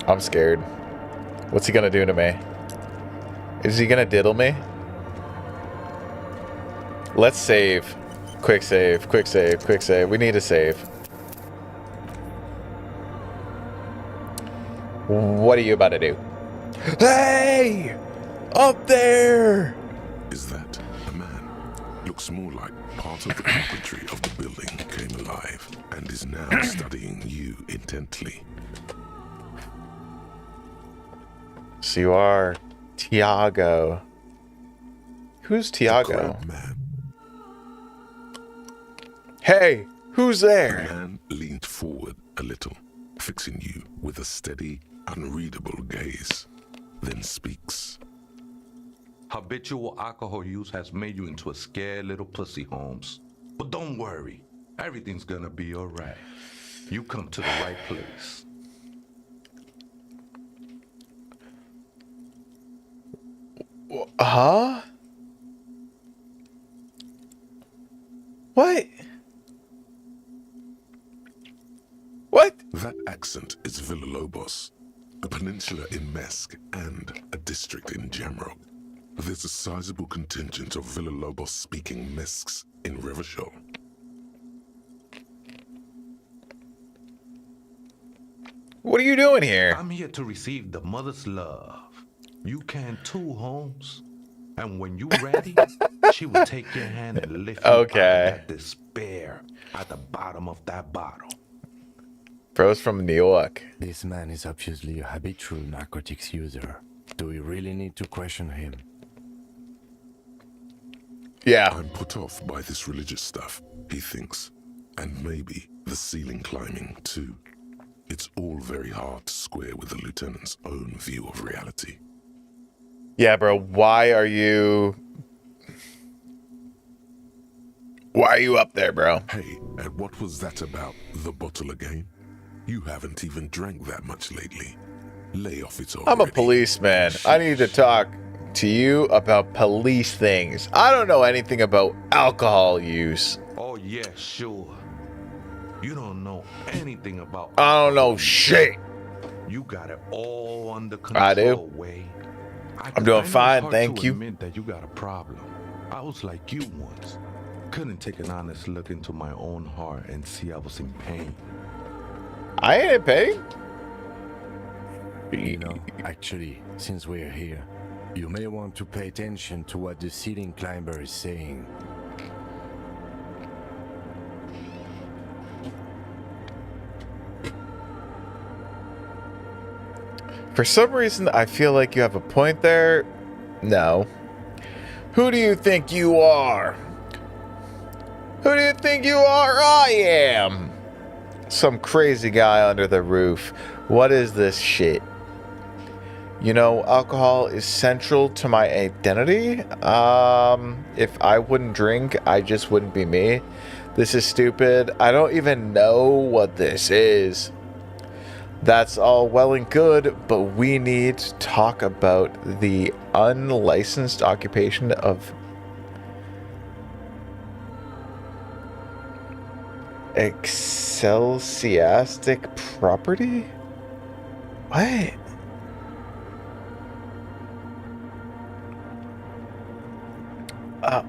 I'm scared. What's he gonna do to me? Is he gonna diddle me? Let's save. Quick save, quick save, quick save. We need a save. What are you about to do? Hey! Up there! Is that a man? Looks more like part of the carpentry of the building came alive and is now studying you intently. So you are Tiago. Who's Tiago? Crab man. Hey, who's The there? man leaned forward a little, fixing you with a steady, unreadable gaze, then speaks. Habitual alcohol use has made you into a scared little pussy, Holmes. But don't worry, everything's gonna be alright. You come to the right place. Huh? What? What? That accent is Villalobos, a peninsula in Mesk and a district in Jamrock. There's a sizable contingent of Villalobos-speaking Mesks in Revachol. What are you doing here? I'm here to receive the mother's love. You can too, Holmes. And when you're ready, she will take your hand and lift you out of that despair at the bottom of that bottle. Bro's from New York. This man is obviously a habitual narcotics user. Do we really need to question him? Yeah. I'm put off by this religious stuff, he thinks. And maybe the ceiling climbing, too. It's all very hard to square with the lieutenant's own view of reality. Yeah, bro, why are you up there, bro? Hey, and what was that about the bottle again? You haven't even drank that much lately. Lay off it already. I'm a policeman. I need to talk to you about police things. I don't know anything about alcohol use. Oh, yeah, sure. You don't know anything about I don't know shit. You got it all under control. I do. Wade. I'm doing I know it's fine, hard thank to you. admit that you got a problem. I was like you once. Couldn't take an honest look into my own heart and see I was in pain. I ain't in pain. You know, actually, since we're here, you may want to pay attention to what the ceiling climber is saying. For some reason, I feel like you have a point there. No. Who do you think you are? Who do you think you are? I am. Some crazy guy under the roof. What is this shit? You know, alcohol is central to my identity. If I wouldn't drink, I just wouldn't be me. This is stupid. I don't even know what this is. That's all well and good, but we need to talk about the unlicensed occupation of ecclesiastic property? What?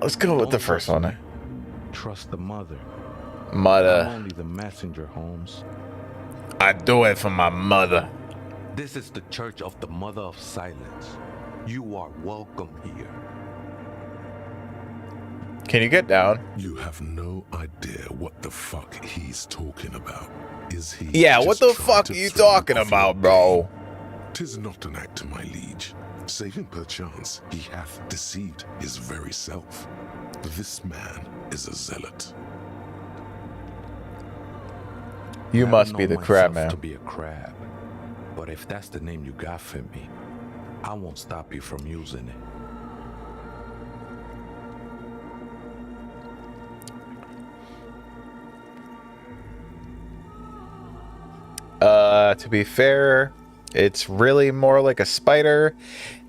Let's go with the first one. Trust the mother. Mother. I'm only the messenger, Holmes. I do it for my mother. This is the Church of the Mother of Silence. You are welcome here. Can you get down? You have no idea what the fuck he's talking about. Is he? Yeah, what just the trying fuck to are you throw you talking off your about, bro? game? 'Tis not an act, my liege. Saving perchance, he hath deceived his very self. This man is a zealot. You I must know be the crab myself man. to be a crab, but if that's the name you got for me, I won't stop you from using it. To be fair, it's really more like a spider.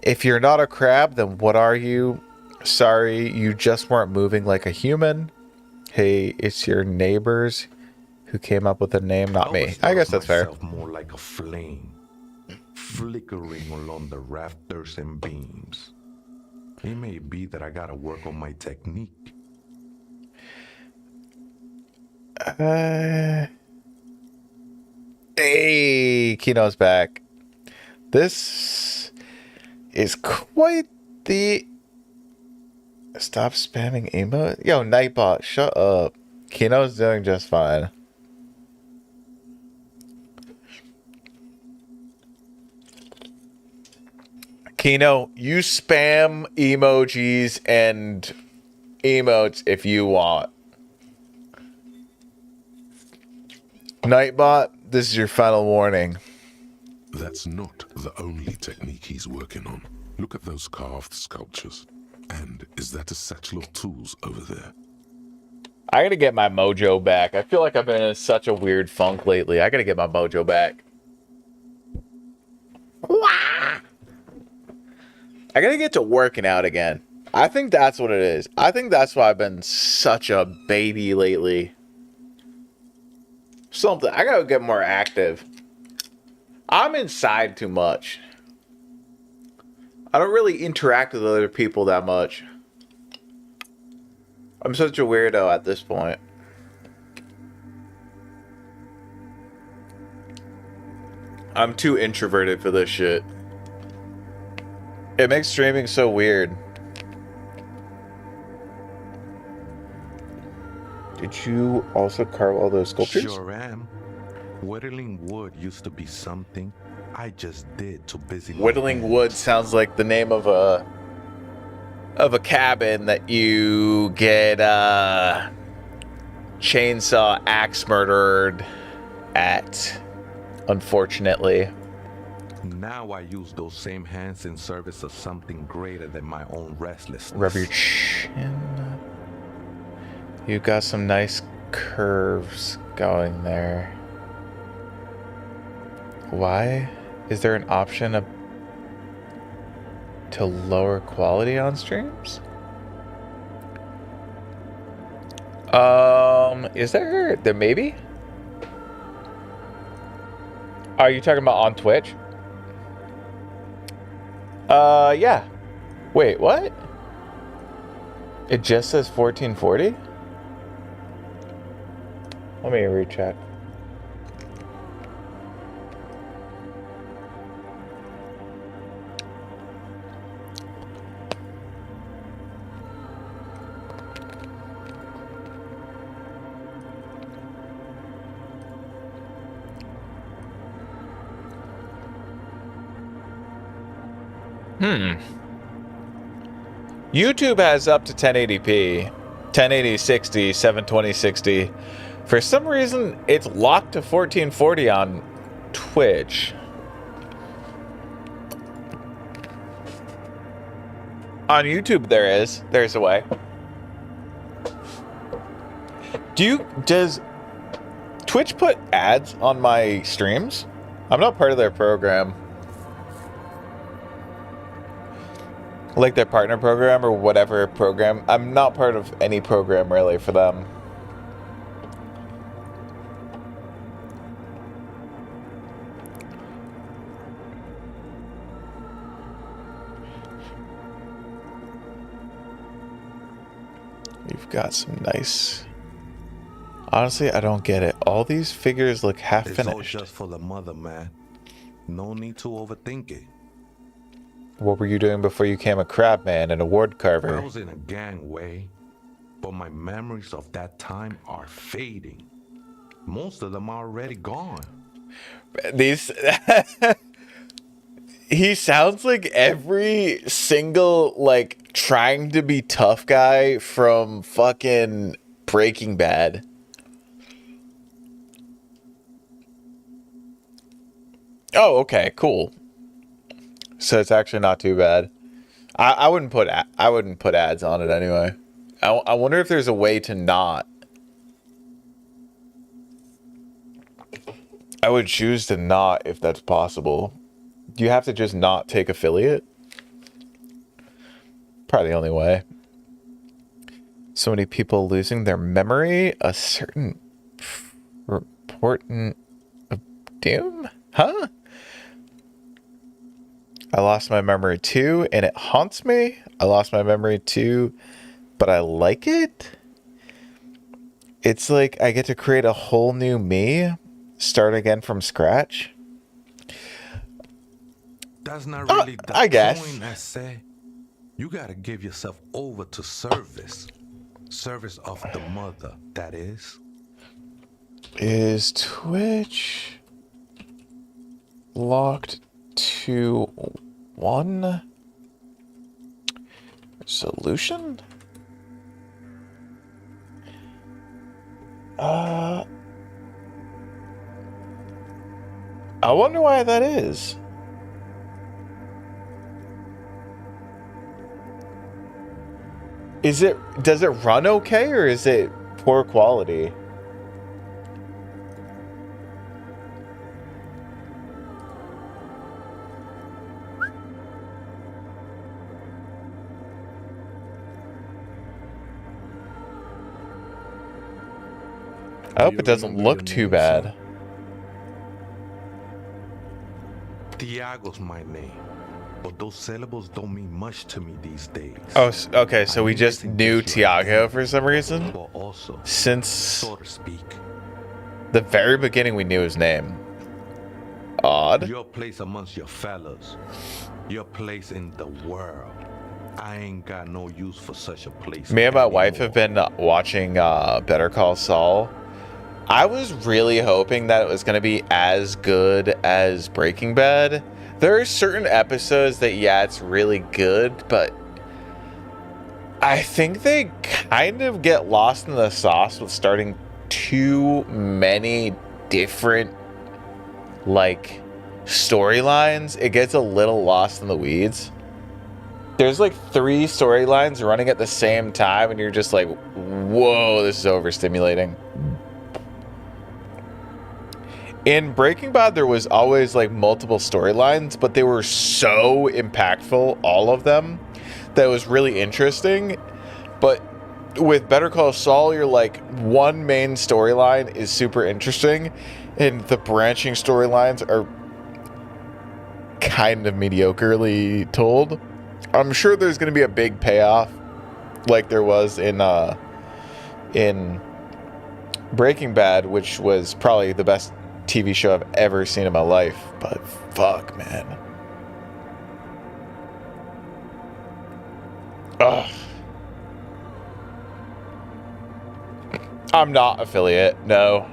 If you're not a crab, then what are you? Sorry, you just weren't moving like a human. Hey, it's your neighbors who came up with the name, not me. I guess that's fair. Myself more like a flame, flickering along the rafters and beams. It may be that I gotta work on my technique. Hey, Kino's back. This is quite the... Stop spamming emote? Yo, Nightbot, shut up. Kino's doing just fine. Kino, you spam emojis and emotes if you want. Nightbot, this is your final warning. That's not the only technique he's working on. Look at those carved sculptures. And is that a satchel of tools over there? I gotta get my mojo back. I feel like I've been in such a weird funk lately. I gotta get my mojo back. I gotta get to working out again. I think that's what it is. I think that's why I've been such a baby lately. Something. I gotta get more active. I'm inside too much. I don't really interact with other people that much. I'm such a weirdo at this point. I'm too introverted for this shit. It makes streaming so weird. Did you also carve all those sculptures? Sure am. Whittling wood used to be something I just did to busy my Whittling hands. wood sounds like the name of a cabin that you get chainsaw axe murdered at, unfortunately. Now I use those same hands in service of something greater than my own restlessness. Rub your chin. You got some nice curves going there. Why is there an option to lower quality on streams? Is there? There maybe? Are you talking about on Twitch? Yeah. Wait, what? It just says 1440? Let me recheck. YouTube has up to 1080p, 1080 60, 720 60. For some reason, it's locked to 1440 on Twitch. On YouTube, there's a way. Does Twitch put ads on my streams? I'm not part of their program. Like their partner program or whatever program. I'm not part of any program really for them. You've got some nice... Honestly, I don't get it. All these figures look half It's all finished. just for the mother, man. No need to overthink it. What were you doing before you became a crab man and a ward I carver? was in a gangway, but my memories of that time are fading. Most of them are already gone. These... He sounds like every single, like, trying to be tough guy from fucking Breaking Bad. Oh, okay, cool. So it's actually not too bad. I wouldn't put ads on it anyway. I wonder if there's a way to not. I would choose to not if that's possible. Do you have to just not take affiliate? Probably the only way. So many people losing their memory. A certain important of doom? Huh? I lost my memory too, and it haunts me. I lost my memory too, but I like it. It's like I get to create a whole new me, start again from scratch. That's not really the I guess. point, I say. You gotta give yourself over to service. Service of the mother, that is. Is Twitch locked to one solution? I wonder why that is. Does it run okay, or is it poor quality? I hope it doesn't look too bad. Tiago's my name, but those syllables don't mean much to me these days. Oh, okay, so we just knew Tiago for some reason? But also, Since so to speak, the very beginning we knew his name. Odd. your place amongst your fellas, your place in the world. I ain't got no use for such a place. Me and my wife have been watching Better Call Saul. I was really hoping that it was going to be as good as Breaking Bad. There are certain episodes that, yeah, it's really good, but I think they kind of get lost in the sauce with starting too many different, like, storylines. It gets a little lost in the weeds. There's like 3 storylines running at the same time, and you're just like, whoa, this is overstimulating. In Breaking Bad, there was always like multiple storylines, but they were so impactful, all of them, that it was really interesting. But with Better Call Saul, you're like, one main storyline is super interesting, and the branching storylines are kind of mediocrely told. I'm sure there's going to be a big payoff, like there was in Breaking Bad, which was probably the best TV show I've ever seen in my life. But fuck, man. Ugh. I'm not affiliate, no.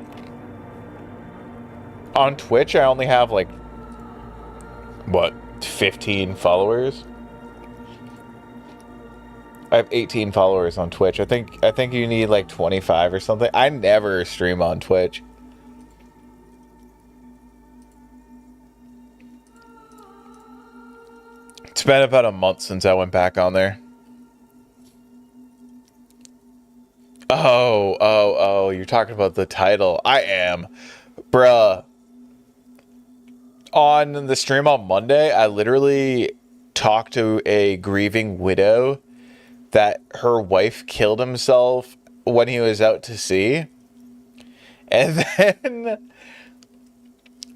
On Twitch, I only have like, what, 15 followers? I have 18 followers on Twitch. I think you need like 25 or something. I never stream on Twitch. It's been about a month since I went back on there. Oh, you're talking about the title. I am. Bruh. On the stream on Monday, I literally talked to a grieving widow that her wife killed himself when he was out to sea. And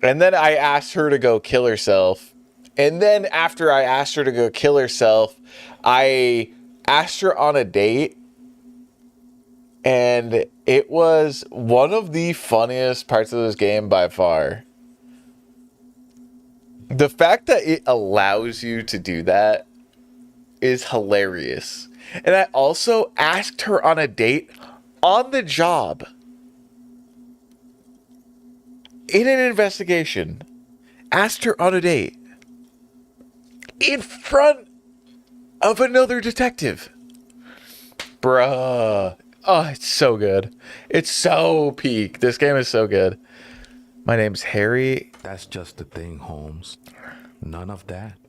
then I asked her to go kill herself. And then after I asked her to go kill herself, I asked her on a date. And it was one of the funniest parts of this game by far. The fact that it allows you to do that is hilarious. And I also asked her on a date on the job. In an investigation. Asked her on a date. In front of another detective. Bruh. Oh, it's so good. It's so peak. This game is so good. My name's Harry. That's just the thing, Holmes. None of that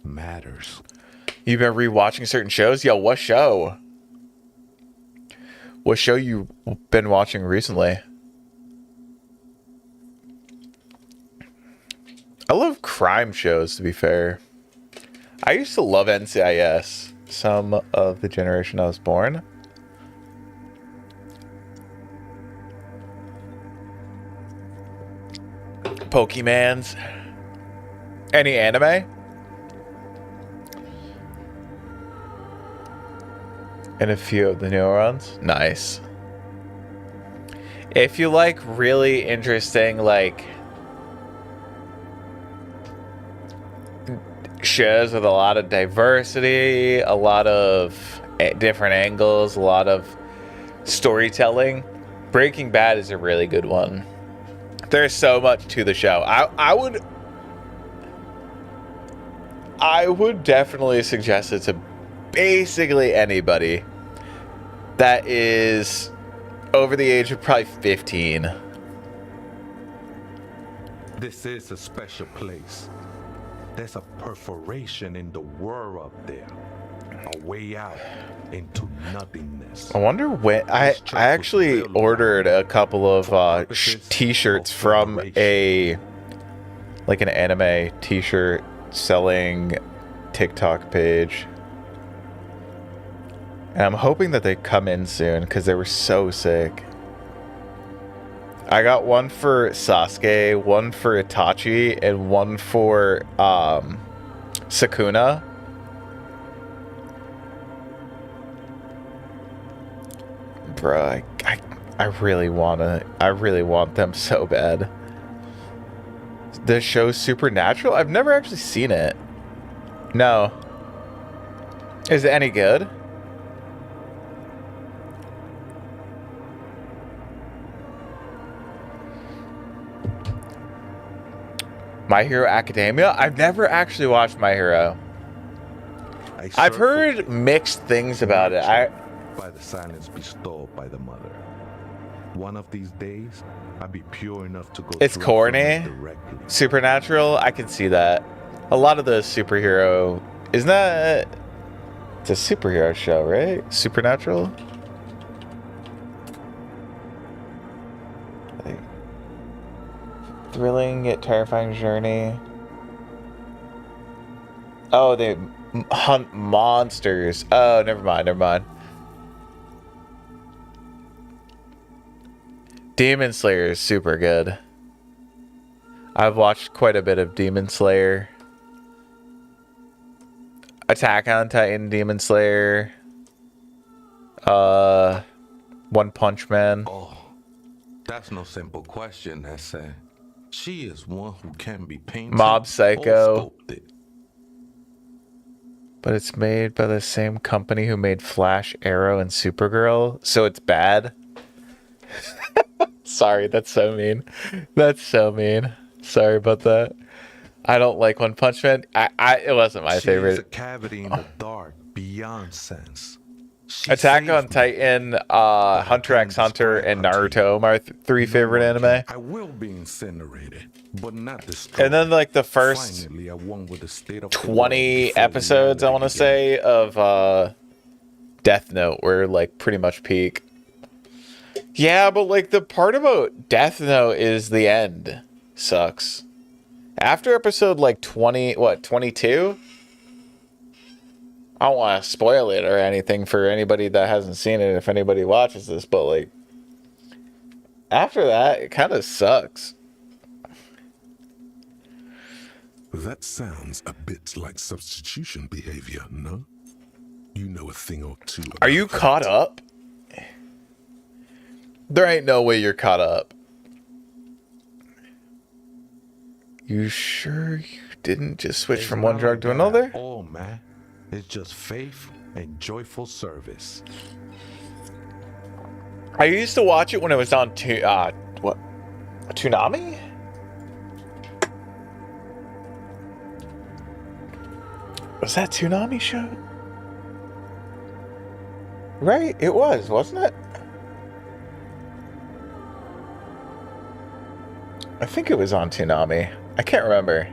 matters. You've been rewatching certain shows? Yo, what show? What show you been watching recently? I love crime shows, to be fair. I used to love NCIS. Some of the generation I was born. Pokemans. Any anime? And a few of the newer ones. Nice. If you like really interesting, like, shows with a lot of diversity, a lot of different angles, a lot of storytelling, Breaking Bad is a really good one. There's so much to the show. I would definitely suggest it to basically anybody that is over the age of probably 15. This is a special place. There's a perforation in the world up there. A way out into nothingness. I wonder when I actually ordered a couple of t-shirts from an anime t-shirt selling TikTok page. And I'm hoping that they come in soon because they were so sick. I got one for Sasuke, one for Itachi, and one for Sukuna. Bruh, I really want them so bad. The show's Supernatural? I've never actually seen it. No. Is it any good? My Hero Academia? I've never actually watched My Hero. I've heard mixed things about it. By the silence bestowed by the mother. One of these days, I'll be pure enough to go. It's corny. Supernatural, I can see that. A lot of the superhero, isn't that? It's a superhero show, right? Supernatural. Like, thrilling yet terrifying journey. Oh, they hunt monsters. Oh, never mind. Demon Slayer is super good. I've watched quite a bit of Demon Slayer. Attack on Titan, Demon Slayer. One Punch Man. Oh, that's no simple question, Essay. She is one who can be painted. Mob Psycho. Or sculpted. But it's made by the same company who made Flash, Arrow, and Supergirl, so it's bad. Sorry, that's so mean. That's so mean. Sorry about that. I don't like One Punch Man. It wasn't my favorite. She's a cavity in the dark beyond sense. Attack on Titan, Hunter x Hunter, and Naruto are my three favorite anime. I will be incinerated, but not destroyed. And then like the first 20 episodes, I want to say, of Death Note were like pretty much peak. Yeah, but like the part about Death Note is the end sucks. After episode like 22? I don't want to spoil it or anything for anybody that hasn't seen it if anybody watches this, but like after that, it kind of sucks. That sounds a bit like substitution behavior, no? You know a thing or two. Are you caught up? There ain't no way you're caught up. You sure you didn't just switch from one drug to another? Oh man, it's just faith and joyful service. I used to watch it when it was on Toonami? Was that Toonami show? Right, it was, wasn't it? I think it was on Toonami. I can't remember.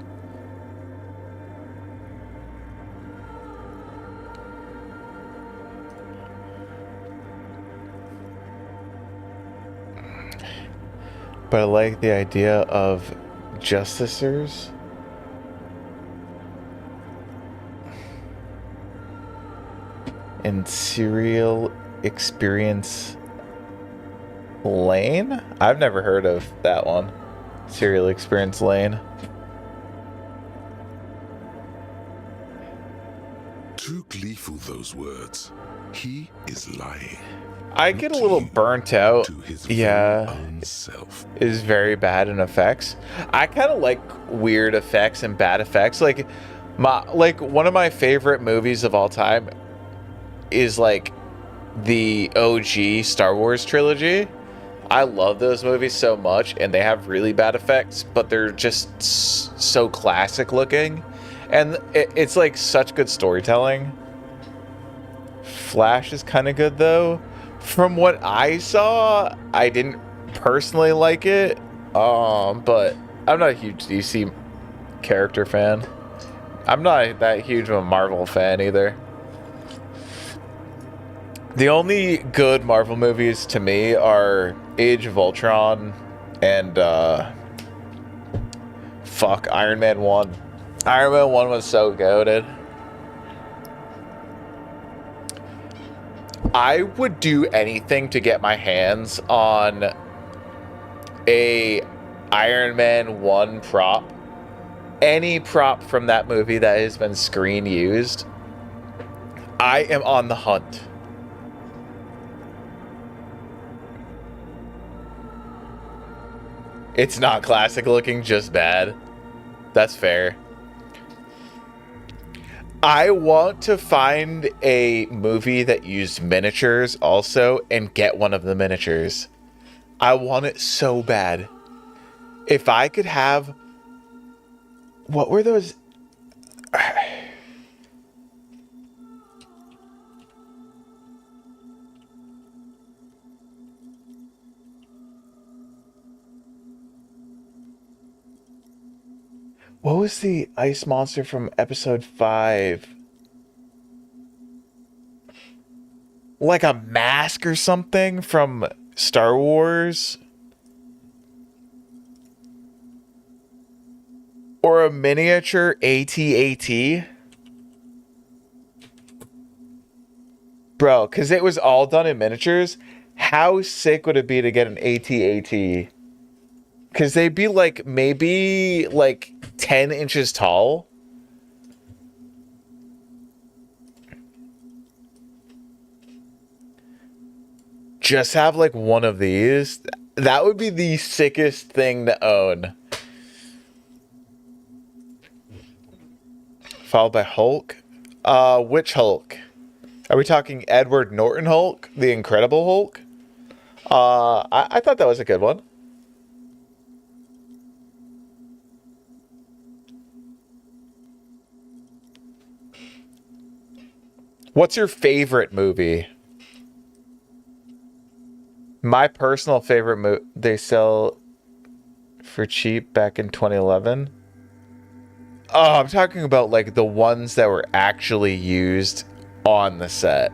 But I like the idea of justicers. And Serial Experience Lane? I've never heard of that one. Serial Experience Lane. Two gleeful careful those words. He is lying. I get a little burnt out. To his Yeah. very own self. Is very bad in effects. I kind of like weird effects and bad effects. Like one of my favorite movies of all time is like the OG Star Wars trilogy. I love those movies so much, and they have really bad effects, but they're just so classic looking, and it's like such good storytelling. Flash is kind of good though. From what I saw, I didn't personally like it, but I'm not a huge DC character fan. I'm not that huge of a Marvel fan either. The only good Marvel movies to me are Age of Ultron and Iron Man 1. Iron Man 1 was so goated. I would do anything to get my hands on a Iron Man 1 prop. Any prop from that movie that has been screen used. I am on the hunt. It's not classic looking, just bad. That's fair. I want to find a movie that used miniatures also and get one of the miniatures. I want it so bad. If I could have... What were those... What was the ice monster from episode 5? Like a mask or something from Star Wars? Or a miniature AT-AT? Bro, because it was all done in miniatures. How sick would it be to get an AT-AT? Because they'd be like, maybe like 10 inches tall. Just have like one of these. That would be the sickest thing to own. Followed by Hulk. Which Hulk? Are we talking Edward Norton Hulk? The Incredible Hulk? I thought that was a good one. What's your favorite movie? My personal favorite movie they sell for cheap back in 2011. Oh, I'm talking about like the ones that were actually used on the set.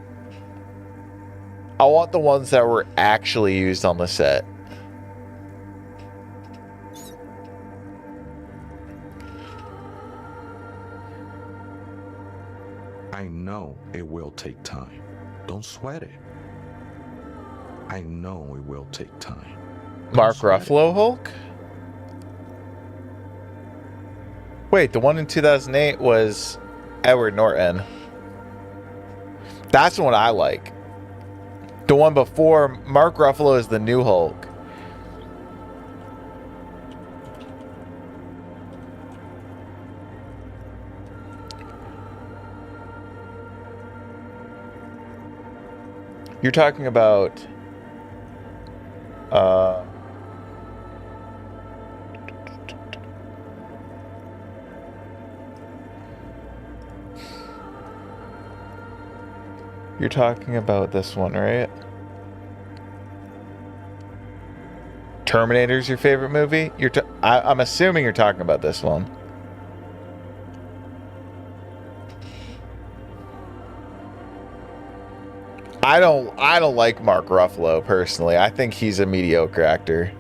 I want the ones that were actually used on the set. I know it will take time. Don't sweat it. I know it will take time. Mark Ruffalo Hulk? Wait, the one in 2008 was Edward Norton. That's the one I like. The one before Mark Ruffalo is the new Hulk. You're talking about you're talking about this one, right? Terminator's your favorite movie? I'm assuming you're talking about this one. I don't like Mark Ruffalo personally. I think he's a mediocre actor.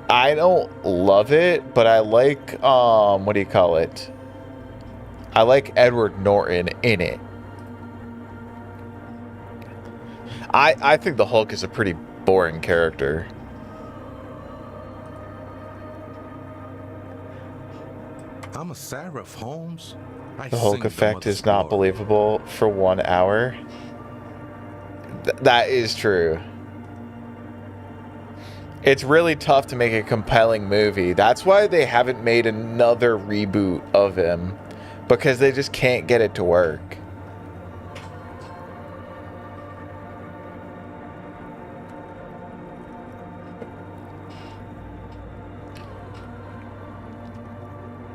I don't love it, but I like what do you call it? I like Edward Norton in it. I think the Hulk is a pretty boring character. I'm a seraph, Holmes. The Hulk effect is not believable for 1 hour. That is true. It's really tough to make a compelling movie. That's why they haven't made another reboot of him. Because they just can't get it to work.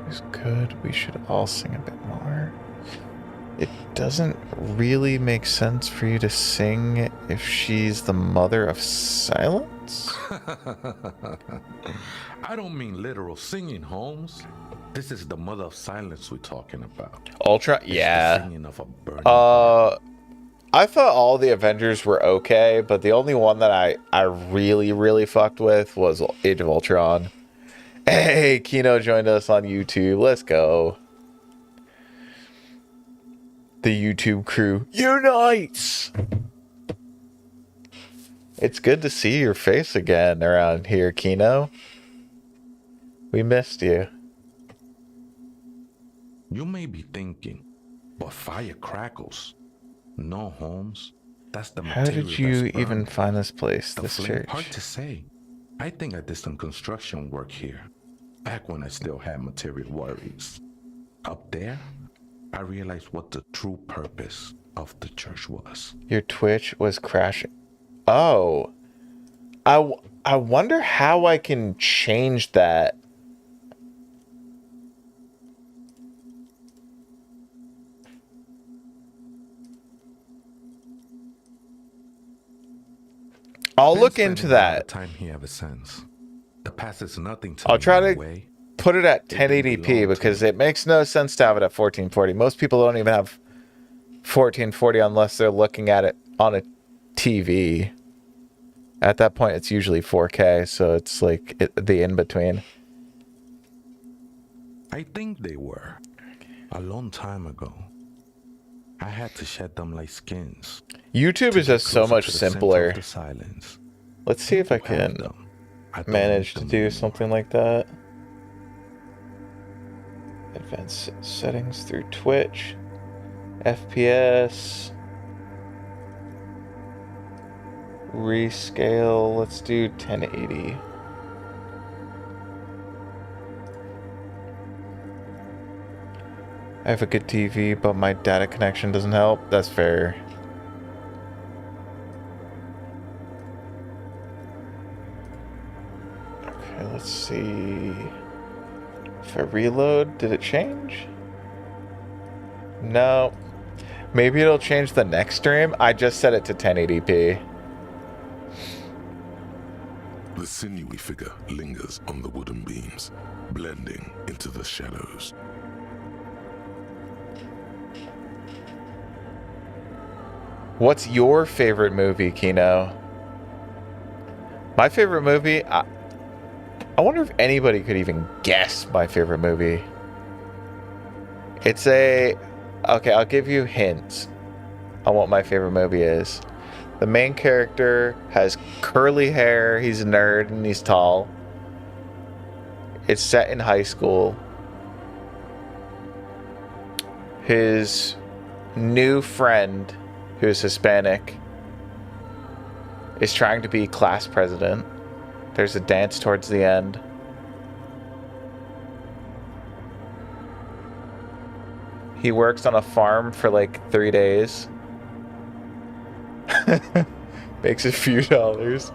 It's good. We should all sing a bit more. It doesn't really make sense for you to sing if she's the mother of silence? I don't mean literal singing, Holmes. This is the mother of silence we're talking about. Ultra? It's Yeah. the singing of a burning heart. I thought all the Avengers were okay, but the only one that I really, really fucked with was Age of Ultron. Hey, Kino joined us on YouTube. Let's go. The YouTube crew unites! It's good to see your face again around here, Kino. We missed you. You may be thinking, but fire crackles. No, Holmes. That's the How material did you that's even burned. find this place, The this flame, church? hard to say. I think I did some construction work here, back when I still had material worries. Up there, I realized what the true purpose of the church was. Your Twitch was crashing. Oh. I wonder how I can change that. I'll look into that. Time he ever since. The past is nothing to I'll me try in a to way. put it at didn't 1080p belong to because me. it makes no sense to have it at 1440. Most people don't even have 1440 unless they're looking at it on a TV. At that point, it's usually 4K, so it's like the in-between. I think they were. A long time ago. I had to shed them like skins. YouTube is just so much simpler. The silence. Let's see if I Have can them. I don't manage need to them do anymore. something like that. Advanced settings through Twitch. FPS. Rescale. Let's do 1080. I have a good TV, but my data connection doesn't help. That's fair. Okay, let's see. If I reload, did it change? No. Maybe it'll change the next stream. I just set it to 1080p. The sinewy figure lingers on the wooden beams, blending into the shadows. What's your favorite movie, Kino? My favorite movie? I wonder if anybody could even guess my favorite movie. It's a... Okay, I'll give you hints on what my favorite movie is. The main character has curly hair, he's a nerd, and he's tall. It's set in high school. His new friend, who's Hispanic, is trying to be class president. There's a dance towards the end. He works on a farm for like 3 days. Makes a few dollars.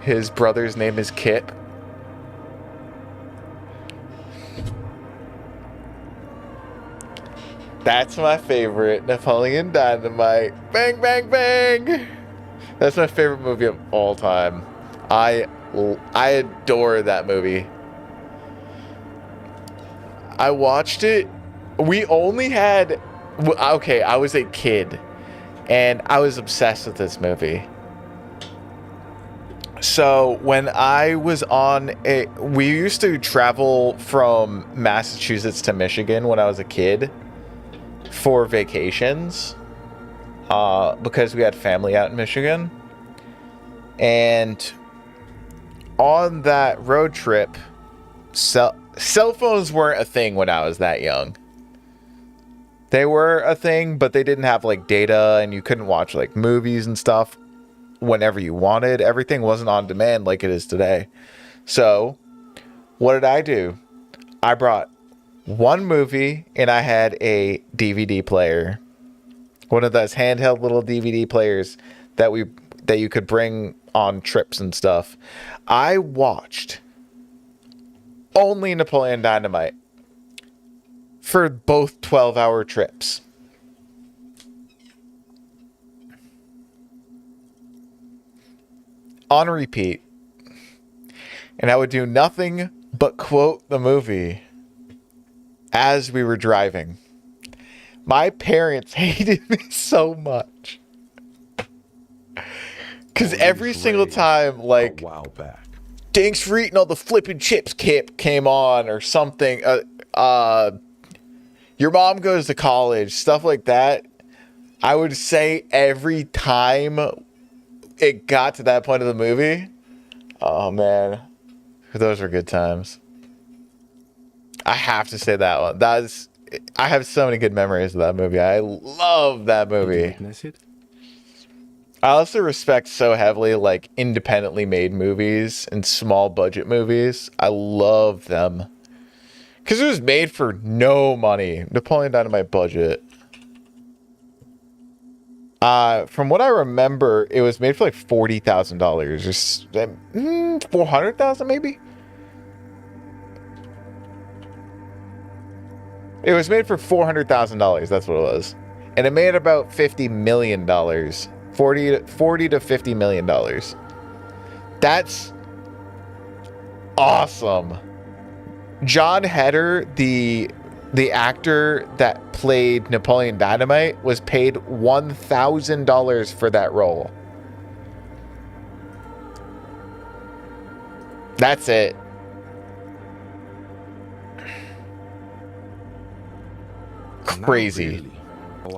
His brother's name is Kip. That's my favorite. Napoleon Dynamite. Bang, bang, bang. That's my favorite movie of all time. I adore that movie. I watched it. We only had... Okay, I was a kid. And I was obsessed with this movie. So when I was on a... We used to travel from Massachusetts to Michigan when I was a kid for vacations. Because we had family out in Michigan. And on that road trip, cell phones weren't a thing when I was that young. They were a thing, but they didn't have like data, and you couldn't watch like movies and stuff whenever you wanted. Everything wasn't on demand like it is today. So what did I do? I brought one movie and I had a DVD player. One of those handheld little DVD players that you could bring on trips and stuff. I watched only Napoleon Dynamite for both 12-hour trips. On repeat. And I would do nothing but quote the movie as we were driving. My parents hated me so much. Because every single time, like, a while back. thanks for eating all the flippin' chips came on or something. Your mom goes to college, stuff like that. I would say every time it got to that point of the movie, oh man, those were good times. I have to say that one. I have so many good memories of that movie. I love that movie. Did you witness it? I also respect so heavily like independently made movies and small budget movies. I love them. Because it was made for no money. Napoleon Dynamite budget. From what I remember, it was made for like $40,000 or $400,000 maybe. It was made for $400,000. That's what it was, and it made about $50 million. 40 to $50 million. That's awesome. John Heder, the actor that played Napoleon Dynamite, was paid $1,000 for that role. That's it. Crazy. Really.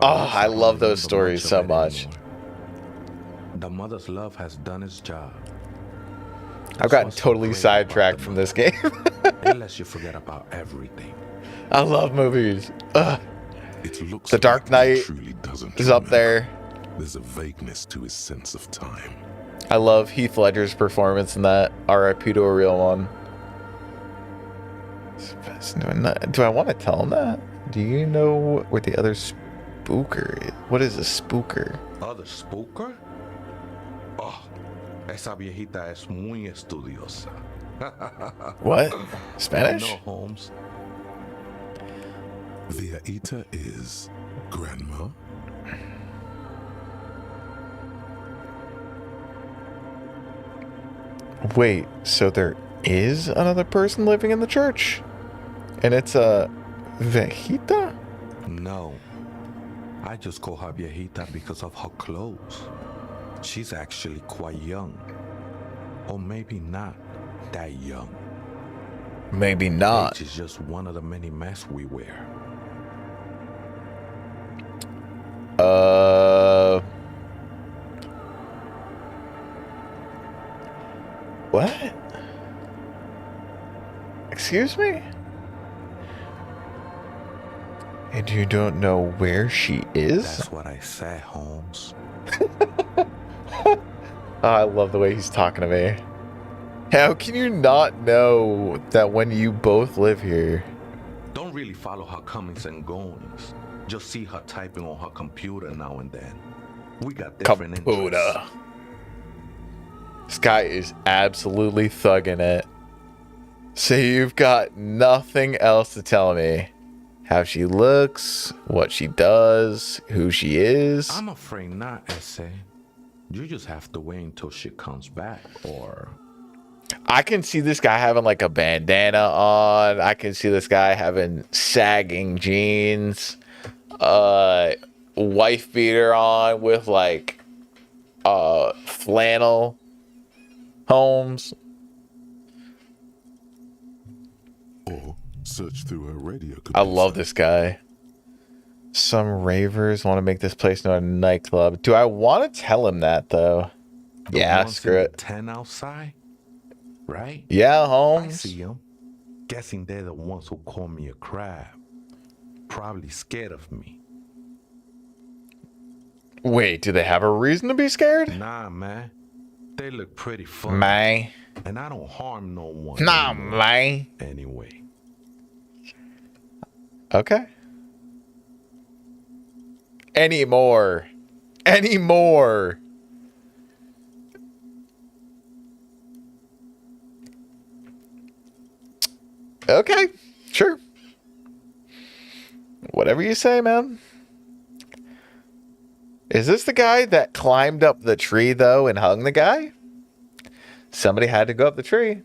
I love those stories so much. The mother's love has done its job. I've gotten totally sidetracked from this game. Unless you forget about everything. I love movies. It looks The Dark like he Knight truly doesn't is up remember. there. There's a vagueness to his sense of time. I love Heath Ledger's performance in that. R.I.P. to a real one. Do I want to tell him that? Do you know where the other spooker is? What is a spooker? Other spooker? Oh, esa viejita es muy estudiosa. What? Spanish? No, Holmes. Viejita is grandma. Wait, so there is another person living in the church? And it's a viejita? No. I just call her viejita because of her clothes. She's actually quite young. Or maybe not that young. Maybe not. Age is just one of the many masks we wear. What? Excuse me? And you don't know where she is? That's what I said, Holmes. Oh, I love the way he's talking to me. How can you not know that when you both live here? Don't really follow her comings and goings. Just see her typing on her computer now and then. We got different interests. This guy is absolutely thugging it. So you've got nothing else to tell me. How she looks, what she does, who she is. I'm afraid not, Essay. You just have to wait until she comes back, or... I can see this guy having like a bandana on. I can see this guy having sagging jeans. Wife beater on with like flannel. Holmes. Or search through her radio. I love this guy. Some ravers want to make this place into a nightclub. Do I want to tell him that though? Yeah, screw it. 10 outside, right? Yeah, I Holmes. see him. Guessing they're the ones who call me a crab. Probably scared of me. Wait, do they have a reason to be scared? Nah, man. They look pretty funny. Man. And I don't harm no one. Nah, anymore. man. Anyway. Okay. Anymore. Anymore. Okay, sure. Whatever you say, man. Is this the guy that climbed up the tree, though, and hung the guy? Somebody had to go up the tree.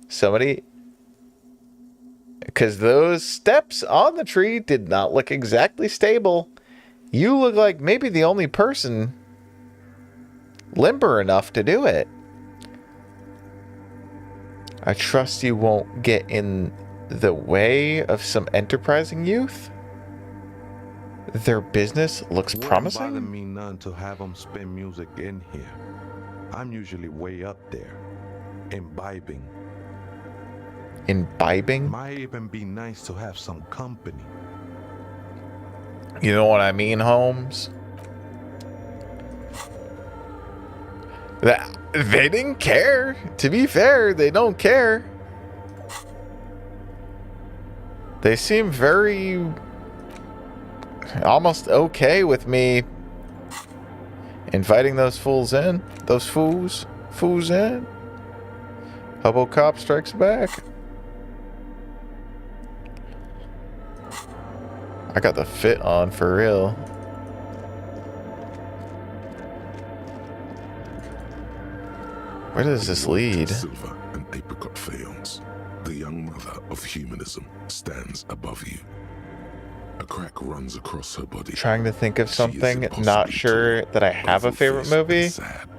Somebody... Because those steps on the tree did not look exactly stable. You look like maybe the only person limber enough to do it. I trust you won't get in the way of some enterprising youth. Their business looks promising. Wouldn't bother me none to have them spin music in here. I'm usually way up there, imbibing. Imbibing? Might even be nice to have some company. You know what I mean, Holmes? They didn't care. To be fair, they don't care. They seem very... almost okay with me inviting those fools in. Those fools in. Hobo Cop Strikes Back. I got the fit on for real. Where does this lead? Silver and apricot faience. The young mother of humanism stands above you. A crack runs across her body. Trying to think of She is something. impossibly Not sure tall, that I have a favorite oval-faced and movie. sad.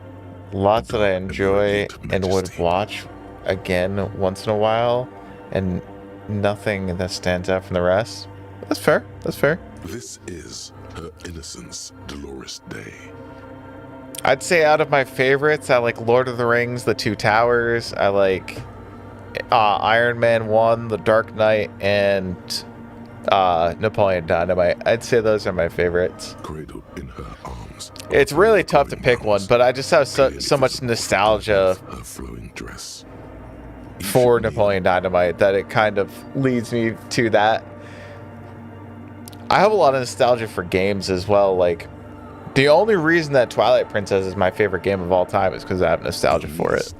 Lots that I Dark and enjoy radiant and would majesty. watch again once in a while, and nothing that stands out from the rest. That's fair. That's fair. This is her innocence, Dolores Day. I'd say out of my favorites, I like Lord of the Rings, The Two Towers. I like Iron Man 1, The Dark Knight, and Napoleon Dynamite. I'd say those are my favorites. Cradled in her arms. It's really tough to pick one, but I just have so much nostalgia Her flowing dress. for Napoleon Dynamite that it kind of leads me to that. I have a lot of nostalgia for games as well. Like, the only reason that Twilight Princess is my favorite game of all time is because I have nostalgia for it.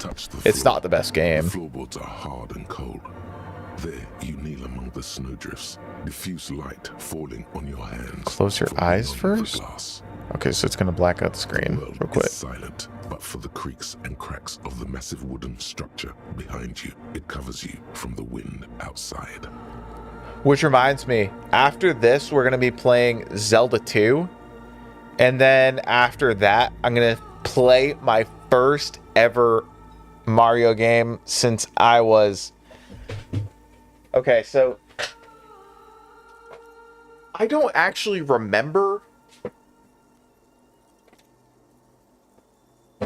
It's not the best game. The floorboards are hard and cold. There you kneel among the snowdrifts, diffuse light falling on your hands. Close your from eyes beyond the first? glass. Okay, so it's going to black out the The screen world real quick. is silent, but for the creaks and cracks of the massive wooden structure behind you, it covers you from the wind outside. Which reminds me, after this, we're going to be playing Zelda 2. And then after that, I'm going to play my first ever Mario game since I was... Okay, so... I don't actually remember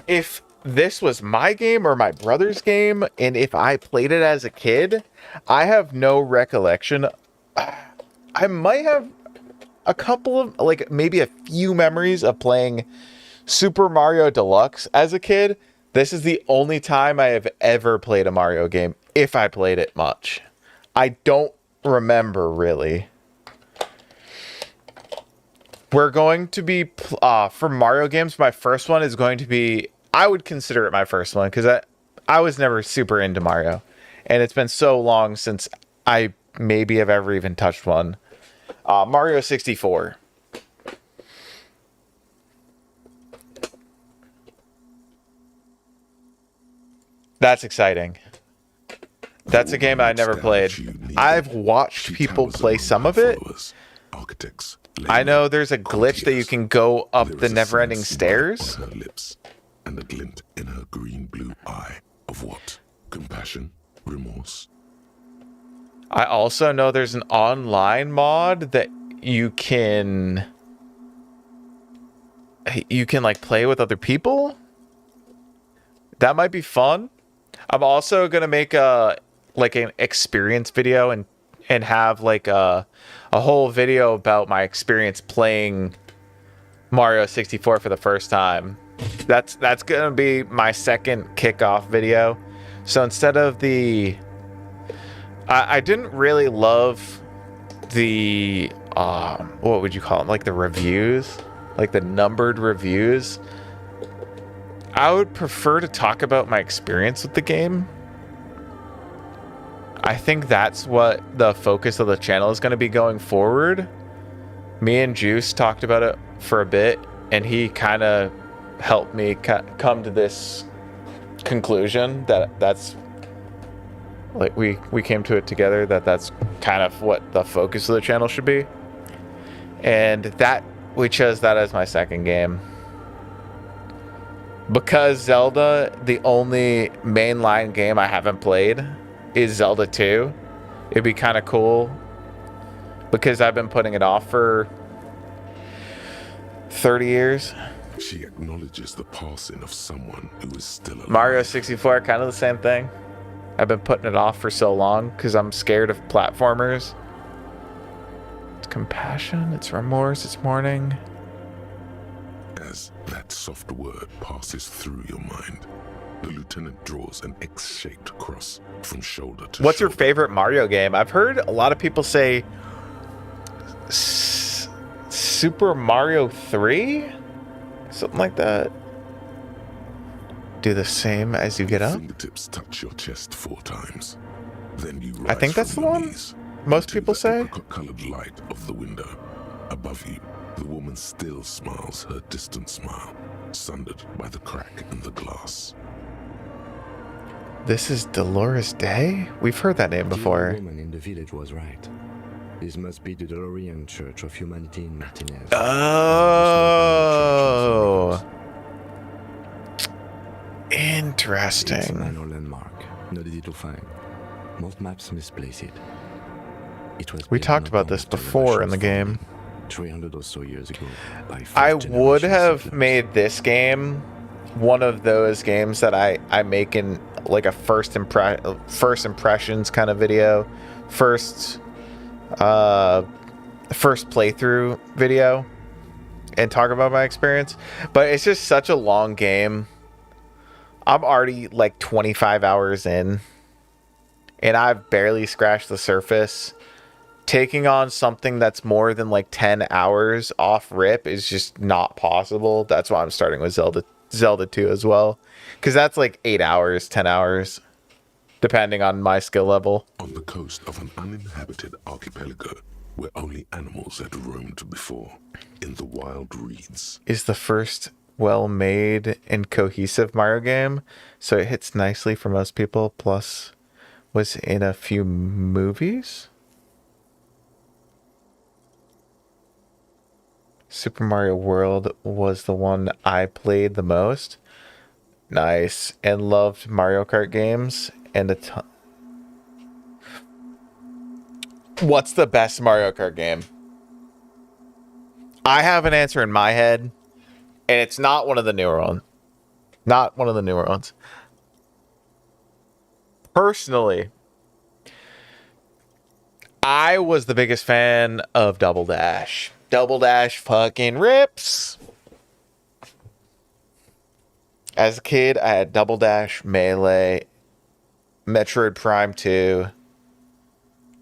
if this was my game or my brother's game, and if I played it as a kid. I have no recollection. I might have a couple of, like, maybe a few memories of playing Super Mario Deluxe as a kid. This is the only time I have ever played a Mario game, if I played it much. I don't remember, really. We're going to be, for Mario games, my first one is going to be, I would consider it my first one, because I was never super into Mario. And it's been so long since I maybe have ever even touched one. Mario 64. That's exciting. That's a game I never played. I've watched people play some of it. Architects. I know there's a glitch that you can go up the never-ending stairs. On her lips, and a glint in her green-blue eye of what? Compassion? Remorse? I also know there's an online mod that you can like play with other people. That might be fun. I'm also gonna make a like an experience video and have like a whole video about my experience playing Mario 64 for the first time. That's gonna be my second kickoff video. So instead of the I didn't really love the what would you call them, like the reviews, like the numbered reviews. I would prefer to talk about my experience with the game. I think that's what the focus of the channel is going to be going forward. Me and Juice talked about it for a bit, and he kind of helped me come to this conclusion that that's like we came to it together, that that's kind of what the focus of the channel should be. And that we chose that as my second game. Because Zelda, the only mainline game I haven't played is Zelda 2. It'd be kind of cool because I've been putting it off for 30 years. She acknowledges the passing of someone who is still alive. Mario 64, kind of the same thing. I've been putting it off for so long because I'm scared of platformers. It's compassion, it's remorse, it's mourning. As that soft word passes through your mind, the lieutenant draws an X-shaped cross from shoulder to What's your shoulder. favorite Mario game? I've heard a lot of people say Super Mario 3? Something like that. Do the same as you get up? Fingertips touch your chest 4 times. Then you I rise think that's from the your one knees most into people the say. apricot-colored light of the window. Above you, the woman still smiles her distant smile, sundered by the crack in the glass. This is Dolores Day? We've heard that name The before. old woman in the village was right. This must be the Dolorian Church of Humanity in Martinez. Oh. It's a Interesting. minor landmark, not easy to find. Most maps misplace it. It was We built talked not about long this after before in the Revolution's game. founding, 300 or so years ago. By I first would generation have settlers. made this game one of those games that I make in like a first impressions kind of video, first playthrough video, and talk about my experience. But it's just such a long game. I'm already like 25 hours in, and I've barely scratched the surface. Taking on something that's more than like 10 hours off rip is just not possible. That's why I'm starting with Zelda 2 as well, because that's like 8 hours, 10 hours, depending on my skill level. On the coast of an uninhabited archipelago where only animals had roamed before, in the wild reeds. Is the first well-made and cohesive Mario game, so it hits nicely for most people, plus was in a few movies. Super Mario World was the one I played the most. Nice. And loved Mario Kart games and a ton. What's the best Mario Kart game? I have an answer in my head, and it's not one of the newer ones. Not one of the newer ones. Personally, I was the biggest fan of Double Dash. Double Dash fucking rips. As a kid, I had Double Dash, Melee, Metroid Prime 2.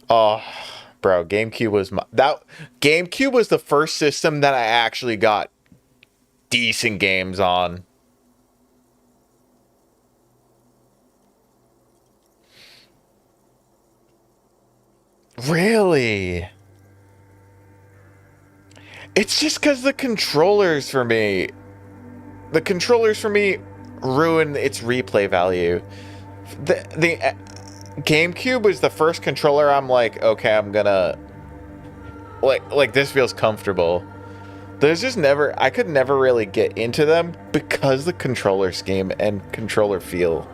Oh, bro, GameCube was GameCube was the first system that I actually got decent games on. Really? It's just because the controllers for me ruin its replay value. The GameCube was the first controller I'm like, okay, I'm gonna like this feels comfortable. There's just I could never really get into them because the controller scheme and controller feel.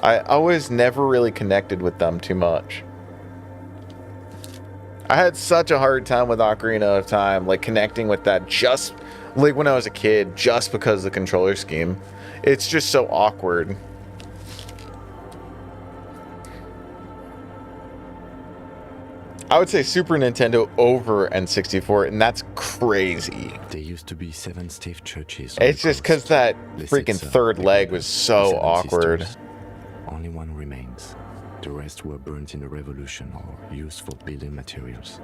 I always never really connected with them too much. I had such a hard time with Ocarina of Time, like connecting with that just like when I was a kid, just because of the controller scheme. It's just so awkward. I would say Super Nintendo over N64, and that's crazy. There used to be 7 stave churches. It's just because that freaking third leg was so awkward. Only one remains. The rest were burnt in the revolution or used for building materials.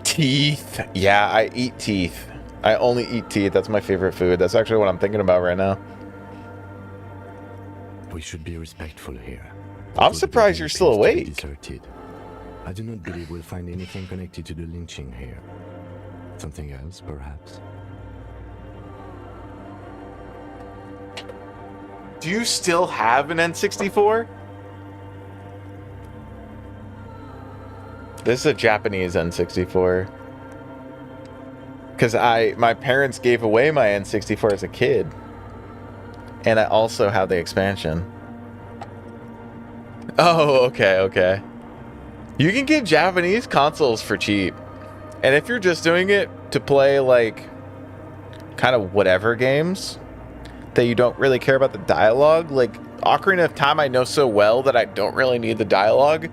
Teeth. Yeah, I eat teeth. I only eat teeth. That's my favorite food. That's actually what I'm thinking about right now. We should be respectful here. I'm surprised you're still awake. Deserted. I do not believe we'll find anything connected to the lynching here. Something else, perhaps? Do you still have an N64? This is a Japanese N64. Because my parents gave away my N64 as a kid. And I also have the expansion. Oh, okay. You can get Japanese consoles for cheap. And if you're just doing it to play, like, kind of whatever games that you don't really care about the dialogue, like Ocarina of Time I know so well that I don't really need the dialogue.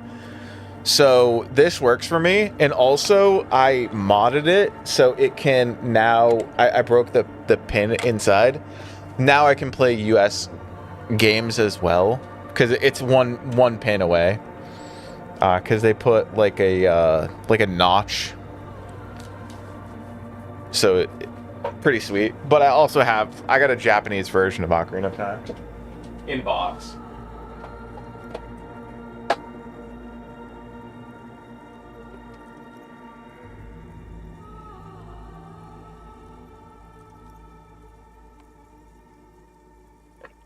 So this works for me. And also I modded it so it can now, I broke the pin inside. Now I can play US games as well because it's one pin away. Because they put like a notch. So pretty sweet. But I got a Japanese version of Ocarina of Time in box.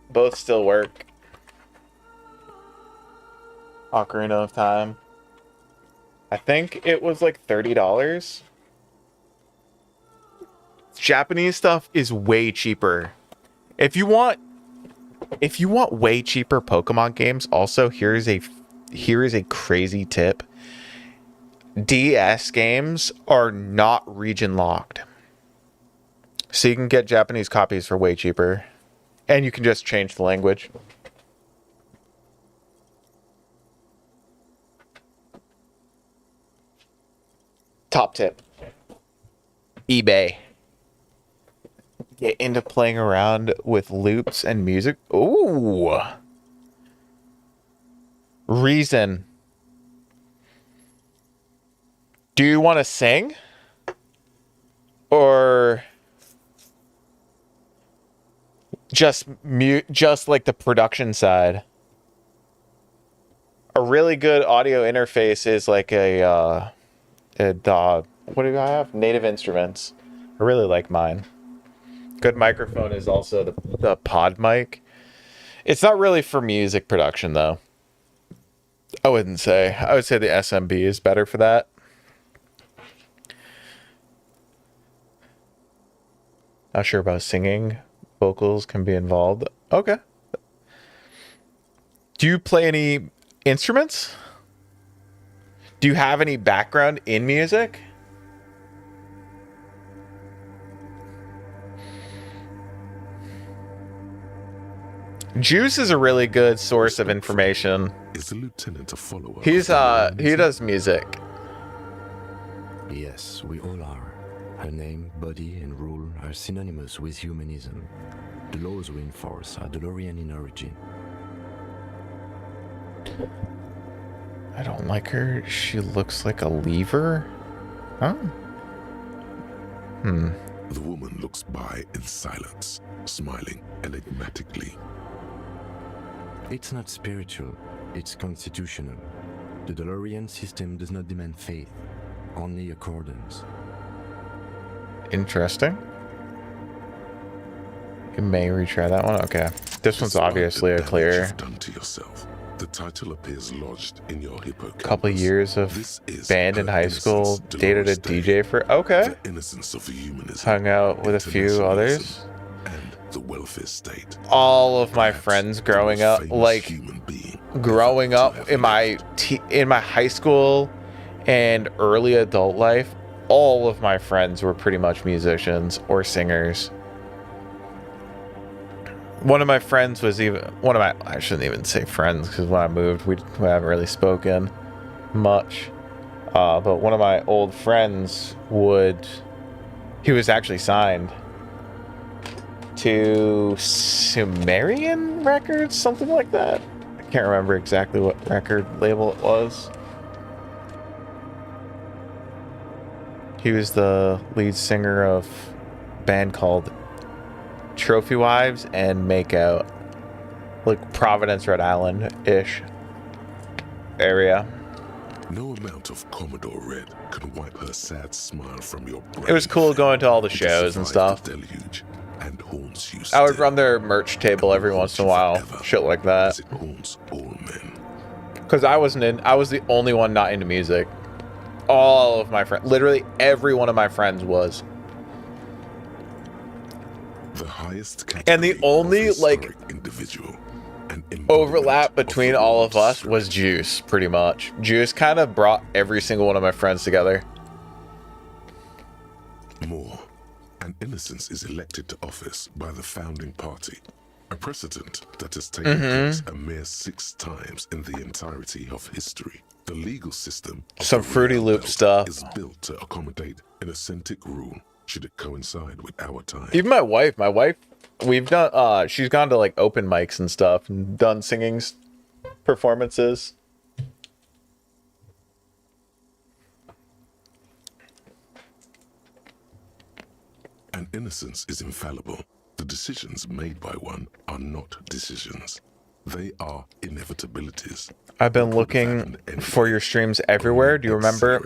Both still work. Ocarina of Time. I think it was like $30. Japanese stuff is way cheaper. If you want way cheaper Pokemon games, also here is a crazy tip. DS games are not region locked. So you can get Japanese copies for way cheaper. And you can just change the language. Top tip. eBay. Get into playing around with loops and music. Ooh. Reason. Do you want to sing? Or just like the production side? A really good audio interface is like what do I have? Native Instruments. I really like mine. Good microphone is also the pod mic. It's not really for music production though. I would say the SMB is better for that. Not sure about singing. Vocals can be involved. Okay. Do you play any instruments? Do you have any background in music? Juice is a really good source of information. Is the lieutenant a follower? He does music. Yes, we all are. Her name, body, and rule are synonymous with humanism. The laws we enforce are DeLorean in origin. I don't like her. She looks like a lever. Huh? The woman looks by in silence, smiling enigmatically. It's not spiritual, it's constitutional. The DeLorean system does not demand faith, only accordance. Interesting. You may retry that one. Okay. This one's obviously a clear. You've done to yourself. The title appears lodged in your hippocampus. Couple years of band in high school. Dated a DJ for. Okay. The innocence of humanism. Hung out with a few others. And the welfare state. All of my friends growing up, like growing up in my high school and early adult life, all of my friends were pretty much musicians or singers. One of my friends was I shouldn't even say friends, because when I moved, we haven't really spoken much. But one of my old friends he was actually signed to Sumerian Records, something like that. I can't remember exactly what record label it was. He was the lead singer of a band called Trophy Wives and Makeout. Like Providence, Rhode Island-ish area. No amount of Commodore Red can wipe her sad smile from your brain. It was cool going to all the shows and stuff. Deluge and haunts you I would still. run their merch table every once in a while, shit like that. As it haunts all men. Because I was the only one not into music. All of my friends, literally every one of my friends was. The highest and the only like individual overlap between all of us was Juice, pretty much. Juice kind of brought every single one of my friends together. More, an innocence is elected to office by the founding party, a precedent that has taken place a mere 6 times in the entirety of history. The legal system of Some the Fruity Royal Loop Belt stuff. is built to accommodate an authentic rule should it coincide with our time. Even my wife, we've done, she's gone to like open mics and stuff and done singing performances. An innocence is infallible. The decisions made by one are not decisions. They are inevitabilities. I've been looking for your streams everywhere. Do you remember?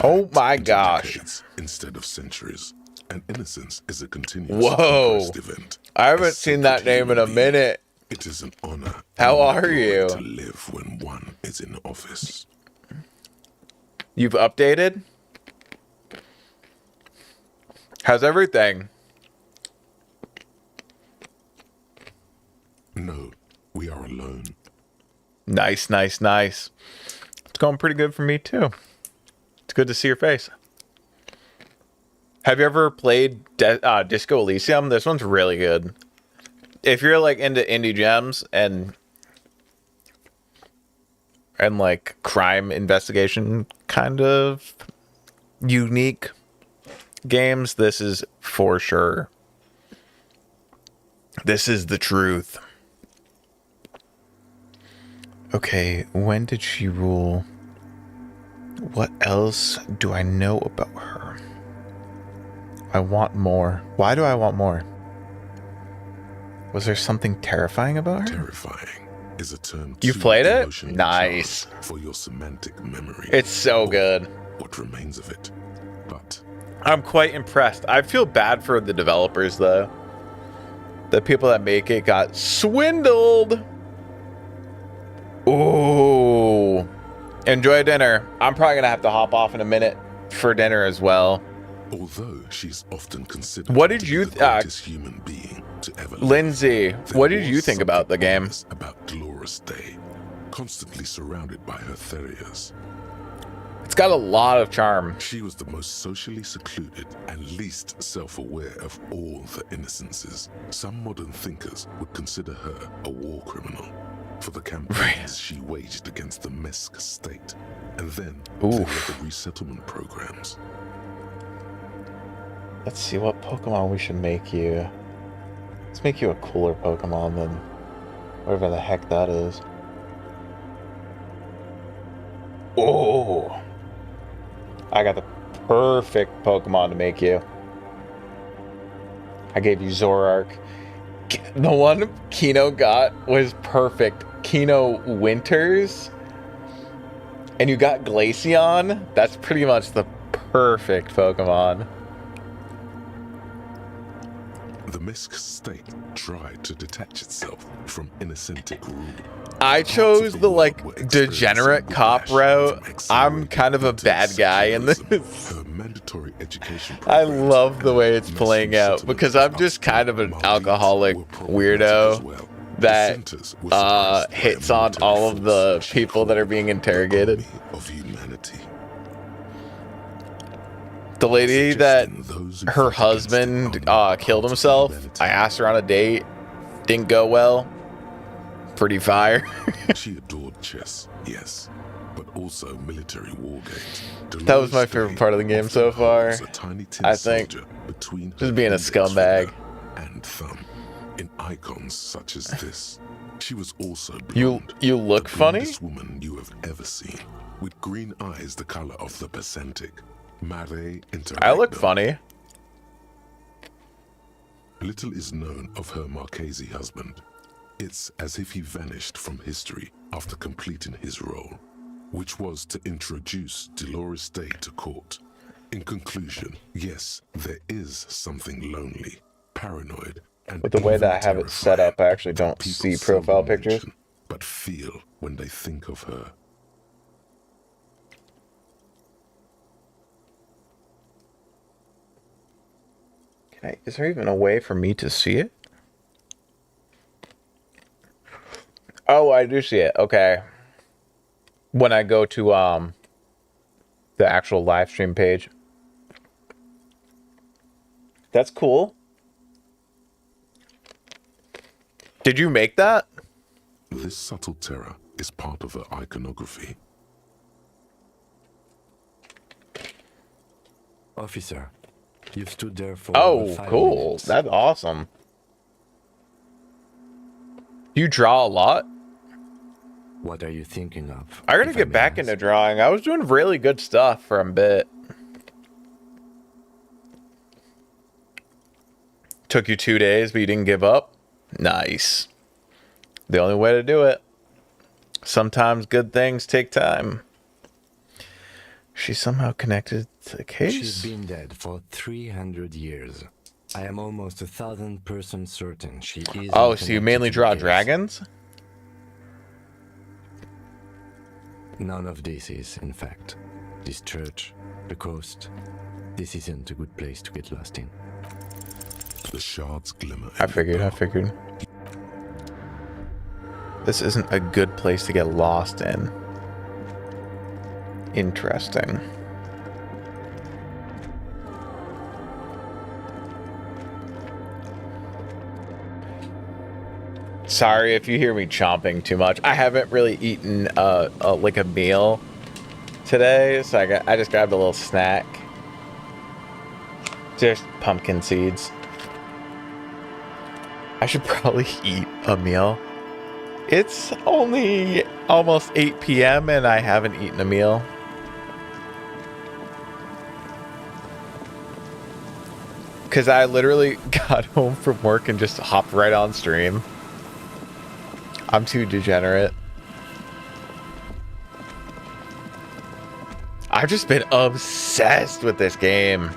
Oh my gosh. Decades instead of centuries. An innocence is a continuous event. I haven't seen that name in a minute. It is an honor. How are you? To live when one is in office. You've updated? How's everything? No, we are alone. Nice, nice, nice. It's going pretty good for me too. It's good to see your face. Have you ever played Disco Elysium? This one's really good. If you're like into indie gems and like crime investigation kind of unique games, this is for sure. This is the truth. Okay, when did she rule? What else do I know about her? I want more. Why do I want more? Was there something terrifying about her? Terrifying is a term. You played it? Nice. For your semantic memory. It's so good. What remains of it? But I'm quite impressed. I feel bad for the developers though. The people that make it got swindled. Ooh. Enjoy dinner. I'm probably gonna have to hop off in a minute for dinner as well. Although she's often considered what did you the greatest human being to ever live, Lindsay, what did you think about the game? About Dolores Day, constantly surrounded by her terriers. It's got a lot of charm. She was the most socially secluded and least self-aware of all the innocences. Some modern thinkers would consider her a war criminal for the campaigns she waged against the Mesk state, and then there were the resettlement programs. Let's see what Pokemon we should make you. Let's make you a cooler Pokemon than whatever the heck that is. Oh, I got the perfect Pokemon to make you. I gave you Zoroark. The one Kino got was perfect. Kino Winters. And you got Glaceon. That's pretty much the perfect Pokemon. The Mesk state tried to detach itself from innocentic rule. I chose the like degenerate cop route. I'm kind of a bad guy in this. Her mandatory education I love the way it's playing out because I'm just kind of an alcoholic weirdo that hits on all of the people that are being interrogated. Of humanity. The lady that her husband killed himself, I asked her on a date, didn't go well. Pretty fire. She adored chess, yes, but also military war games. That was my favorite part of the game so far. A tiny tin I think soldier between just her being a index scumbag. finger and thumb. In icons such as this, she was also You blonde, look the funny? blondest woman you have ever seen, with green eyes the color of the Pacentic. Mare I look Interregnum. funny. Little is known of her Marchese husband. It's as if he vanished from history after completing his role, which was to introduce Dolores Day to court. In conclusion, yes, there is something lonely, paranoid, and With the way that I even have it set up, I actually terrifying don't that see people profile seldom pictures. mention, but feel when they think of her. Is there even a way for me to see it? Oh, I do see it. Okay. When I go to the actual live stream page. That's cool. Did you make that? This subtle terror is part of her iconography. Officer, you've stood there for over Oh, 5 cool. minutes. That's awesome. Do you draw a lot? What are you thinking of? I gotta if get may back ask? into drawing. I was doing really good stuff for a bit. Took you 2 days, but you didn't give up? Nice. The only way to do it. Sometimes good things take time. She's somehow connected to the case? She's been dead for 300 years. I am almost 1,000% certain she is. Oh, so you mainly draw dragons? None of this is, in fact. This church, the coast, this isn't a good place to get lost in. The shards glimmer. I figured. This isn't a good place to get lost in. Interesting. Sorry if you hear me chomping too much. I haven't really eaten like a meal today, so I just grabbed a little snack. Just pumpkin seeds. I should probably eat a meal. It's only almost 8 p.m. and I haven't eaten a meal. Because I literally got home from work and just hopped right on stream. I'm too degenerate. I've just been obsessed with this game.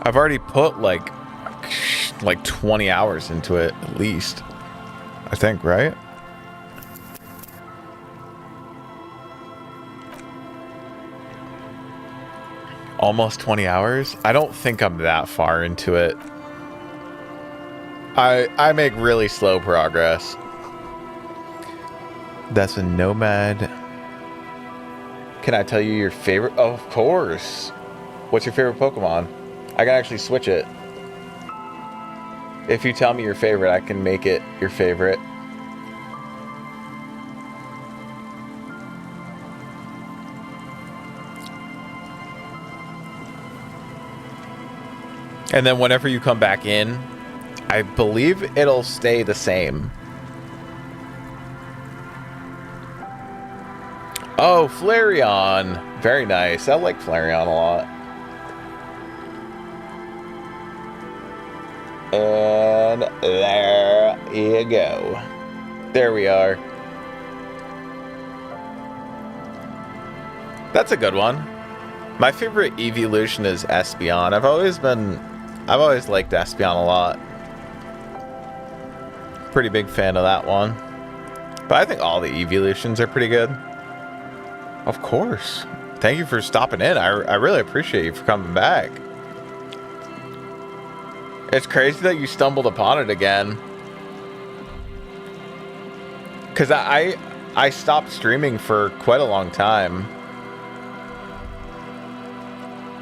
I've already put like 20 hours into it at least. I think, right? Almost 20 hours? I don't think I'm that far into it. I make really slow progress. That's a nomad. Can I tell you your favorite? Of course. What's your favorite Pokemon? I can actually switch it. If you tell me your favorite, I can make it your favorite. And then whenever you come back in, I believe it'll stay the same. Oh, Flareon. Very nice. I like Flareon a lot. And there you go. There we are. That's a good one. My favorite evolution is Espeon. I've always liked Espeon a lot. Pretty big fan of that one. But I think all the evolutions are pretty good. Of course. Thank you for stopping in. I really appreciate you for coming back. It's crazy that you stumbled upon it again. Because I stopped streaming for quite a long time.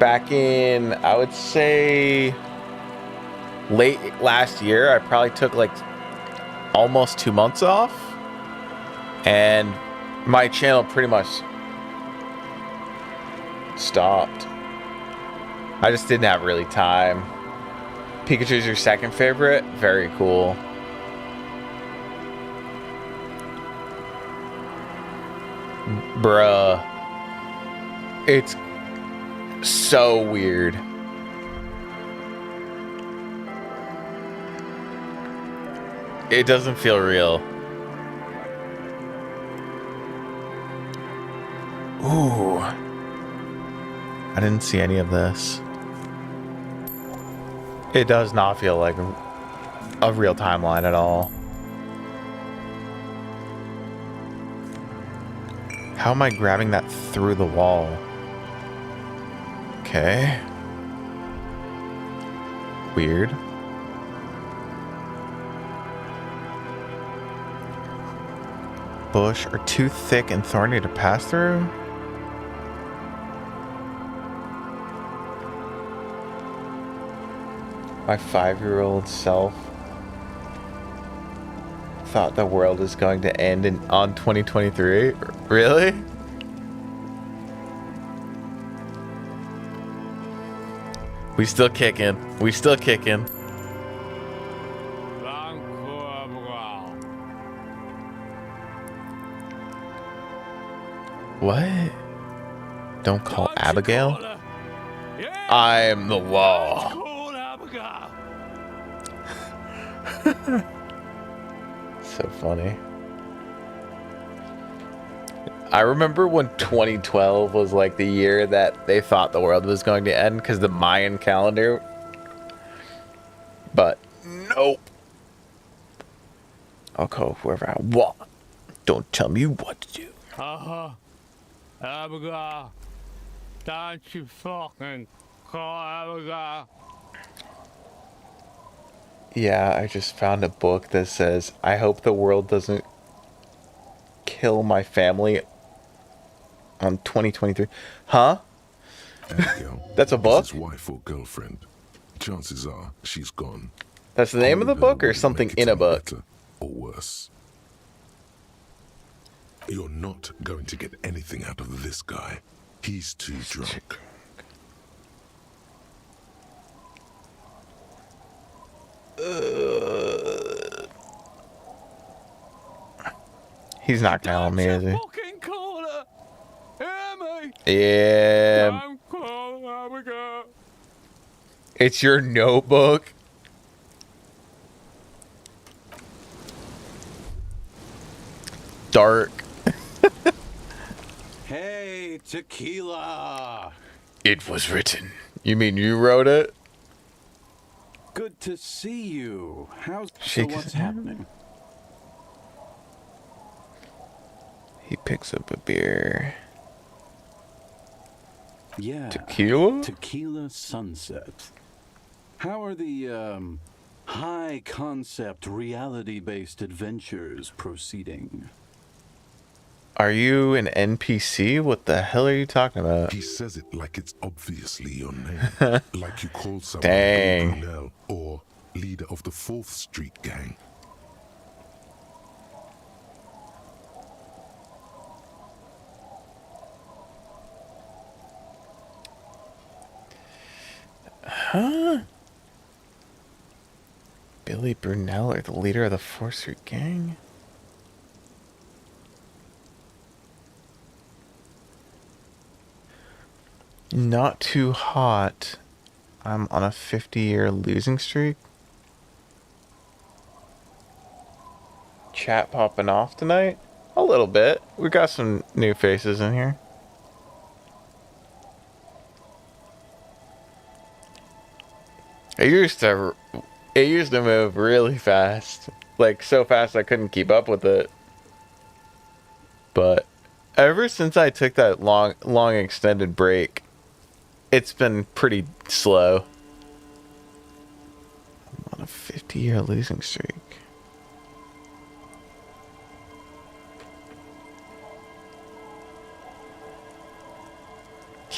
back in, I would say, late last year. I probably took like almost 2 months off, and my channel pretty much stopped. I just didn't have really time. Pikachu's your second favorite? Very cool. Bruh. It's so weird. It doesn't feel real. Ooh. I didn't see any of this. It does not feel like a real timeline at all. How am I grabbing that through the wall? Okay. Weird. Bush are too thick and thorny to pass through? My 5-year-old self thought the world is going to end on 2023? Really? We still kicking. We still kicking. What? Don't call Abigail? I am the law. So funny. I remember when 2012 was like the year that they thought the world was going to end because the Mayan calendar. But nope. I'll call whoever I want. Don't tell me what to do. Abigail, don't you fucking call Abigail. Yeah, I just found a book that says, I hope the world doesn't kill my family on 2023. Huh? Abigail, That's a book? Is his wife or girlfriend. Chances are she's gone. That's the name of the book or something in a book? Better or worse. You're not going to get anything out of this guy. He's too drunk. He's not calling me, is he? Fucking call her. Hear me? Yeah. Don't call Abigail. It's your notebook. Dark. Hey, tequila. It was written. You mean you wrote it? Good to see you. So Shake his what's hand. happening? He picks up a beer. Yeah. Tequila? Tequila Sunset. How are the high concept reality based adventures proceeding? Are you an NPC? What the hell are you talking about? He says it like it's obviously your name. Like you called someone Dang. Bill Brunel or leader of the 4th Street gang. Huh? Billy Brunel, or the leader of the 4th Street gang? Not too hot. I'm on a 50-year losing streak. Chat popping off tonight? A little bit. We got some new faces in here. It used to move really fast. Like, so fast I couldn't keep up with it. But ever since I took that long extended break, it's been pretty slow. I'm on a 50-year losing streak.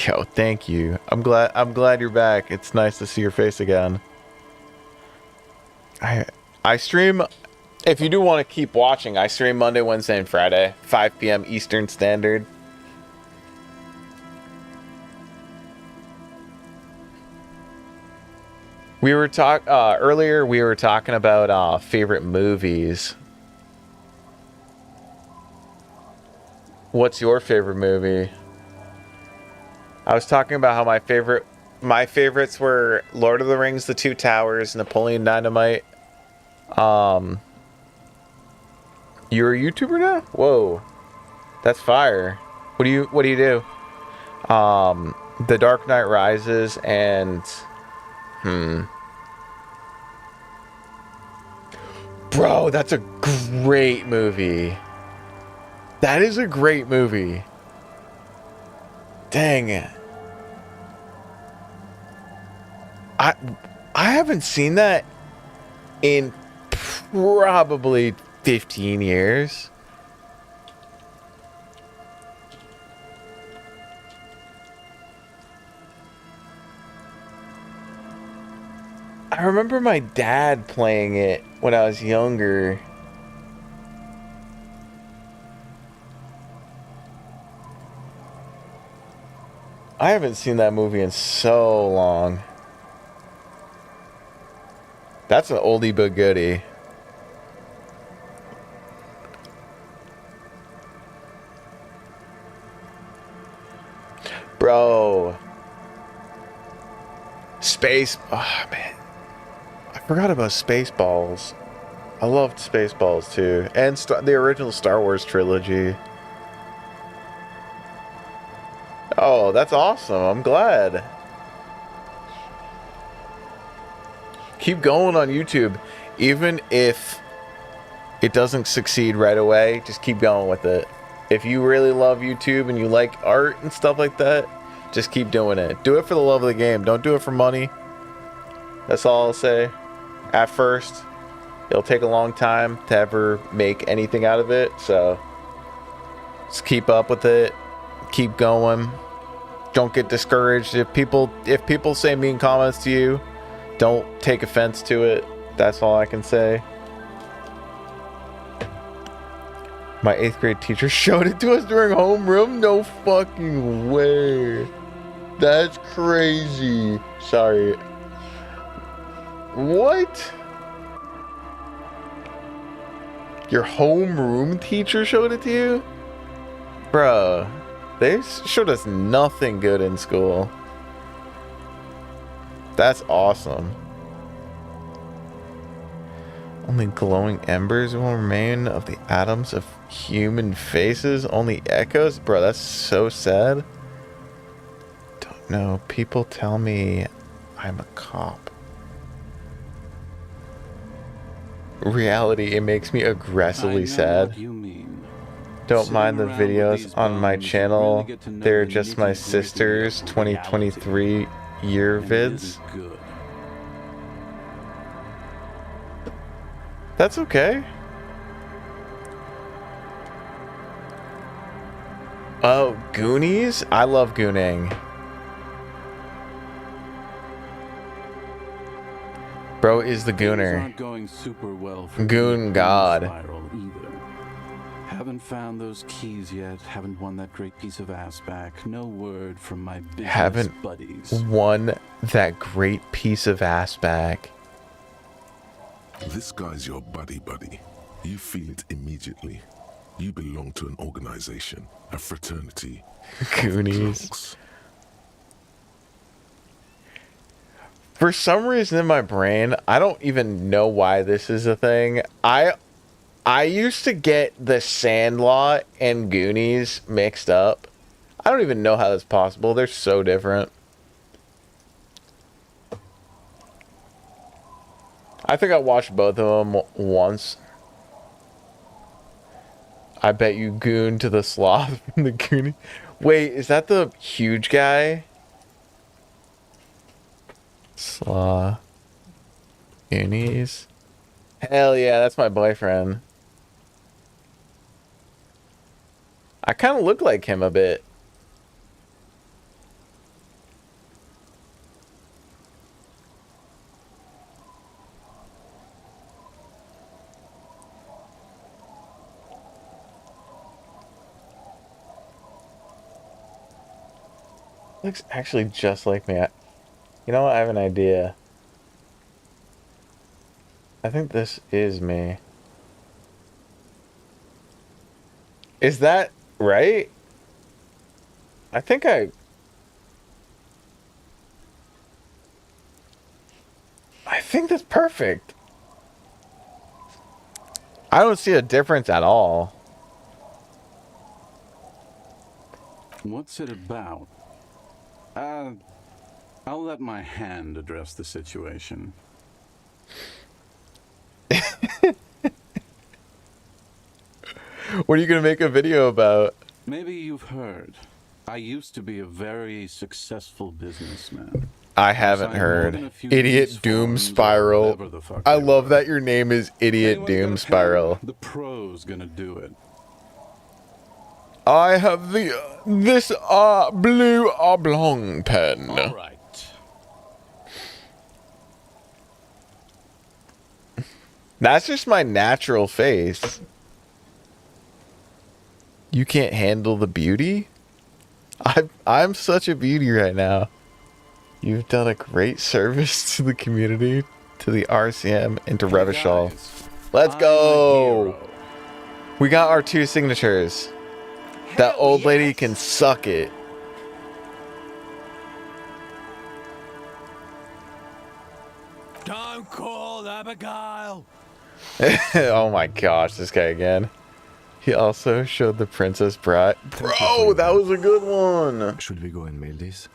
Yo, thank you. I'm glad you're back. It's nice to see your face again. I stream, if you do want to keep watching, I stream Monday, Wednesday, and Friday, 5 p.m. Eastern Standard. We were earlier we were talking about favorite movies. What's your favorite movie? I was talking about how my favorites were Lord of the Rings, The Two Towers, Napoleon Dynamite. You're a YouTuber now? Whoa. That's fire. What do you do? The Dark Knight Rises and Bro, that's a great movie. That is a great movie. Dang it. I haven't seen that in probably 15 years. I remember my dad playing it when I was younger. I haven't seen that movie in so long. That's an oldie but goodie. Bro. Oh man. I forgot about Spaceballs. I loved Spaceballs too. And the original Star Wars trilogy. Oh, that's awesome. I'm glad. Keep going on YouTube. Even if it doesn't succeed right away, just keep going with it. If you really love YouTube and you like art and stuff like that, just keep doing it. Do it for the love of the game. Don't do it for money. That's all I'll say. At first, it'll take a long time to ever make anything out of it. So just keep up with it. Keep going. Don't get discouraged. If people say mean comments to you, don't take offense to it. That's all I can say. My 8th grade teacher showed it to us during homeroom. No fucking way. That's crazy. Sorry. What? Your homeroom teacher showed it to you? Bruh, they showed us nothing good in school. That's awesome. Only glowing embers will remain of the atoms of human faces. Only echoes? Bro, that's so sad. Don't know. People tell me I'm a cop. Reality, it makes me aggressively sad. Don't mind the videos on my channel. They're just my sister's 2023 year vids. That's okay. Oh, Goonies? I love gooning. Bro is the gooner. Goon God. Haven't found those keys yet. Haven't won that great piece of ass back. No word from my business Haven't buddies. won that great piece of ass back. This guy's your buddy. You feel it immediately. You belong to an organization, a fraternity. Goonies. For some reason in my brain, I don't even know why this is a thing. I used to get The Sandlot and Goonies mixed up. I don't even know how that's possible. They're so different. I think I watched both of them once. I bet you goon to the sloth from the Goonies. Wait, is that the huge guy? Sloth. Goonies. Hell yeah, that's my boyfriend. I kind of look like him a bit. Looks actually just like me. You know what? I have an idea. I think this is me. Is that right? I think I think that's perfect. I don't see a difference at all. What's it about? I'll let my hand address the situation. What are you gonna make a video about? Maybe you've heard. I used to be a very successful businessman. I haven't heard. Idiot Doom Spiral. I love that your name is Idiot Doom Spiral. The pro's gonna do it. I have this blue oblong pen. All right. That's just my natural face. You can't handle the beauty? I'm such a beauty right now. You've done a great service to the community, to the RCM, and to Revachol. Let's go! We got our 2 signatures. That old lady can suck it. Don't call Abigail. Oh my gosh, this guy again. He also showed the Princess Bride. Bro, that was a good one. Should we go and mail this?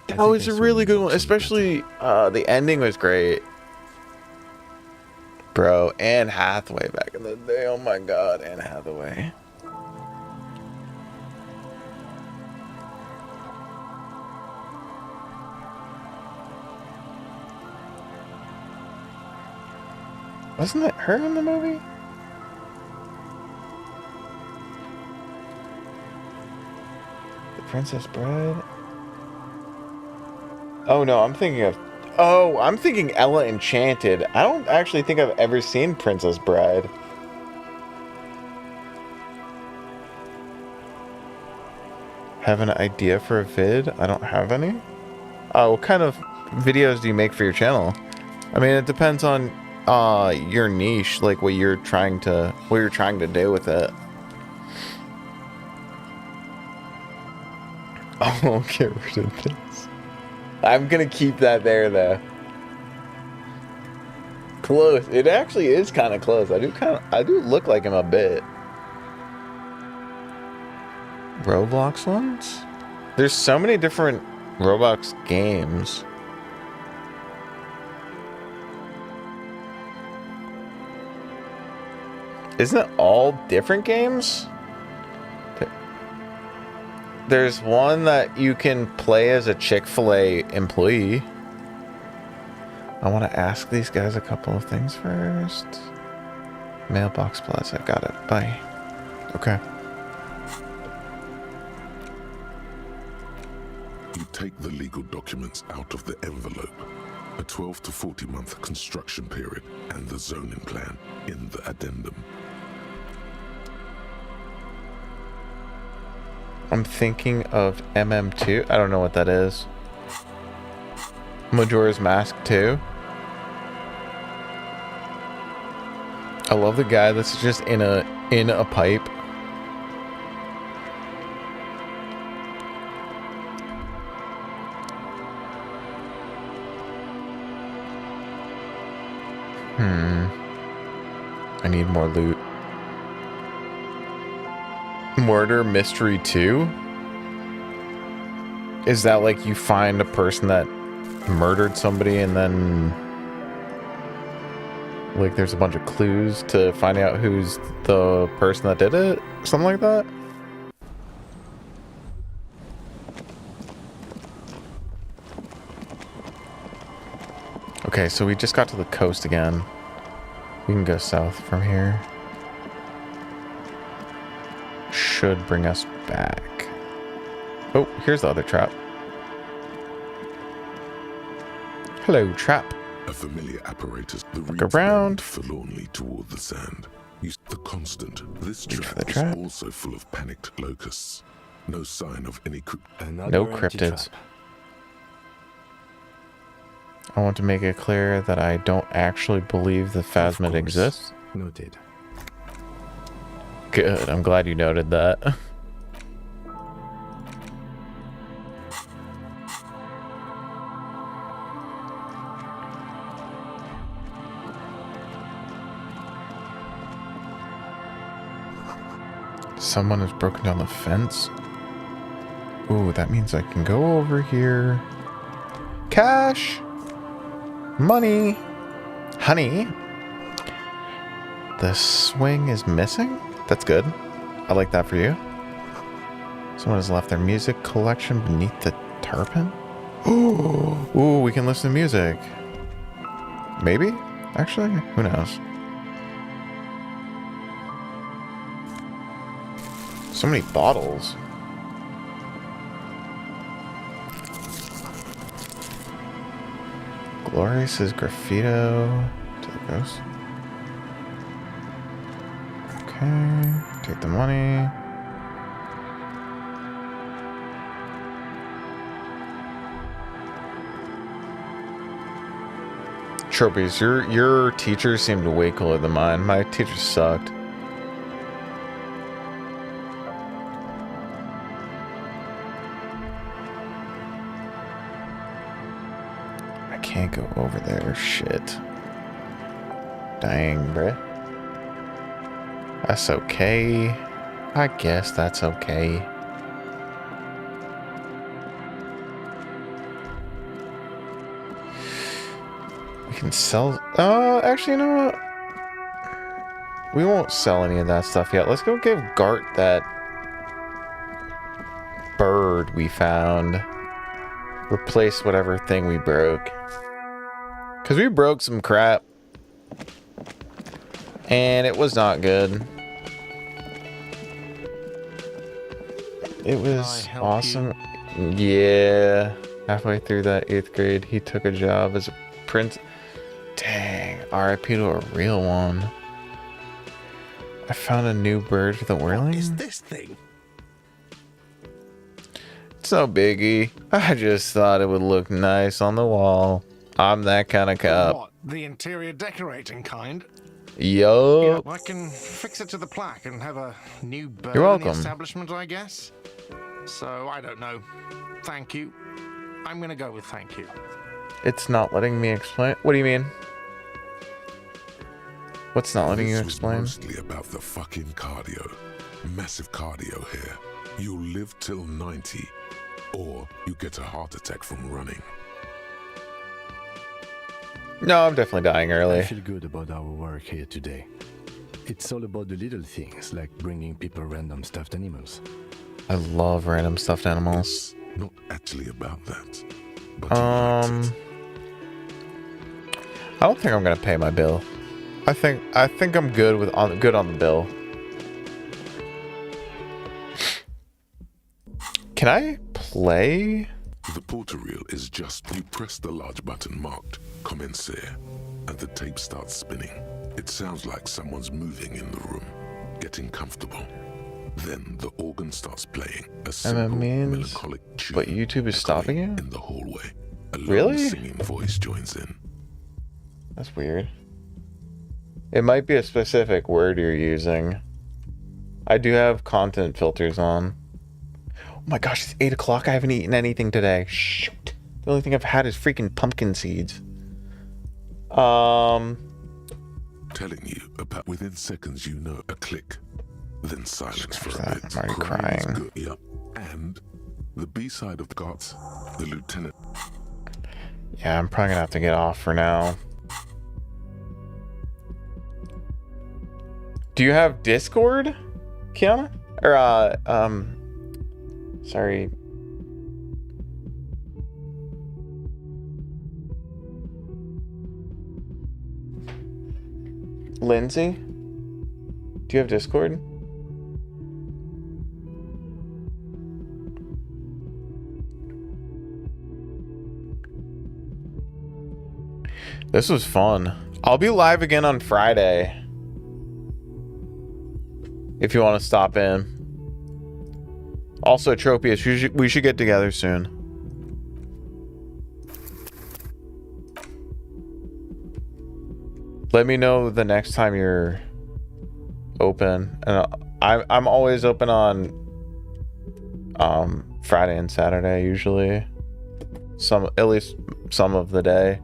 That was a really good one, especially the ending was great. Bro, Anne Hathaway back in the day. Oh my god, Anne Hathaway. Wasn't it her in the movie? The Princess Bride? Oh no, I'm thinking of... Oh, I'm thinking Ella Enchanted. I don't actually think I've ever seen Princess Bride. Have an idea for a vid? I don't have any. What kind of videos do you make for your channel? I mean, it depends on your niche, like what you're trying to do with it. Oh, get rid of this. I'm gonna keep that there though. Close. It actually is kind of close. I do look like him a bit. Roblox ones? There's so many different Roblox games. Isn't it all different games? There's one that you can play as a Chick-fil-A employee. I want to ask these guys a couple of things first. Mailbox Plaza, got it. Bye. Okay. You take the legal documents out of the envelope, a 12 to 40 month construction period, and the zoning plan in the addendum. I'm thinking of MM2. I don't know what that is. Majora's Mask 2. I love the guy that's just in a pipe. I need more loot. Murder Mystery 2? Is that like you find a person that murdered somebody and then like there's a bunch of clues to find out who's the person that did it? Something like that? Okay, so we just got to the coast again. We can go south from here. Should bring us back. Oh, here's the other trap. Hello, trap. A familiar apparatus. The Look around. Forlornly toward the sand. Use the constant. This trap is also full of panicked locusts. No sign of any No cryptids. I want to make it clear that I don't actually believe the Phasmid exists. Noted. Good, I'm glad you noted that. Someone has broken down the fence. Ooh, that means I can go over here. Cash! Money! Honey! The swing is missing? That's good. I like that for you. Someone has left their music collection beneath the tarpon? Ooh, we can listen to music. Maybe? Actually, who knows? So many bottles. Glorious is graffito to the ghost. Okay, take the money. Trophies, your teachers seemed way cooler than mine. My teachers sucked. I can't go over there. Shit. Dang, bruh. That's okay. I guess that's okay. We can sell... actually, you know what? We won't sell any of that stuff yet. Let's go give Gart that bird we found. Replace whatever thing we broke. Because we broke some crap. And it was not good. It was awesome. Yeah. Halfway through that 8th grade, he took a job as a prince. Dang. RIP to a real one. I found a new bird for the whirling. What is this thing? It's no biggie. I just thought it would look nice on the wall. I'm that kind of cop. What? The interior decorating kind? Yup. I can fix it to the plaque and have a new bird You're in the welcome. establishment, I guess. So, I don't know. Thank you. I'm gonna go with thank you. It's not letting me explain. What do you mean? What's not letting you This was explain? mostly about the fucking cardio. Massive cardio here. You'll live till 90, or you get a heart attack from running. No, I'm definitely dying I early. feel good about our work here today. It's all about the little things, like bringing people random stuffed animals. I love random stuffed animals. Not actually about that. But you liked it. I don't think I'm gonna pay my bill. I think I'm good with good on the bill. Can I play? The portal reel is just you press the large button marked Commencer, and the tape starts spinning. It sounds like someone's moving in the room, getting comfortable. Then the organ starts playing a simple, melancholic tune. But YouTube is stopping you? In the hallway. A lone Really? singing voice joins in. That's weird. It might be a specific word you're using. I do have content filters on. Oh my gosh, it's 8 o'clock. I haven't eaten anything today. Shoot. The only thing I've had is freaking pumpkin seeds. Telling you about within seconds, you know a click. Then silence for a bit. I'm already Crying is crying. good. Yep. And the B-side of the Gots, the lieutenant. Yeah, I'm probably gonna have to get off for now. Do you have Discord, Kiana? Or, sorry. Lindsay? Do you have Discord? This was fun. I'll be live again on Friday. If you want to stop in. Also, Tropius, we should get together soon. Let me know the next time you're open. And I'm always open on Friday and Saturday usually. At least some of the day.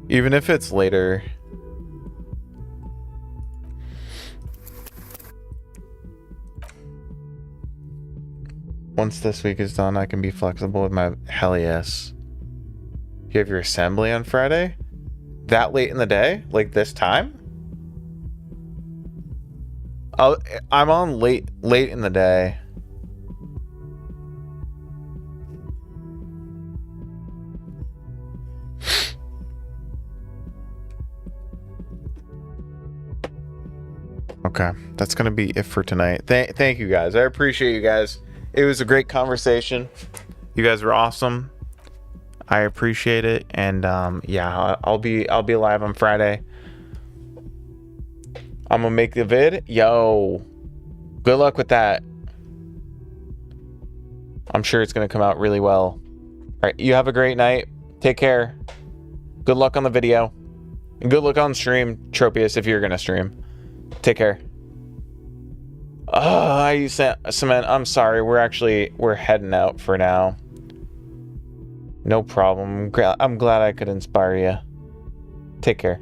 Even if it's later. Once this week is done, I can be flexible with my hell yes. You have your assembly on Friday? That late in the day? Like this time? I'm on late in the day. Okay, that's gonna be it for tonight. Thank you guys. I appreciate you guys. It was a great conversation. You guys were awesome. I appreciate it, and yeah, I'll be live on Friday. I'm gonna make the vid. Yo, good luck with that. I'm sure it's gonna come out really well. All right, you have a great night. Take care. Good luck on the video, and good luck on stream, Tropius, if you're gonna stream. Take care. I Cement, I'm sorry. We're heading out for now. No problem. I'm glad I could inspire you. Take care.